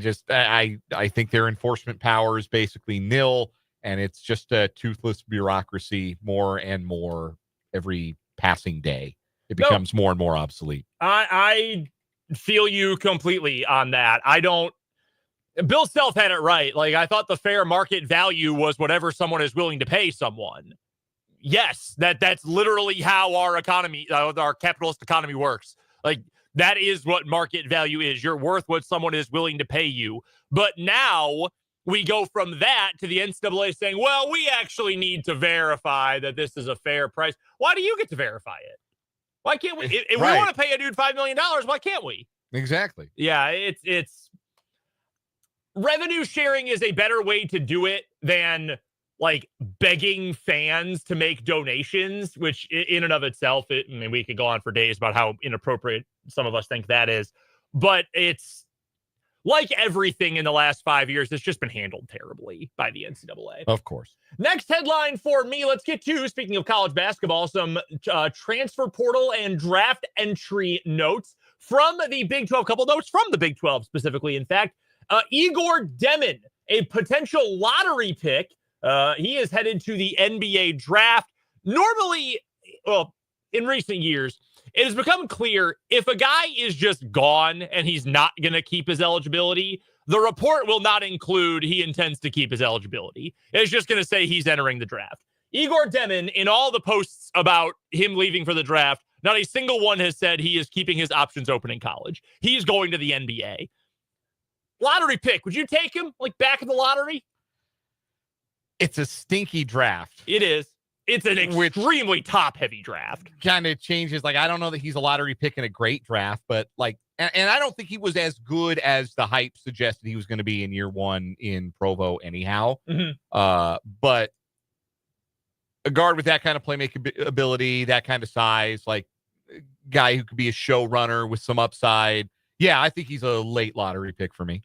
think their enforcement power is basically nil, and it's just a toothless bureaucracy more and more every passing day. It becomes more and more obsolete. I feel you completely on that. Bill Self had it right. Like, I thought the fair market value was whatever someone is willing to pay someone. Yes, that's literally how our economy, our capitalist economy works. Like, that is what market value is. You're worth what someone is willing to pay you. But now we go from that to the NCAA saying, well, we actually need to verify that this is a fair price. Why do you get to verify it? Why can't we? If we want to pay a dude $5 million, why can't we? Exactly. Yeah, it's revenue sharing is a better way to do it than like begging fans to make donations, which in and of itself, we could go on for days about how inappropriate some of us think that is, but it's like everything in the last 5 years, it's just been handled terribly by the NCAA. Of course. Next headline for me, let's get to, speaking of college basketball, some transfer portal and draft entry notes from the Big 12, couple notes from the Big 12 specifically. In fact, Igor Demin, a potential lottery pick. He is headed to the NBA draft. Normally, well, in recent years, it has become clear if a guy is just gone and he's not going to keep his eligibility, the report will not include he intends to keep his eligibility. It's just going to say he's entering the draft. Igor Demin, in all the posts about him leaving for the draft, not a single one has said he is keeping his options open in college. He's going to the NBA. Lottery pick. Would you take him like back in the lottery? It's a stinky draft. It is. It's an extremely top-heavy draft. Kind of changes. Like, I don't know that he's a lottery pick in a great draft, but like And I don't think he was as good as the hype suggested he was going to be in year one in Provo anyhow. But a guard with that kind of playmaking ability, that kind of size, like a guy who could be a showrunner with some upside. Yeah, I think he's a late lottery pick for me.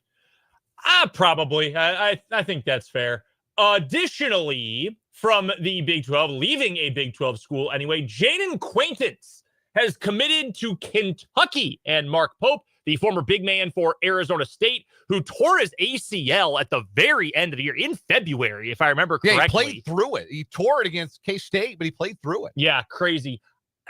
Probably. I think that's fair. Additionally, from the Big 12, leaving a Big 12 school anyway, Jaden Quaintance has committed to Kentucky, and Mark Pope, the former big man for Arizona State, who tore his ACL at the very end of the year in February, if I remember correctly. Yeah, he played through it. He tore it against K-State, but he played through it. Yeah, crazy.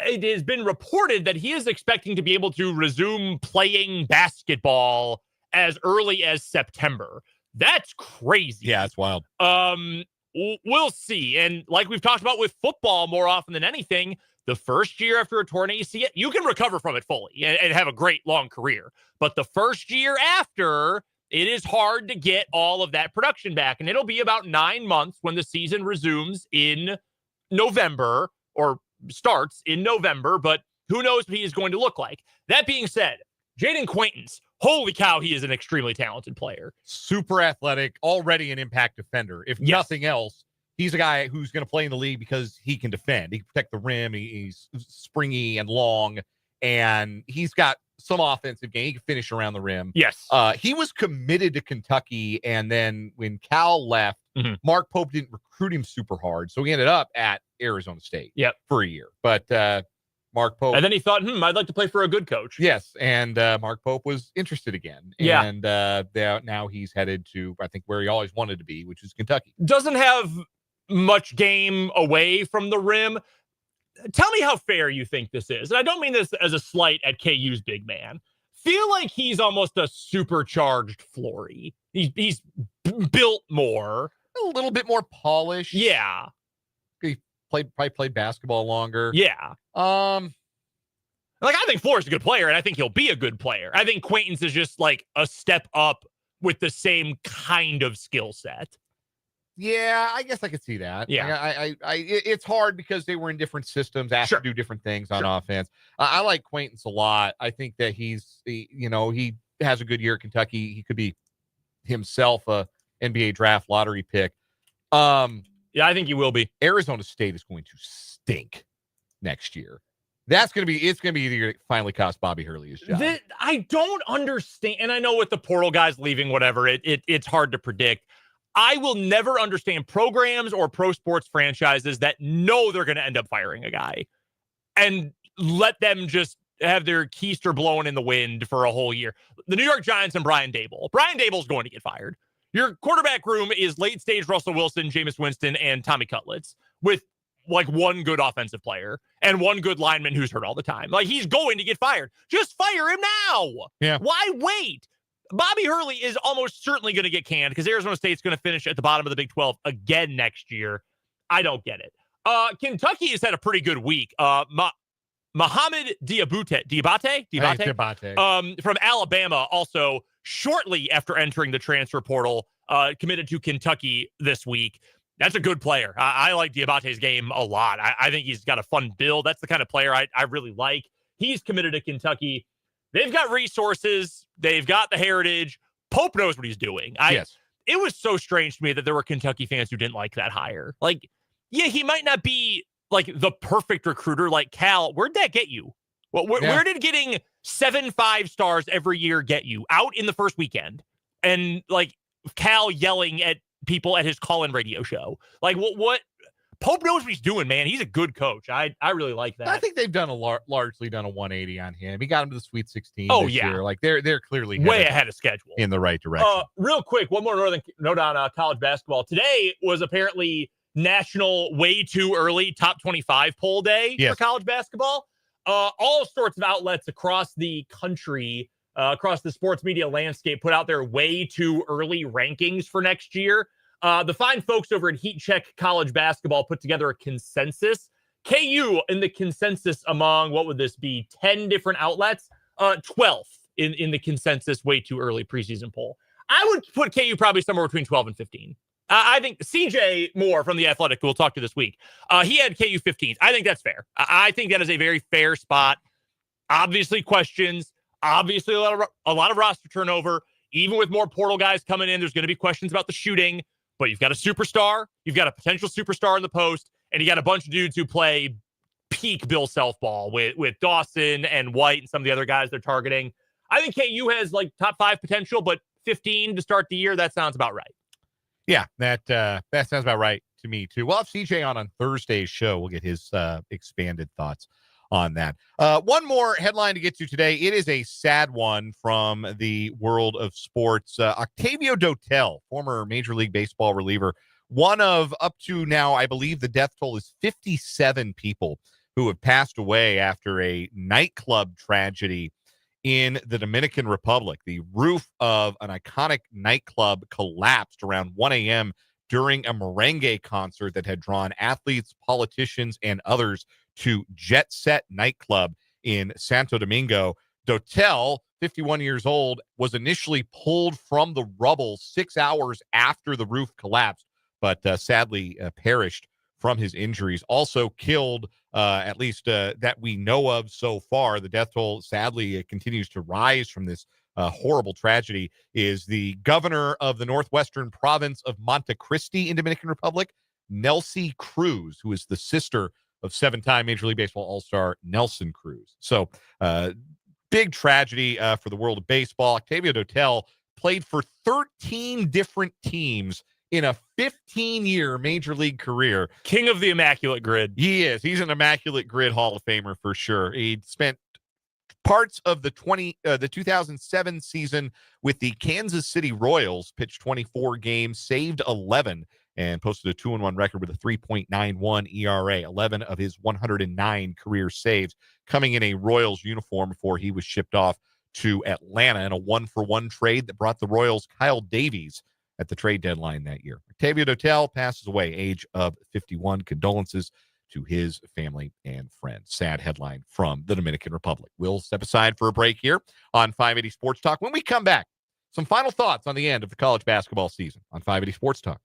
It has been reported that he is expecting to be able to resume playing basketball as early as September. That's crazy. Yeah, it's wild. We'll see. And like we've talked about with football more often than anything, the first year after a torn ACL, you can recover from it fully and have a great long career. But the first year after, it is hard to get all of that production back. And it'll be about 9 months when the season resumes in November, or starts in November, but who knows what he is going to look like. That being said, Jaden Quaintance, holy cow, he is an extremely talented player. Super athletic, already an impact defender. If nothing else, he's a guy who's going to play in the league because he can defend. He can protect the rim. He's springy and long, and he's got some offensive game. He can finish around the rim. Yes. He was committed to Kentucky, and then when Cal left, Mark Pope didn't recruit him super hard, so he ended up at Arizona State for a year. But Mark Pope. And then he thought, I'd like to play for a good coach. Yes, and Mark Pope was interested again. Yeah. And now he's headed to, I think, where he always wanted to be, which is Kentucky. Doesn't have much game away from the rim. Tell me how fair you think this is. And I don't mean this as a slight at KU's big man. Feel like he's almost a supercharged Flory. He's built more. A little bit more polished. Yeah. He probably played basketball longer. Yeah. Like, I think Flory's a good player, and I think he'll be a good player. I think Quaintance is just like a step up with the same kind of skill set. Yeah, I guess I could see that. Yeah. It's hard because they were in different systems, asked to do different things on offense. I like Quaintance a lot. I think that he has a good year at Kentucky. He could be himself a NBA draft lottery pick. Yeah, I think he will be. Arizona State is going to stink next year. It's going to be either finally cost Bobby Hurley his job. I don't understand. And I know with the portal guys leaving, whatever, it's hard to predict. I will never understand programs or pro sports franchises that know they're going to end up firing a guy and let them just have their keister blowing in the wind for a whole year. The New York Giants and Brian Daboll. Brian Daboll's going to get fired. Your quarterback room is late stage Russell Wilson, Jameis Winston, and Tommy Cutlets with like one good offensive player and one good lineman who's hurt all the time. Like, he's going to get fired. Just fire him now. Yeah. Why wait? Bobby Hurley is almost certainly going to get canned because Arizona State's going to finish at the bottom of the Big 12 again next year. I don't get it. Kentucky has had a pretty good week. Mohamed Diabate from Alabama, also shortly after entering the transfer portal, committed to Kentucky this week. That's a good player. I like Diabate's game a lot. I think he's got a fun build. That's the kind of player I really like. He's committed to Kentucky. They've got resources. They've got the heritage. Pope knows what he's doing. Yes. It was so strange to me that there were Kentucky fans who didn't like that hire. Like, yeah, he might not be like the perfect recruiter like Cal. Where'd that get you? Where did getting 7 5-stars every year get you? Out in the first weekend. And like Cal yelling at people at his call-in radio show. Like, what? Pope knows what he's doing, man. He's a good coach. I really like that. I think they've done largely done a 180 on him. He got him to the Sweet 16 this year. Like, they're clearly way ahead of schedule in the right direction. Real quick, one more northern note on college basketball. Today was apparently National Way Too Early Top 25 poll day for college basketball. All sorts of outlets across the country, across the sports media landscape, put out their way too early rankings for next year. The fine folks over at Heat Check College Basketball put together a consensus. KU in the consensus among, what would this be, 10 different outlets? 12th in the consensus way too early preseason poll. I would put KU probably somewhere between 12 and 15. I think CJ Moore from The Athletic, who we'll talk to this week, he had KU 15th. I think that's fair. I think that is a very fair spot. Obviously questions. Obviously, a lot of roster turnover. Even with more portal guys coming in, there's going to be questions about the shooting. But you've got a superstar, you've got a potential superstar in the post, and you got a bunch of dudes who play peak Bill Self ball with Dawson and White and some of the other guys they're targeting. I think KU has like top 5 potential, but 15 to start the year, that sounds about right. Yeah, that sounds about right to me too. We'll have CJ on Thursday's show. We'll get his expanded thoughts on that. One more headline to get to today. It is a sad one from the world of sports. Octavio Dotel, former Major League Baseball reliever, one of up to now, I believe the death toll is 57 people who have passed away after a nightclub tragedy in the Dominican Republic. The roof of an iconic nightclub collapsed around 1 a.m. during a merengue concert that had drawn athletes, politicians, and others to Jet Set nightclub in Santo Domingo. Dotel, 51 years old, was initially pulled from the rubble 6 hours after the roof collapsed, but sadly perished from his injuries. Also killed, at least that we know of so far, the death toll sadly continues to rise from this horrible tragedy, is the governor of the northwestern province of Montecristi in Dominican Republic, Nelcy Cruz, who is the sister of 7-time Major League Baseball All-Star Nelson Cruz. So big tragedy for the world of baseball. Octavio Dotel played for 13 different teams in a 15-year Major League career. King of the Immaculate Grid. He is. He's an Immaculate Grid Hall of Famer for sure. He spent parts of the 2007 season with the Kansas City Royals, pitched 24 games, saved 11, and posted a 2-1 record with a 3.91 ERA. 11 of his 109 career saves coming in a Royals uniform before he was shipped off to Atlanta in a 1-for-1 trade that brought the Royals Kyle Davies at the trade deadline that year. Octavio Dotel passes away, age of 51. Condolences to his family and friends. Sad headline from the Dominican Republic. We'll step aside for a break here on 580 Sports Talk. When we come back, some final thoughts on the end of the college basketball season on 580 Sports Talk.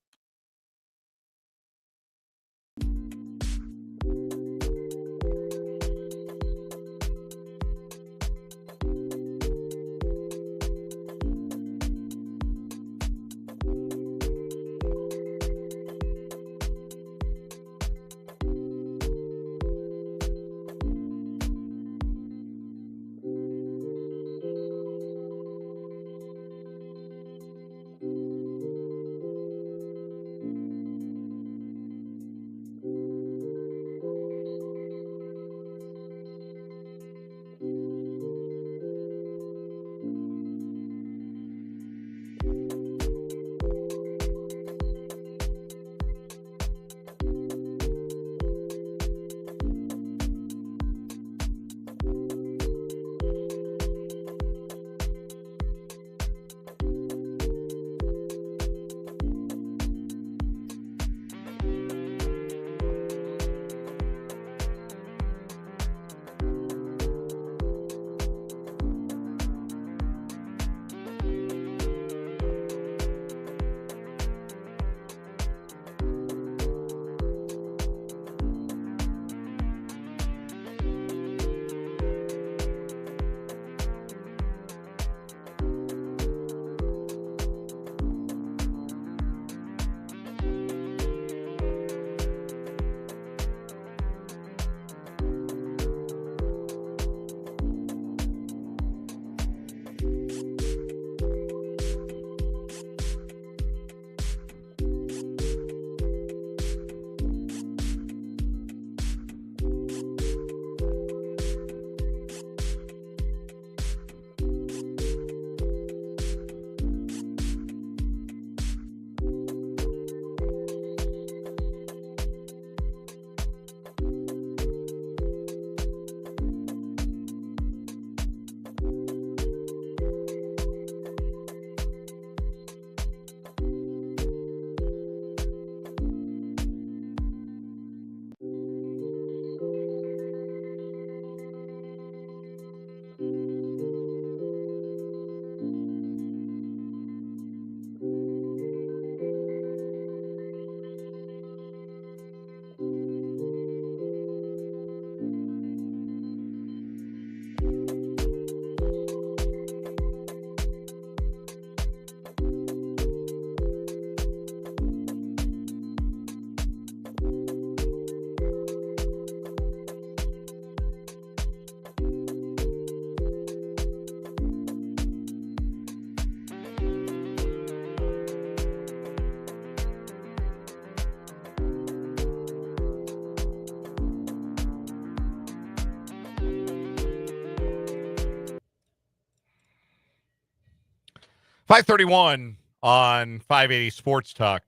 5:31 on 580 Sports Talk.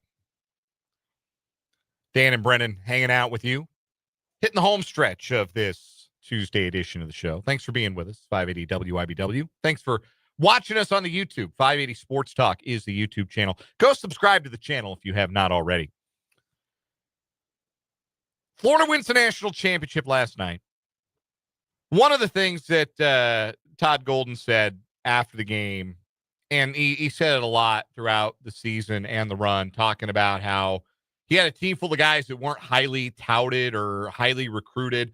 Dan and Brennan hanging out with you, hitting the home stretch of this Tuesday edition of the show. Thanks for being with us, 580 WIBW. Thanks for watching us on the YouTube. 580 Sports Talk is the YouTube channel. Go subscribe to the channel if you have not already. Florida wins the national championship last night. One of the things that Todd Golden said after the game, and he said it a lot throughout the season and the run, talking about how he had a team full of guys that weren't highly touted or highly recruited.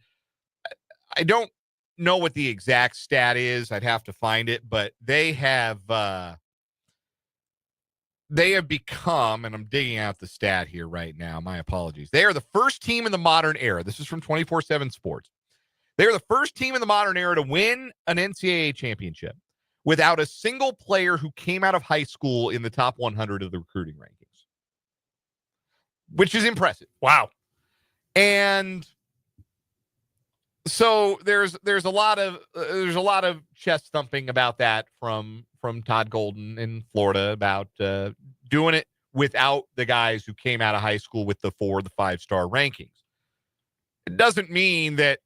I don't know what the exact stat is. I'd have to find it, but they have become, and I'm digging out the stat here right now. My apologies. They are the first team in the modern era. This is from 24/7 Sports. They are the first team in the modern era to win an NCAA championship without a single player who came out of high school in the top 100 of the recruiting rankings, which is impressive. Wow. And so there's a lot of chest thumping about that from Todd Golden in Florida about doing it without the guys who came out of high school with the 5-star rankings. It doesn't mean that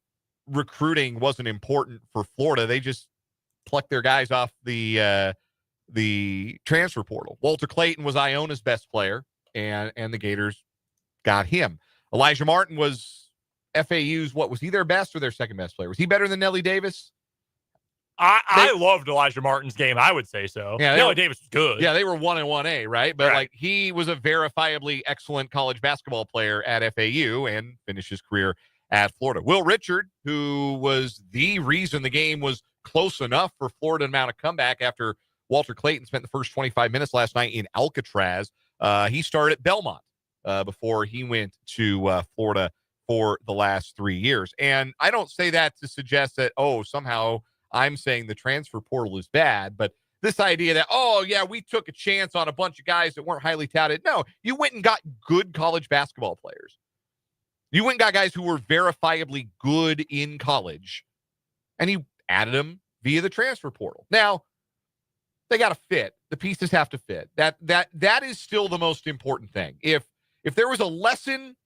recruiting wasn't important for Florida. They just plucked their guys off the transfer portal. Walter Clayton was Iona's best player, and the Gators got him. Elijah Martin was FAU's, was he their best or their second best player? Was he better than Nelly Davis? I loved Elijah Martin's game. I would say so. Yeah, Nelly Davis was good. Yeah, they were 1 and 1A, right? But right. Like he was a verifiably excellent college basketball player at FAU and finished his career at Florida. Will Richard, who was the reason the game was close enough for Florida to mount a comeback after Walter Clayton spent the first 25 minutes last night in Alcatraz. He started at Belmont before he went to Florida for the last 3 years. And I don't say that to suggest that, somehow I'm saying the transfer portal is bad, but this idea that, we took a chance on a bunch of guys that weren't highly touted. No, you went and got good college basketball players. You went and got guys who were verifiably good in college, and you added them via the transfer portal. Now, they got to fit. The pieces have to fit. That is still the most important thing. If there was a lesson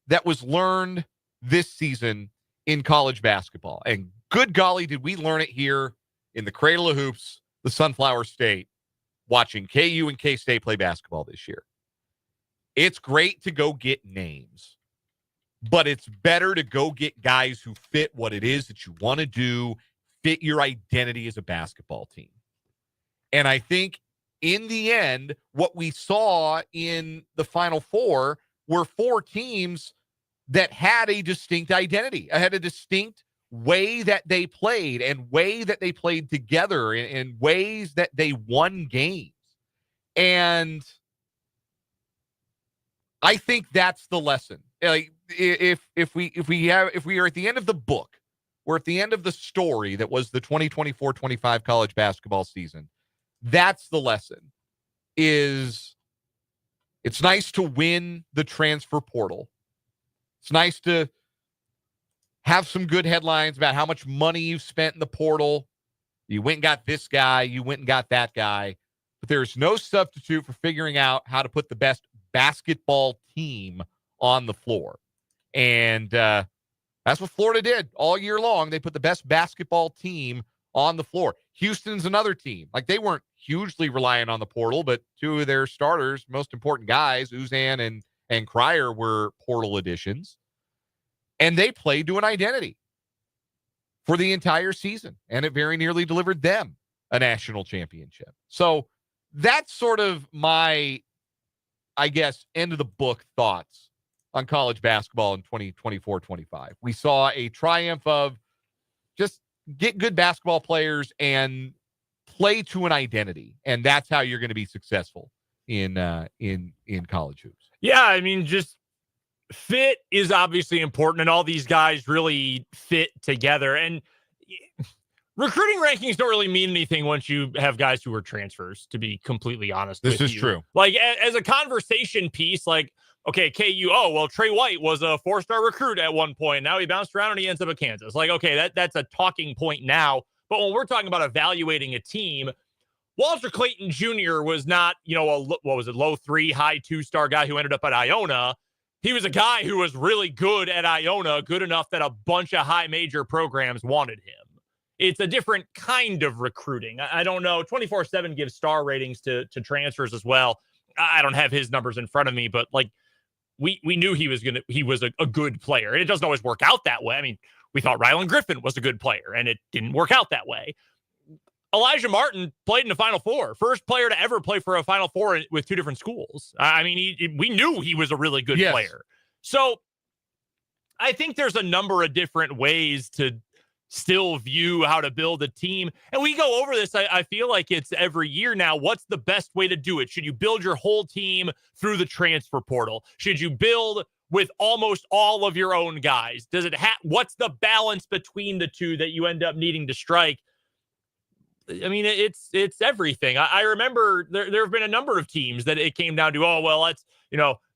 that was learned this season in college basketball, and good golly, did we learn it here in the cradle of hoops, the Sunflower State, watching KU and K-State play basketball this year. It's great to go get names, but it's better to go get guys who fit what it is that you want to do, fit your identity as a basketball team. And I think in the end, what we saw in the Final Four were 4 teams that had a distinct identity, had a distinct way that they played and way that they played together in ways that they won games. And I think that's the lesson. Like if we are at the end of the book, we're at the end of the story that was the 2024-25 college basketball season. That's the lesson. It's nice to win the transfer portal. It's nice to have some good headlines about how much money you've spent in the portal. You went and got this guy. You went and got that guy. But there's no substitute for figuring out how to put the best basketball team on the floor. And that's what Florida did all year long. They put the best basketball team on the floor. Houston's another team. Like, they weren't hugely reliant on the portal, but 2 of their starters, most important guys, Uzan and Cryer, were portal additions. And they played to an identity for the entire season. And it very nearly delivered them a national championship. So that's sort of my, I guess, end of the book thoughts on college basketball in 2024-25. We saw a triumph of just get good basketball players and play to an identity. And that's how you're going to be successful in college hoops. Yeah, I mean, just fit is obviously important, and all these guys really fit together. And recruiting rankings don't really mean anything once you have guys who are transfers, to be completely honest. This is true. Like, as a conversation piece, like, okay, KU, Trey White was a 4-star recruit at one point. Now he bounced around and he ends up at Kansas. Like, okay, that's a talking point now. But when we're talking about evaluating a team, Walter Clayton Jr. was not, what was it, low 3, high 2-star guy who ended up at Iona. He was a guy who was really good at Iona, good enough that a bunch of high major programs wanted him. It's a different kind of recruiting. I don't know. 24/7 gives star ratings to transfers as well. I don't have his numbers in front of me, but like we knew he was a good player. And it doesn't always work out that way. I mean, we thought Rylan Griffin was a good player, and it didn't work out that way. Elijah Martin played in the Final Four. First player to ever play for a Final Four with 2 different schools. I mean, we knew he was a really good player. So I think there's a number of different ways to still view how to build a team. And we go over this, I feel like it's every year now. What's the best way to do it? Should you build your whole team through the transfer portal? Should you build with almost all of your own guys? What's the balance between the two that you end up needing to strike? I mean, it's everything. I remember there have been a number of teams that it came down to, it's,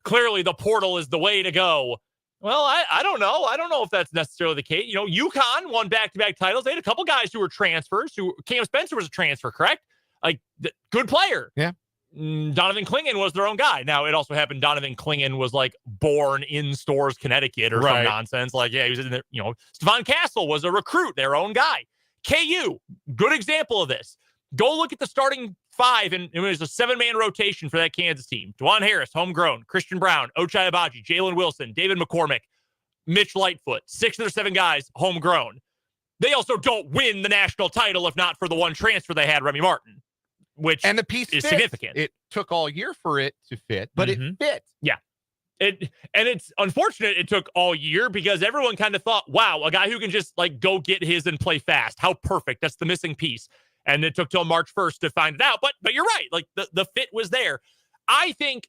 clearly the portal is the way to go. Well, I don't know. I don't know if that's necessarily the case. UConn won back-to-back titles. They had a couple guys who were transfers. Cam Spencer was a transfer, correct? Like, good player. Yeah. Donovan Clingan was their own guy. Now, it also happened Donovan Clingan was, like, born in Stores, Connecticut or some nonsense. Like, yeah, he was in there. Stephon Castle was a recruit, their own guy. KU, good example of this. Go look at the starting 5, and it was a 7-man rotation for that Kansas team. Dwan Harris, homegrown. Christian Brown, Ochai Agbaji, Jalen Wilson, David McCormick, Mitch Lightfoot. 6 of their 7 guys, homegrown. They also don't win the national title if not for the one transfer they had, Remy Martin, which and the piece is fits. Significant. It took all year for it to fit, but it fit. Yeah. It's unfortunate it took all year because everyone kind of thought, wow, a guy who can just like go get his and play fast. How perfect. That's the missing piece. And it took till March 1st to find it out. But you're right. Like the fit was there. I think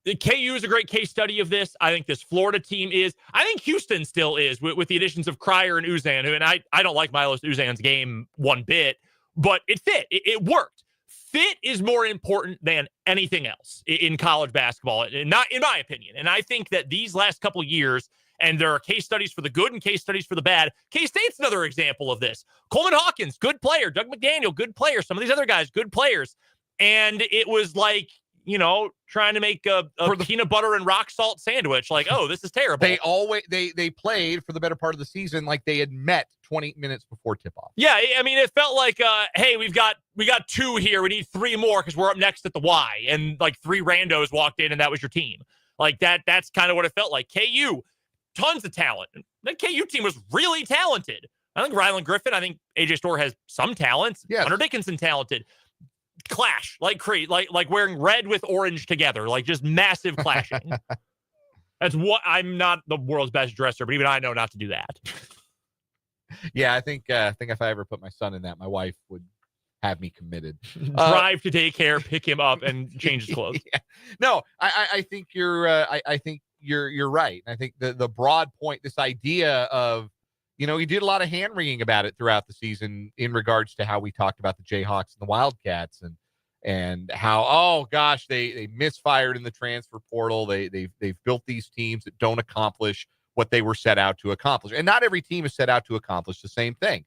the KU is a great case study of this. I think this Florida team is. I think Houston still is with the additions of Cryer and Uzan. And I don't like Milos Uzan's game one bit, but it fit. It worked. Fit is more important than anything else in college basketball, not in my opinion. And I think that these last couple of years, and there are case studies for the good and case studies for the bad. K-State's another example of this. Coleman Hawkins, good player. Doug McDaniel, good player. Some of these other guys, good players. And it was like, trying to make a peanut butter and rock salt sandwich. Like, oh, this is terrible. They played for the better part of the season like they had met 20 minutes before tip-off. Yeah, I mean, it felt like, hey, we got 2 here. We need 3 more because we're up next at the Y. And like 3 randos walked in and that was your team. Like that's kind of what it felt like. KU, tons of talent. That KU team was really talented. I think Rylan Griffin, I think AJ Storr has some talent. Yes. Hunter Dickinson talented. Clash, like wearing red with orange together, like just massive clashing. That's what I'm not the world's best dresser, but even I know not to do that. Yeah, I think if I ever put my son in that, my wife would have me committed. Drive to daycare, pick him up, and change his clothes. Yeah. No, I think you're I think you're right. I think the broad point, this idea of he did a lot of hand wringing about it throughout the season in regards to how we talked about the Jayhawks and the Wildcats and how, oh gosh, they misfired in the transfer portal. They've built these teams that don't accomplish what they were set out to accomplish. And not every team is set out to accomplish the same thing.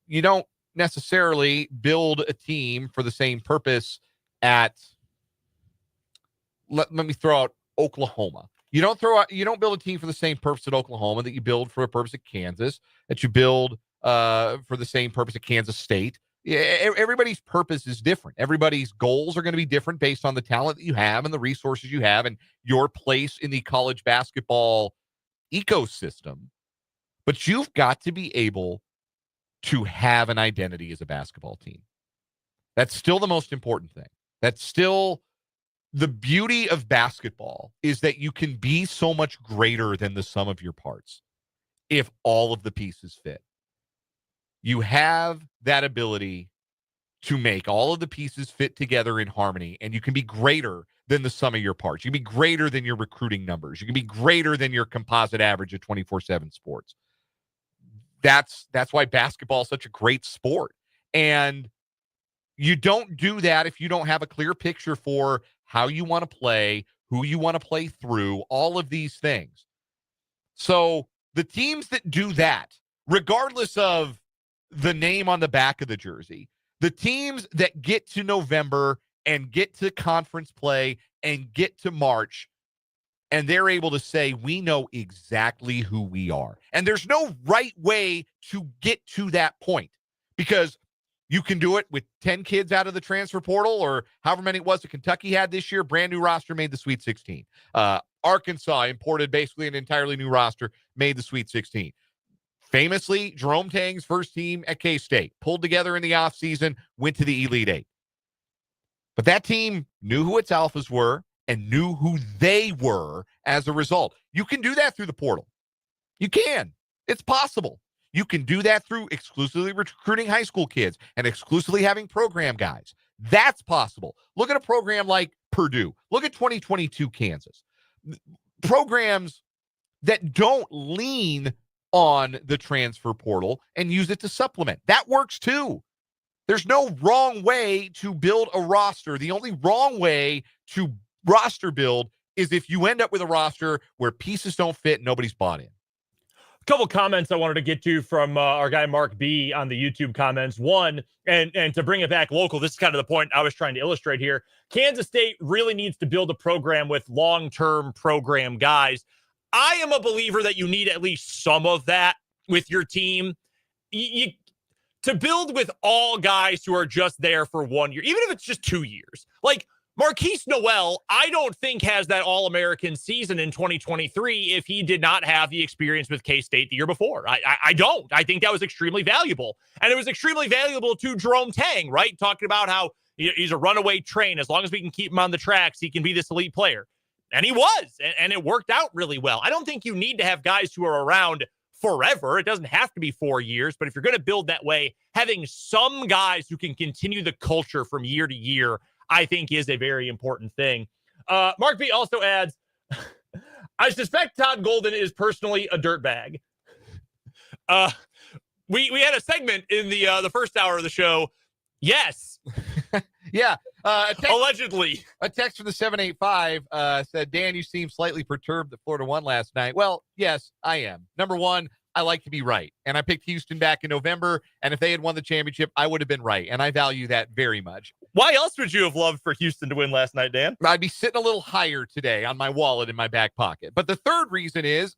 You don't necessarily build a team for the same purpose at, let me throw out Oklahoma. You don't build a team for the same purpose at Oklahoma that you build for a purpose at Kansas, that you build for the same purpose at Kansas State. Everybody's purpose is different. Everybody's goals are going to be different based on the talent that you have and the resources you have and your place in the college basketball ecosystem. But you've got to be able to have an identity as a basketball team. That's still the most important thing. That's still the beauty of basketball, is that you can be so much greater than the sum of your parts if all of the pieces fit. You have that ability to make all of the pieces fit together in harmony, and you can be greater than the sum of your parts. You can be greater than your recruiting numbers. You can be greater than your composite average of 24/7 sports. That's why basketball is such a great sport. And you don't do that if you don't have a clear picture for how you want to play, who you want to play through, all of these things. So the teams that do that, regardless of the name on the back of the jersey, The teams that get to November and get to conference play and get to March, and they're able to say, we know exactly who we are. And there's no right way to get to that point, because you can do it with 10 kids out of the transfer portal, or however many it was that Kentucky had this year. Brand new roster, made the Sweet 16. Arkansas imported basically an entirely new roster, made the Sweet 16. Famously, Jerome Tang's first team at K-State, pulled together in the offseason, went to the Elite Eight. But that team knew who its alphas were and knew who they were as a result. You can do that through the portal. You can. It's possible. You can do that through exclusively recruiting high school kids and exclusively having program guys. That's possible. Look at a program like Purdue. Look at 2022 Kansas. Programs that don't lean on the transfer portal and use it to supplement. That works too. There's no wrong way to build a roster. The only wrong way to roster build is if you end up with a roster where pieces don't fit, nobody's bought in. A couple comments I wanted to get to from our guy Mark B on the YouTube comments. One, and to bring it back local, this is kind of the point I was trying to illustrate here. Kansas State really needs to build a program with long-term program guys. I am a believer that you need at least some of that with your team. To build with all guys who are just there for 1 year, even if it's just 2 years. Like Marquise Noel, I don't think has that All-American season in 2023 if he did not have the experience with K-State the year before. I don't. I think that was extremely valuable. And it was extremely valuable to Jerome Tang, right? Talking about how he's a runaway train. As long as we can keep him on the tracks, he can be this elite player. And he was, and it worked out really well. I don't think you need to have guys who are around forever. It doesn't have to be 4 years, but if you're going to build that way, having some guys who can continue the culture from year to year, I think is a very important thing. Mark B also adds, I suspect Todd Golden is personally a dirtbag. We had a segment in the first hour of the show. Yes. Yeah. Allegedly. A text from the 785 said, Dan, you seem slightly perturbed that Florida won last night. Well, yes, I am. Number one, I like to be right. And I picked Houston back in November. And if they had won the championship, I would have been right. And I value that very much. Why else would you have loved for Houston to win last night, Dan? I'd be sitting a little higher today on my wallet in my back pocket. But the third reason is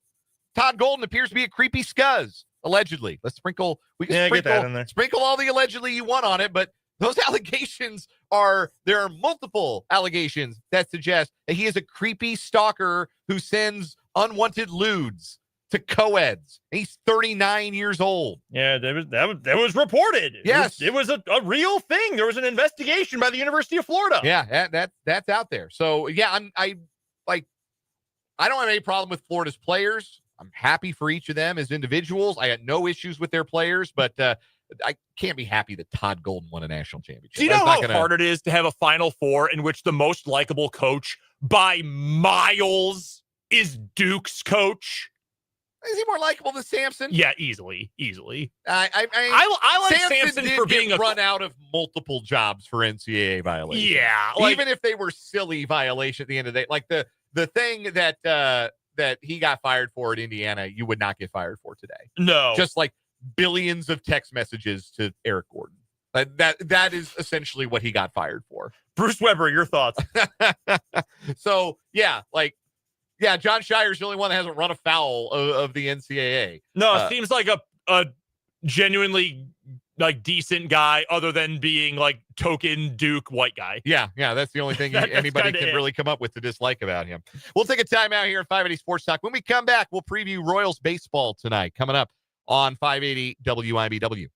Todd Golden appears to be a creepy scuzz, allegedly. Let's sprinkle. We can get that in there. Sprinkle all the allegedly you want on it, but those allegations there are multiple allegations that suggest that he is a creepy stalker who sends unwanted lewds to co-eds. He's 39 years old. Yeah, that was reported. Yes. It was a real thing. There was an investigation by the University of Florida. Yeah, that's out there. So, yeah, I don't have any problem with Florida's players. I'm happy for each of them as individuals. I had no issues with their players, but I can't be happy that Todd Golden won a national championship. Do you know how hard it is to have a Final Four in which the most likable coach by miles is Duke's coach? Is he more likable than Sampson? Yeah, easily. I like Sampson for being run out of multiple jobs for NCAA violations. Yeah, even if they were silly violation at the end of the day, like the thing that he got fired for at Indiana, you would not get fired for today. No, just like billions of text messages to Eric Gordon. That is essentially what he got fired for. Bruce Weber, your thoughts? So, yeah, John Shire's the only one that hasn't run afoul of the NCAA. No, it seems like a genuinely decent guy other than being token Duke white guy. Yeah, that's the only thing anybody can really come up with to dislike about him. We'll take a timeout here at 580 Sports Talk. When we come back, we'll preview Royals baseball tonight, coming up on 580 WIBW.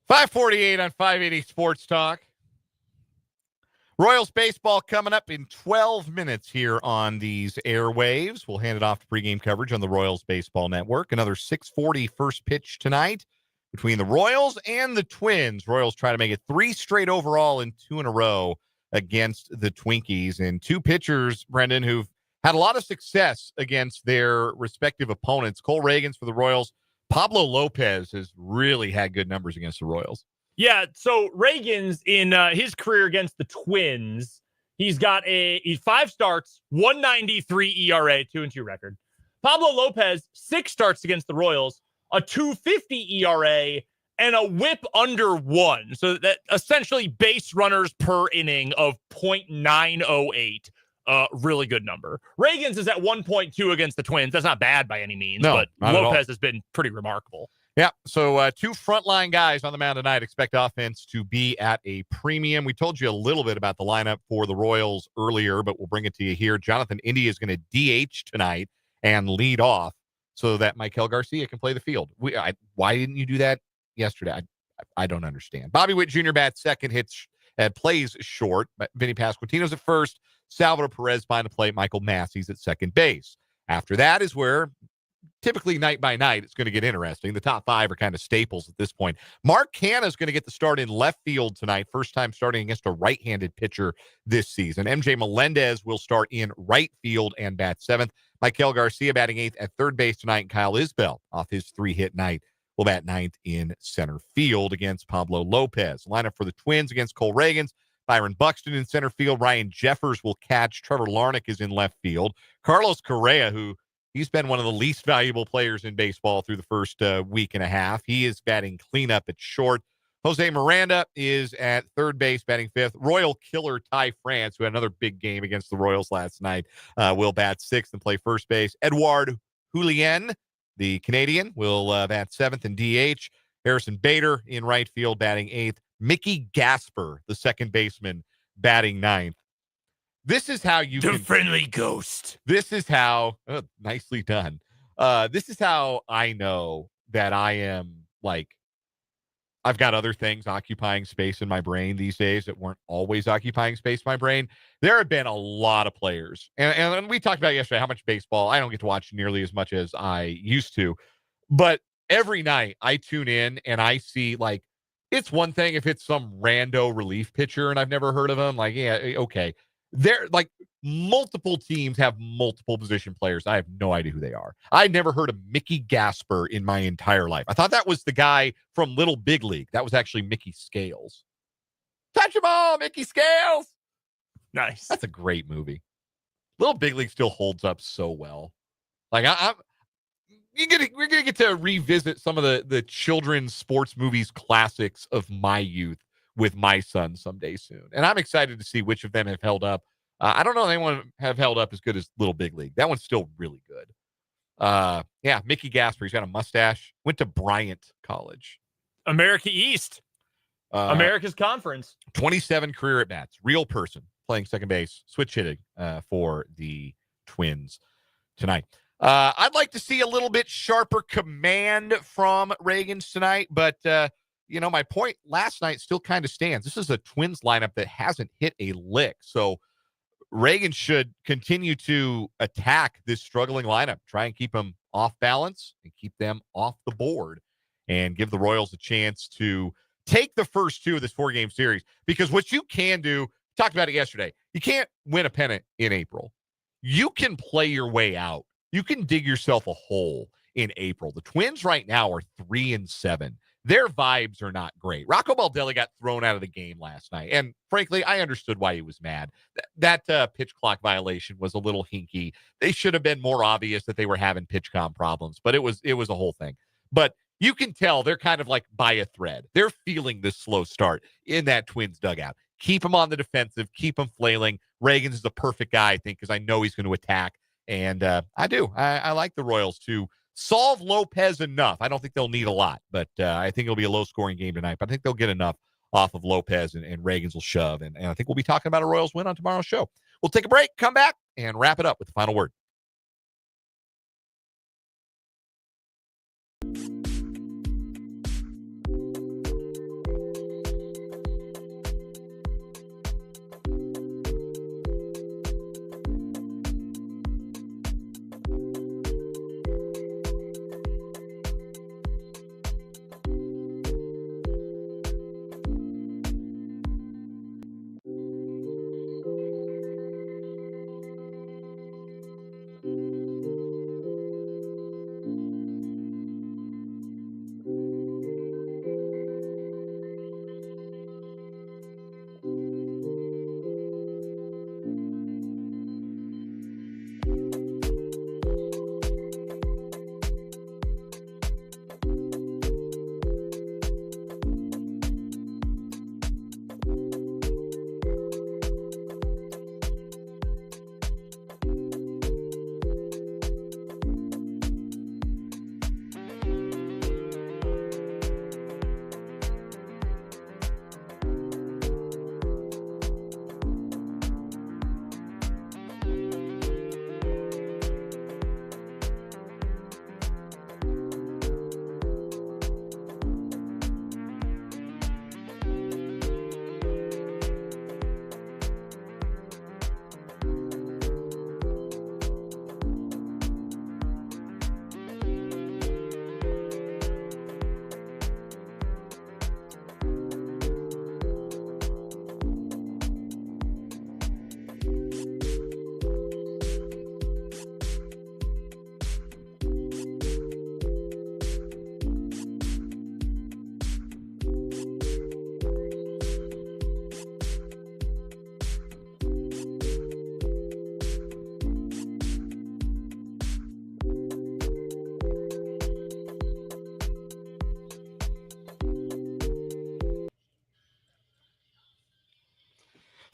548 on 580 Sports Talk. Royals baseball coming up in 12 minutes here on these airwaves. We'll hand it off to pregame coverage on the Royals Baseball Network. Another 6:40 first pitch tonight between the Royals and the Twins. Royals try to make it 3 straight overall and 2 in a row against the Twinkies. And 2 pitchers, Brendan, who've had a lot of success against their respective opponents. Cole Reagans for the Royals. Pablo Lopez has really had good numbers against the Royals. Yeah, so Reagans in his career against the Twins, he's got he's 5 starts, 1.93 ERA, 2-2 record. Pablo Lopez, 6 starts against the Royals, a 2.50 ERA, and a whip under 1. So that essentially base runners per inning of 0.908. Really good number. Reagans is at 1.2 against the Twins. That's not bad by any means, but Lopez has been pretty remarkable. Yeah, so 2 frontline guys on the mound tonight. Expect offense to be at a premium. We told you a little bit about the lineup for the Royals earlier, but we'll bring it to you here. Jonathan India is going to DH tonight and lead off so that Michael Garcia can play the field. Why didn't you do that yesterday? I don't understand. Bobby Witt Jr. bats second, plays short. Vinny Pasquantino's at first. Salvador Perez behind the plate. Michael Massey's at second base. After that is where typically night by night it's going to get interesting. The top 5 are kind of staples at this point. Mark Canha is going to get the start in left field tonight. First time starting against a right-handed pitcher this season. MJ Melendez will start in right field and bat 7th. Michael Garcia batting 8th at third base tonight. And Kyle Isbell off his 3-hit night will bat 9th in center field against Pablo Lopez. Lineup for the Twins against Cole Reagans. Byron Buxton in center field. Ryan Jeffers will catch. Trevor Larnach is in left field. Carlos Correa, who he's been one of the least valuable players in baseball through the first week and a half. He is batting cleanup at short. Jose Miranda is at third base, batting 5th. Royal killer Ty France, who had another big game against the Royals last night, will bat 6th and play first base. Edouard Julien, the Canadian, will bat 7th and DH. Harrison Bader in right field, batting 8th. Mickey Gasper, the second baseman, batting 9th. This is how you the friendly ghost. This is how nicely done. This is how I know that I am I've got other things occupying space in my brain these days that weren't always occupying space in my brain. There have been a lot of players, and we talked about yesterday how much baseball I don't get to watch nearly as much as I used to, but every night I tune in and I see it's one thing if it's some rando relief pitcher and I've never heard of him. Yeah, okay. They're multiple teams have multiple position players. I have no idea who they are. I'd never heard of Mickey Gasper in my entire life. I thought that was the guy from Little Big League. That was actually Mickey Scales. Touch them all, Mickey Scales. Nice. That's a great movie. Little Big League still holds up so well. We're gonna get to revisit some of the children's sports movies classics of my youth with my son someday soon. And I'm excited to see which of them have held up. I don't know if anyone have held up as good as Little Big League. That one's still really good. Yeah, Mickey Gasper. He's got a mustache. Went to Bryant College. America East. America's Conference. 27 career at-bats. Real person playing second base. Switch hitting for the Twins tonight. I'd like to see a little bit sharper command from Reagans tonight, but my point last night still kind of stands. This is a Twins lineup that hasn't hit a lick. So Reagans should continue to attack this struggling lineup, try and keep them off balance and keep them off the board and give the Royals a chance to take the first 2 of this 4-game series. Because what you can do, talked about it yesterday, you can't win a pennant in April. You can play your way out. You can dig yourself a hole in April. The Twins right now are 3-7. Their vibes are not great. Rocco Baldelli got thrown out of the game last night. And frankly, I understood why he was mad. That pitch clock violation was a little hinky. They should have been more obvious that they were having pitch com problems, but it was a whole thing. But you can tell they're kind of by a thread. They're feeling this slow start in that Twins dugout. Keep them on the defensive. Keep them flailing. Reagans is the perfect guy, I think, because I know he's going to attack. And I do. I like the Royals to solve Lopez enough. I don't think they'll need a lot, but I think it'll be a low-scoring game tonight. But I think they'll get enough off of Lopez, and Reagans will shove. And I think we'll be talking about a Royals win on tomorrow's show. We'll take a break, come back, and wrap it up with the final word.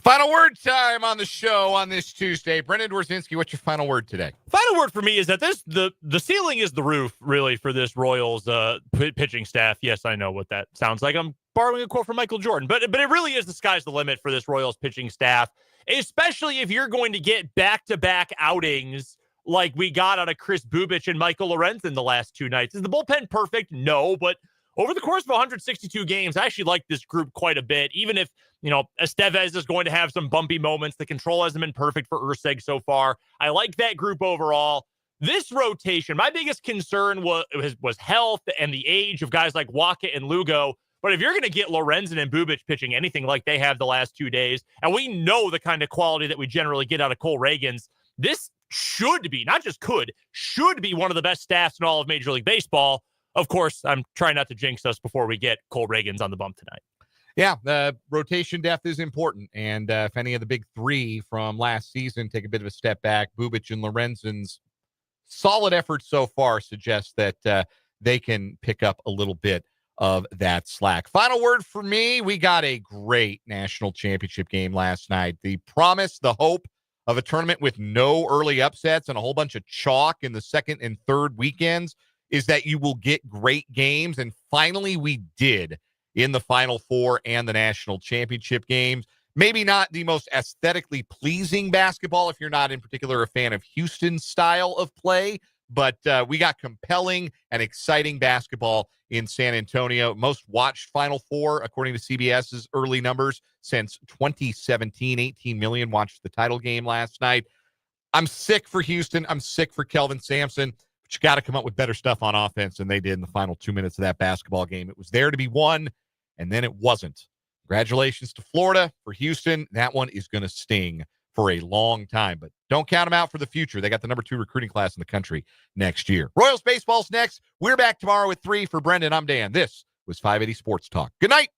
Final word time on the show on this Tuesday. Brendan Dworzinski, what's your final word today? Final word for me is that the ceiling is the roof, really, for this Royals pitching staff. Yes, I know what that sounds like. I'm borrowing a quote from Michael Jordan, but it really is the sky's the limit for this Royals pitching staff, especially if you're going to get back-to-back outings like we got out of Chris Bubich and Michael Lorenzen the last two nights. Is the bullpen perfect? No, but over the course of 162 games, I actually like this group quite a bit, even if, Estevez is going to have some bumpy moments. The control hasn't been perfect for Urseg so far. I like that group overall. This rotation, my biggest concern was health and the age of guys like Wacha and Lugo. But if you're going to get Lorenzen and Bubich pitching anything like they have the last 2 days, and we know the kind of quality that we generally get out of Cole Reagans, this should be, not just should be one of the best staffs in all of Major League Baseball. Of course, I'm trying not to jinx us before we get Cole Reagans on the bump tonight. Yeah, the rotation depth is important. And if any of the big three from last season take a bit of a step back, Bubich and Lorenzen's solid effort so far suggests that they can pick up a little bit of that slack. Final word for me, we got a great national championship game last night. The promise, the hope of a tournament with no early upsets and a whole bunch of chalk in the second and third weekends is that you will get great games. And finally, we did in the Final Four and the national championship games. Maybe not the most aesthetically pleasing basketball if you're not in particular a fan of Houston's style of play, but we got compelling and exciting basketball in San Antonio. Most watched Final Four, according to CBS's early numbers, since 2017. 18 million watched the title game last night. I'm sick for Houston. I'm sick for Kelvin Sampson. But you got to come up with better stuff on offense than they did in the final 2 minutes of that basketball game. It was there to be won, and then it wasn't. Congratulations to Florida. For Houston, that one is going to sting for a long time, but don't count them out for the future. They got the number 2 recruiting class in the country next year. Royals baseball's next. We're back tomorrow at 3. For Brendan, I'm Dan. This was 580 Sports Talk. Good night.